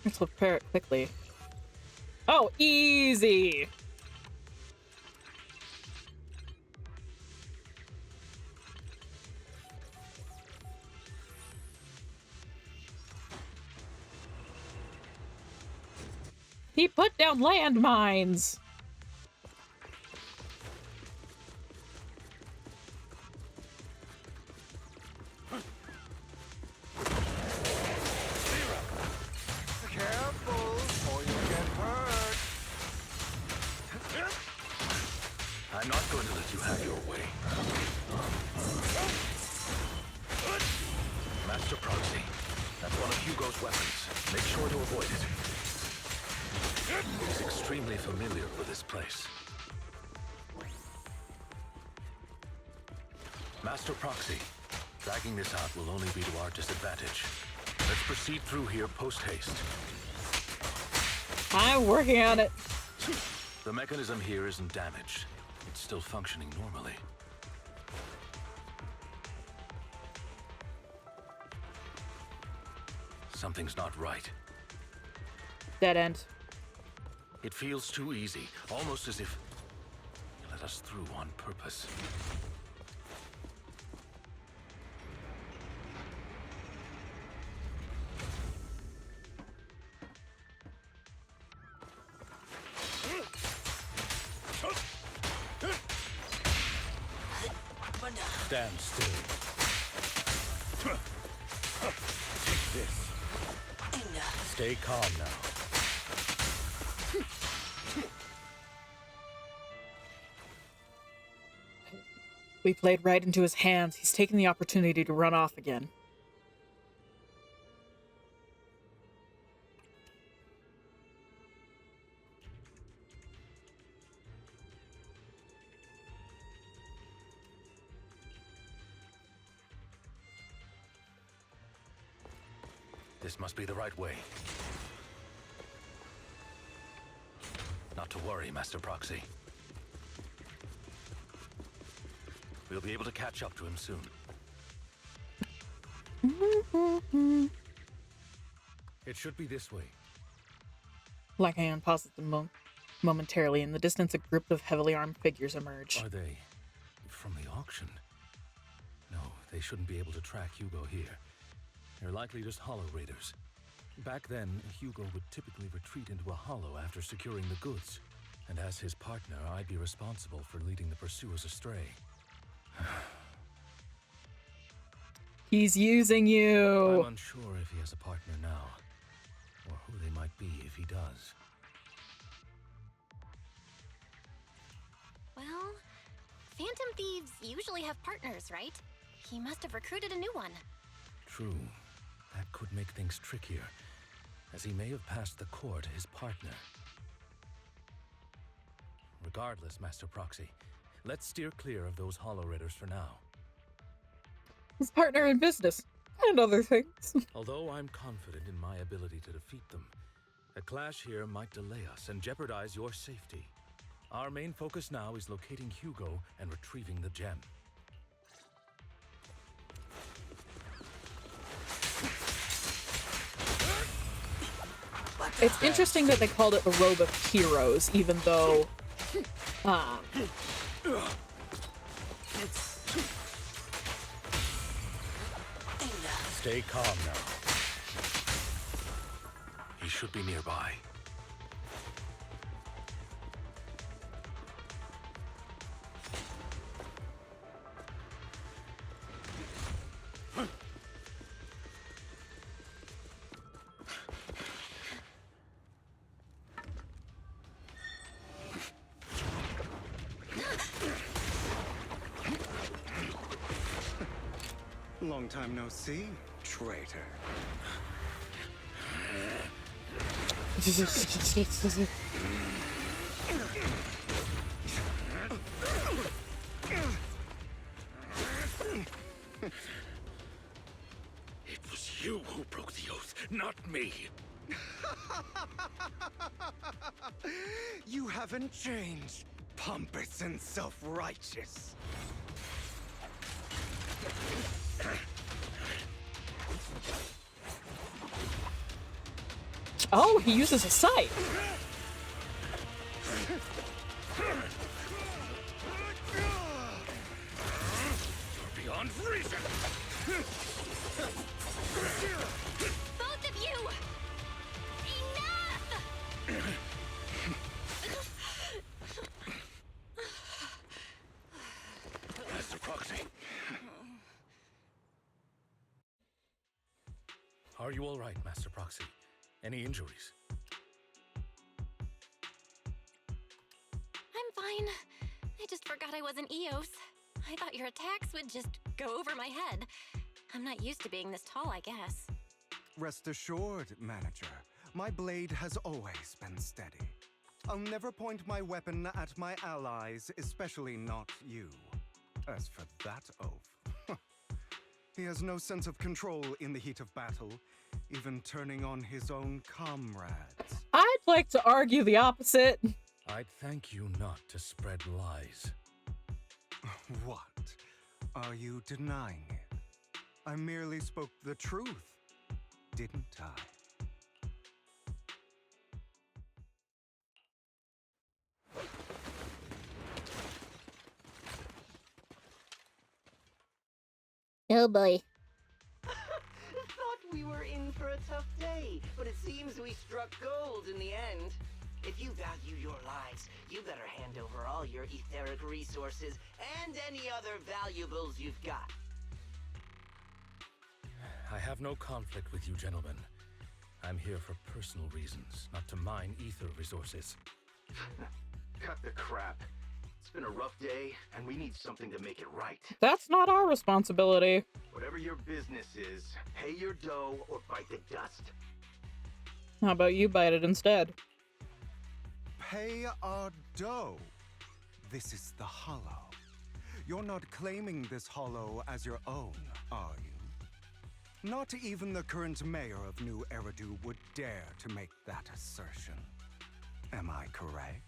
Let's repair it quickly. Oh, easy. He put down landmines. Careful, or you'll get hurt. I'm not going to let you have your way. Master Proxy, that's one of Hugo's weapons. Make sure to avoid it. He's extremely familiar with this place. Master Proxy, dragging this out will only be to our disadvantage. Let's proceed through here post-haste. I'm working on it. The mechanism here isn't damaged. It's still functioning normally. Something's not right. Dead end. It feels too easy, almost as if you let us through on purpose. Stand still. Take this. Stay calm now. We played right into his hands. He's taken the opportunity to run off again. This must be the right way. Not to worry, Master Proxy. We'll be able to catch up to him soon. It should be this way. Lycoan pauses momentarily. In the distance, a group of heavily armed figures emerge. Are they from the auction? No, they shouldn't be able to track Hugo here. They're likely just hollow raiders. Back then, Hugo would typically retreat into a hollow after securing the goods. And as his partner, I'd be responsible for leading the pursuers astray. He's using you. I'm unsure if he has a partner now, or who they might be if he does. Well, Phantom Thieves usually have partners, right? He must have recruited a new one. True. That could make things trickier, as he may have passed the court his partner. Regardless, Master Proxy, let's steer clear of those hollow raiders for now. His partner in business, and other things. Although I'm confident in my ability to defeat them, a clash here might delay us and jeopardize your safety. Our main focus now is locating Hugo and retrieving the gem. It's interesting that they called it the Robe of Heroes, even though, Stay calm now. He should be nearby. Long time no see, traitor. It was you who broke the oath, not me. You haven't changed, pompous and self-righteous. oh, he uses a sight. You're beyond reason! Both of you! Enough! Master Proxy. Are you all right, Master Proxy? Any injuries? I'm fine. I just forgot I wasn't Eos. I thought your attacks would just go over my head. I'm not used to being this tall, I guess. Rest assured, Manager. My blade has always been steady. I'll never point my weapon at my allies, especially not you. As for that oaf, he has no sense of control in the heat of battle, even turning on his own comrades. I'd like to argue the opposite. I'd thank you not to spread lies. What? Are you denying it? I merely spoke the truth, didn't I? Oh boy. Thought we were in for a tough day, but it seems we struck gold in the end. If you value your lives, you better hand over all your etheric resources and any other valuables you've got. I have no conflict with you, gentlemen. I'm here for personal reasons, not to mine ether resources. Cut the crap. It's been a rough day, and we need something to make it right. That's not our responsibility. Whatever your business is, pay your dough or bite the dust. How about you bite it instead? Pay our dough. This is the Hollow. You're not claiming this Hollow as your own, are you? Not even the current mayor of New Eridu would dare to make that assertion. Am I correct,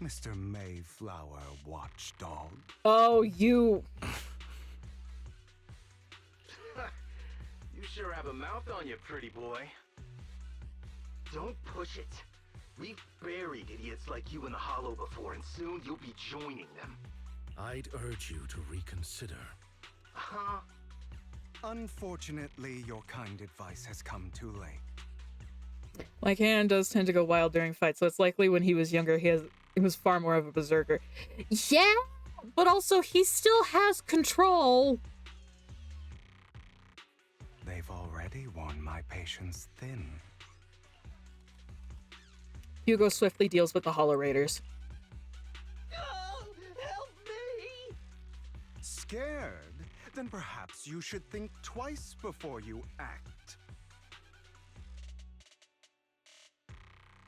Mr. Mayflower Watchdog? Oh, you... You sure have a mouth on you, pretty boy. Don't push it. We've buried idiots like you in the Hollow before, and soon you'll be joining them. I'd urge you to reconsider. Huh? Unfortunately, your kind advice has come too late. Lycoan does tend to go wild during fights, so it's likely when he was younger he was far more of a berserker. Yeah, but also he still has control. They've already worn my patience thin. Hugo swiftly deals with the Hollow Raiders. Oh, help me! Scared? Then perhaps you should think twice before you act.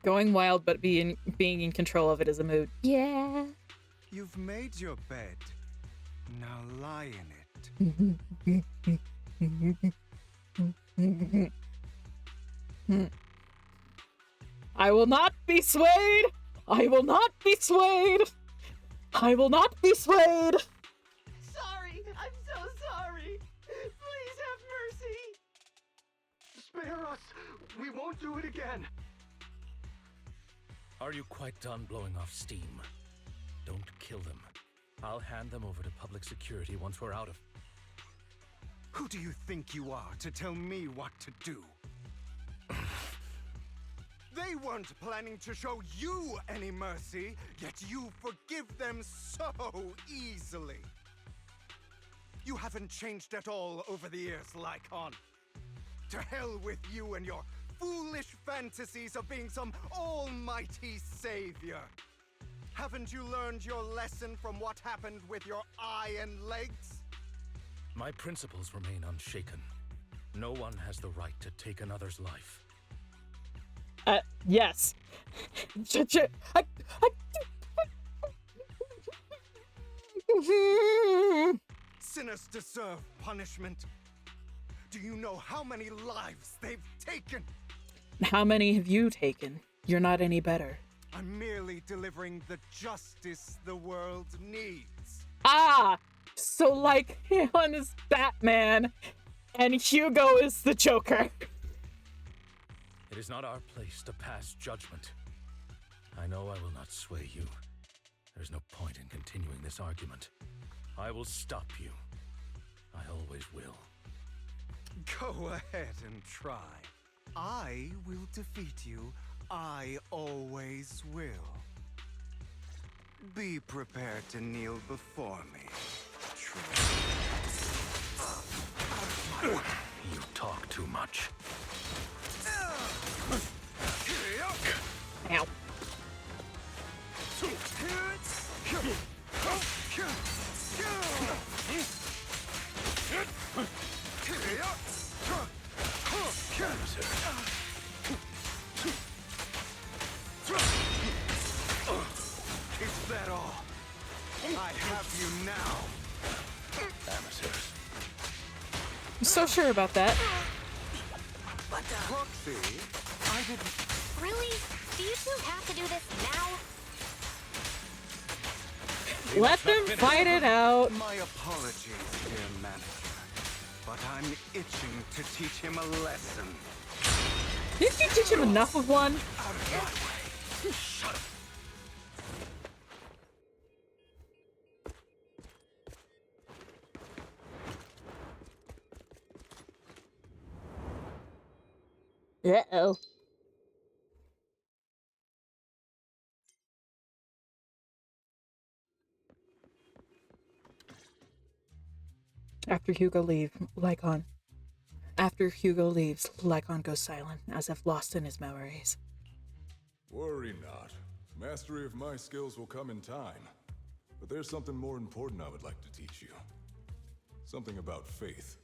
Going wild but being in control of it is a mood. Yeah. You've made your bed. Now lie in it. I will not be swayed! I will not be swayed! I will not be swayed! Sorry! I'm so sorry! Please have mercy! Spare us! We won't do it again! Are you quite done blowing off steam? Don't kill them. I'll hand them over to public security once we're out of... Who do you think you are to tell me what to do? They weren't planning to show you any mercy, yet you forgive them so easily. You haven't changed at all over the years, Lycoan. To hell with you and your foolish fantasies of being some almighty savior. Haven't you learned your lesson from what happened with your eye and legs? My principles remain unshaken. No one has the right to take another's life. Yes. Sinners deserve punishment. Do you know how many lives they've taken? How many have you taken? You're not any better. I'm merely delivering the justice the world needs. Ah! So Lycoan is Batman, and Hugo is the Joker. It is not our place to pass judgment. I know I will not sway you. There's no point in continuing this argument. I will stop you. I always will. Go ahead and try. I will defeat you. I always will. Be prepared to kneel before me. You talk too much. Ow. Is that all? I have you now. Amateurs. I'm so sure about that. Proxy, I didn't... Really? Do you two have to do this now? Let them fight it out. My apologies, dear manager. But I'm itching to teach him a lesson. Didn't you teach him enough of one? Out of my way. Shut up. Uh-oh. After Hugo leaves, Lycoan goes silent, as if lost in his memories. Worry not. Mastery of my skills will come in time. But there's something more important I would like to teach you. Something about faith.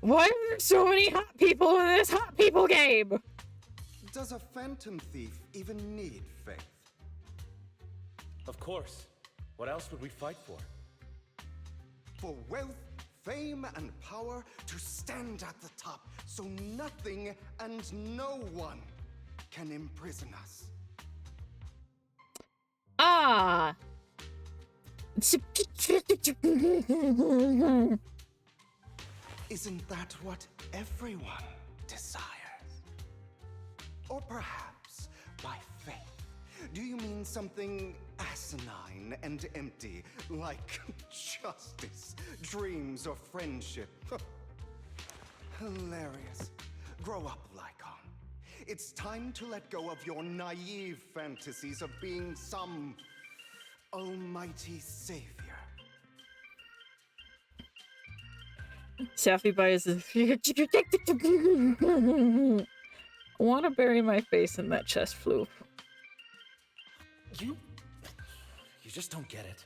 Why are there so many hot people in this hot people game? Does a phantom thief even need faith? Of course. What else would we fight for? For wealth, fame, and power to stand at the top, so nothing and no one can imprison us. Ah. Isn't that what everyone desires? Or perhaps by faith, do you mean something asinine and empty, like justice, dreams, or friendship? Hilarious. Grow up, Lycoan. It's time to let go of your naive fantasies of being some almighty savior. Sapphire is I want to bury my face in that chest floof. You just don't get it.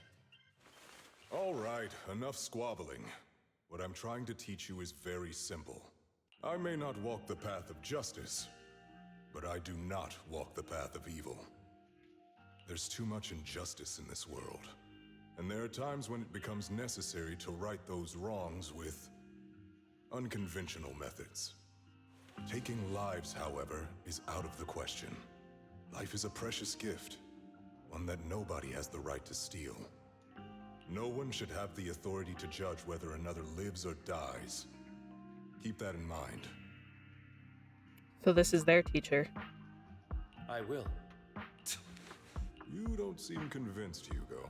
All right, enough squabbling. What I'm trying to teach you is very simple. I may not walk the path of justice, but I do not walk the path of evil. There's too much injustice in this world, and there are times when it becomes necessary to right those wrongs with unconventional methods. Taking lives, however, is out of the question. Life is a precious gift, one that nobody has the right to steal. No one should have the authority to judge whether another lives or dies. Keep that in mind. So this is their teacher. I will. You don't seem convinced, Hugo.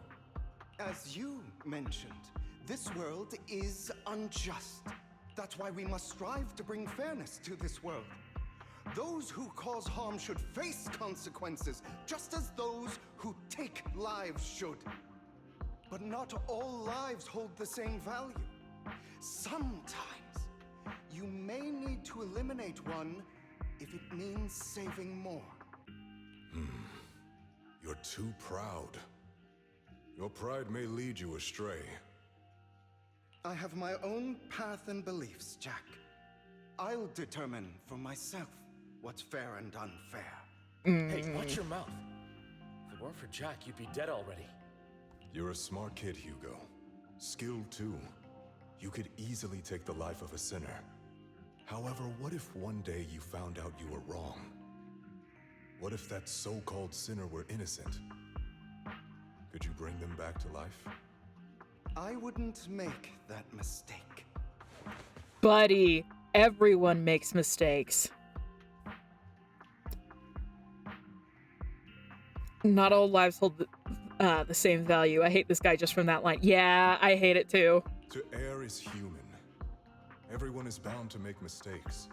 As you mentioned, this world is unjust. That's why we must strive to bring fairness to this world. Those who cause harm should face consequences, just as those who take lives should. But not all lives hold the same value. Sometimes, you may need to eliminate one if it means saving more. You're too proud. Your pride may lead you astray. I have my own path and beliefs, Jack. I'll determine for myself what's fair and unfair. Hey, watch your mouth. If it weren't for Jack, you'd be dead already. You're a smart kid, Hugo. Skilled too. You could easily take the life of a sinner. However, what if one day you found out you were wrong? What if that so-called sinner were innocent? Could you bring them back to life? I wouldn't make that mistake. Buddy, everyone makes mistakes. Not all lives hold the same value. I hate this guy just from that line. Yeah, I hate it too. To err is human. Everyone is bound to make mistakes.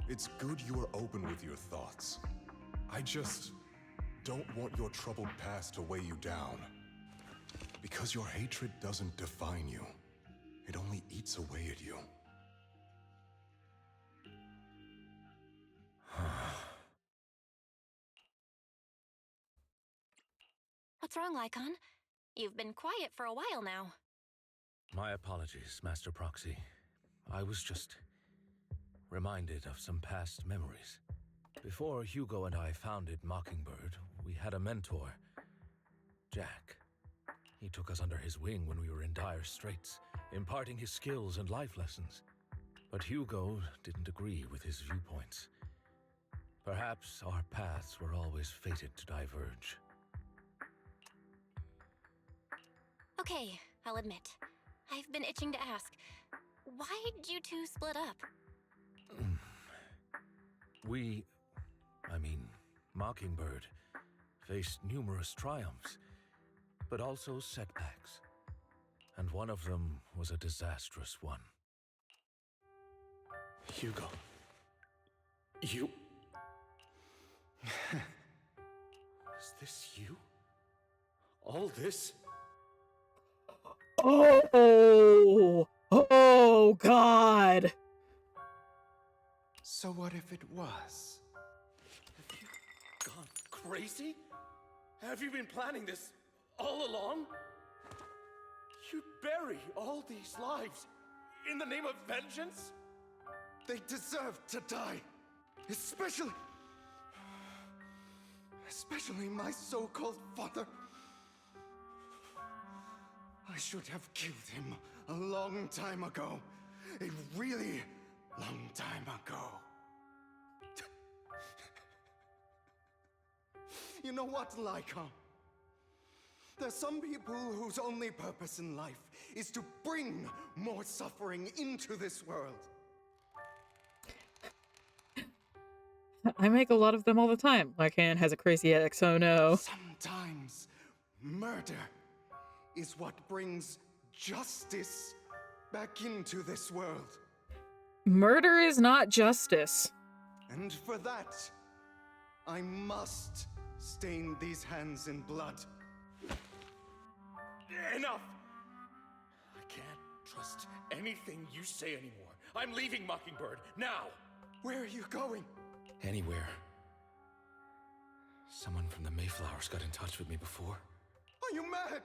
It's good you are open with your thoughts. I just don't want your troubled past to weigh you down. Because your hatred doesn't define you. It only eats away at you. What's wrong, Lycon? You've been quiet for a while now. My apologies, Master Proxy. I was just reminded of some past memories. Before Hugo and I founded Mockingbird, we had a mentor, Jack. He took us under his wing when we were in dire straits, imparting his skills and life lessons. But Hugo didn't agree with his viewpoints. Perhaps our paths were always fated to diverge. Okay, I'll admit. I've been itching to ask. Why did you two split up? Mockingbird faced numerous triumphs, but also setbacks. And one of them was a disastrous one. Hugo. You... Is this you? All this? Oh, God. So what if it was? Have you gone crazy? Have you been planning this all along? You'd bury all these lives in the name of vengeance? They deserve to die. Especially my so-called father. I should have killed him a long time ago. A really long time ago. You know what, Lycoan? There's some people whose only purpose in life is to bring more suffering into this world. I make a lot of them all the time. Lycan has a crazy ex, oh no. Sometimes murder is what brings justice back into this world. Murder is not justice. And for that, I must stain these hands in blood. Enough! I can't trust anything you say anymore. I'm leaving Mockingbird, now! Where are you going? Anywhere. Someone from the Mayflowers got in touch with me before. Are you mad?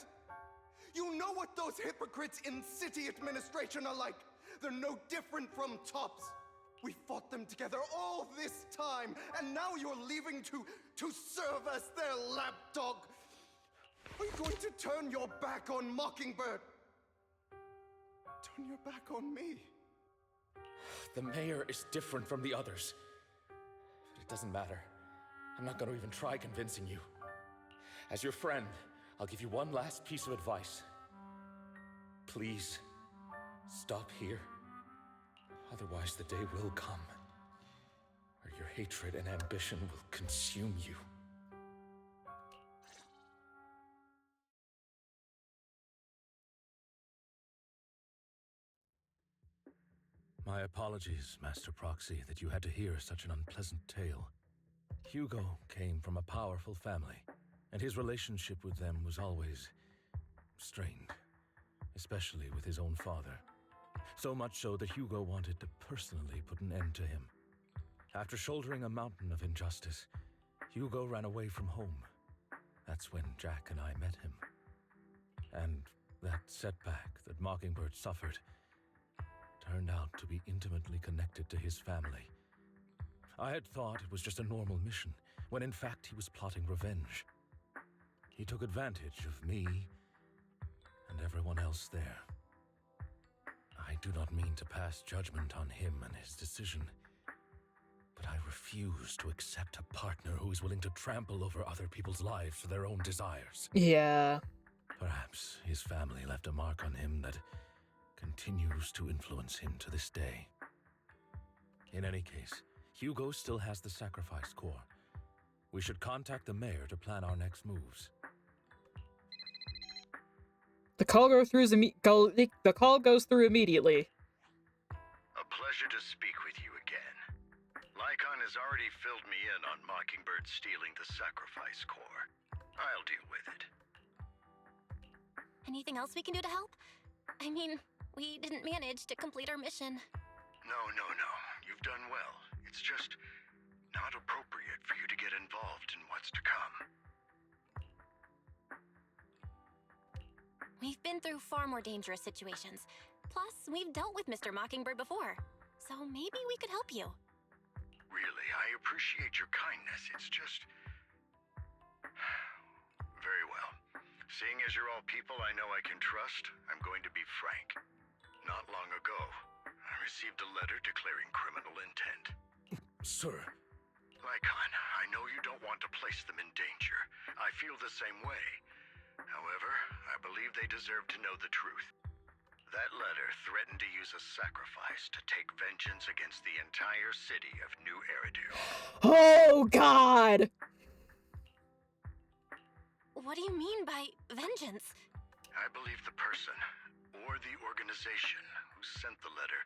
You know what those hypocrites in city administration are like. They're no different from tops. We fought them together all this time, and now you're leaving to serve as their lapdog. Are you going to turn your back on Mockingbird? Turn your back on me? The mayor is different from the others. But it doesn't matter. I'm not going to even try convincing you. As your friend, I'll give you one last piece of advice. Please, stop here. Otherwise, the day will come where your hatred and ambition will consume you. My apologies, Master Proxy, that you had to hear such an unpleasant tale. Hugo came from a powerful family, and his relationship with them was always strained, especially with his own father. So much so that Hugo wanted to personally put an end to him. After shouldering a mountain of injustice, Hugo ran away from home. That's when Jack and I met him. And that setback that Mockingbird suffered turned out to be intimately connected to his family. I had thought it was just a normal mission, when in fact he was plotting revenge. He took advantage of me and everyone else there. I do not mean to pass judgment on him and his decision, but I refuse to accept a partner who is willing to trample over other people's lives for their own desires. Yeah. Perhaps his family left a mark on him that continues to influence him to this day. In any case, Hugo still has the sacrifice core. We should contact the mayor to plan our next moves. The call goes through immediately. A pleasure to speak with you again. Lycoan has already filled me in on Mockingbird stealing the sacrifice core. I'll deal with it. Anything else we can do to help? I mean, we didn't manage to complete our mission. No. You've done well. It's just not appropriate for you to get involved in what's to come. We've been through far more dangerous situations. Plus, we've dealt with Mr. Mockingbird before. So maybe we could help you. Really, I appreciate your kindness. It's just... Very well. Seeing as you're all people I know I can trust, I'm going to be frank. Not long ago, I received a letter declaring criminal intent. Sir. Lycoan, I know you don't want to place them in danger. I feel the same way. However, I believe they deserve to know the truth. That letter threatened to use a sacrifice to take vengeance against the entire city of New Eridu. Oh, God! What do you mean by vengeance? I believe the person, or the organization, who sent the letter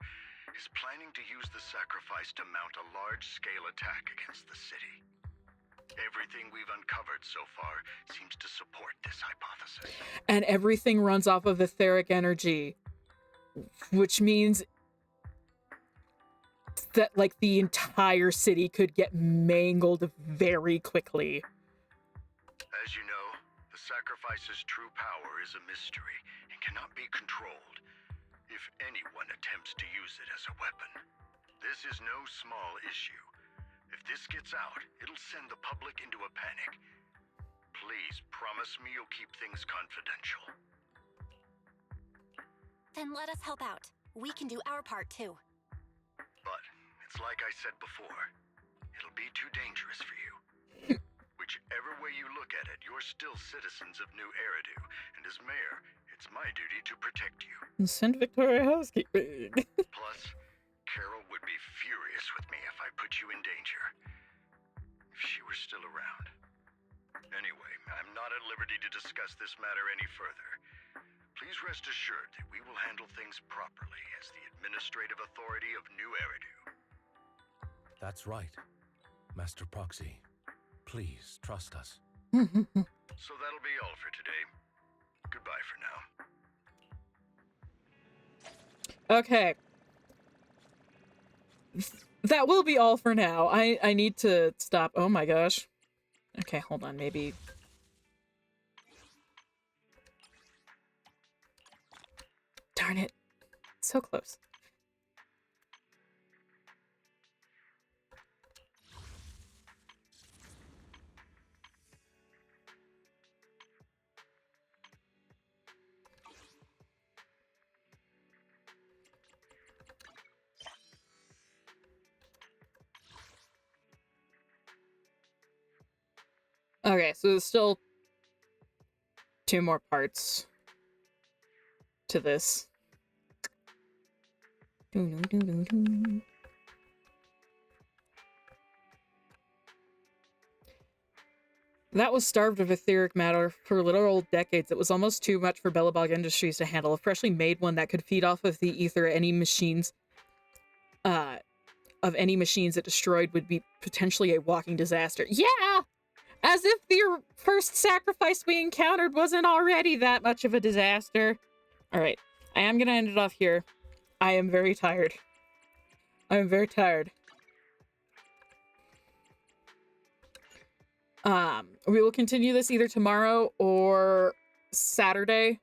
is planning to use the sacrifice to mount a large-scale attack against the city. Everything we've uncovered so far seems to support this hypothesis. And everything runs off of etheric energy, which means that, like, the entire city could get mangled very quickly. As you know, the sacrifice's true power is a mystery and cannot be controlled. If anyone attempts to use it as a weapon, this is no small issue. If this gets out, it'll send the public into a panic. Please promise me you'll keep things confidential. Then let us help out. We can do our part too. But it's like I said before, it'll be too dangerous for you. Whichever way you look at it, you're still citizens of New Eridu, and as mayor, it's my duty to protect you. Send Victoria housekeeping. Plus, Carol would be furious with me if I put you in danger. If she were still around. Anyway, I'm not at liberty to discuss this matter any further. Please rest assured that we will handle things properly as the administrative authority of New Eridu. That's right, Master Proxy. Please trust us. So that'll be all for today. Goodbye for now. Okay. That will be all for now. I need to stop. Oh my gosh. Okay, hold on. Maybe... Darn it. So close. Okay, so there's still 2 more parts to this. That was starved of etheric matter for literal decades. It was almost too much for Bellabog Industries to handle. A freshly made one that could feed off of the ether any machines of any machines it destroyed would be potentially a walking disaster. Yeah! As if the first sacrifice we encountered wasn't already that much of a disaster. Alright, I am gonna end it off here. I am very tired. I am very tired. We will continue this either tomorrow or Saturday.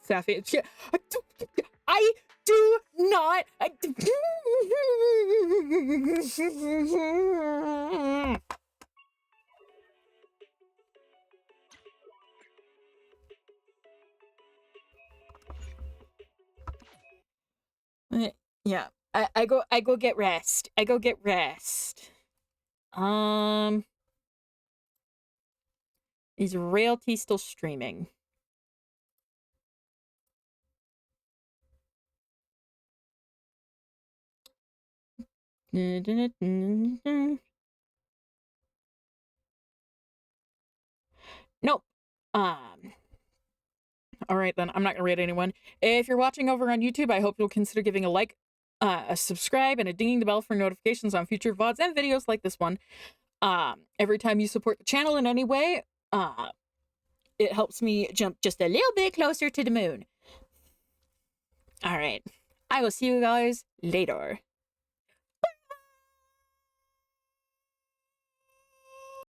Sapphire. I do not. Yeah. I go get rest. I go get rest. Is Realty still streaming? Nope. All right, then. I'm not going to read anyone. If you're watching over on YouTube, I hope you'll consider giving a like, a subscribe, and a dinging the bell for notifications on future VODs and videos like this one. Every time you support the channel in any way, it helps me jump just a little bit closer to the moon. All right. I will see you guys later.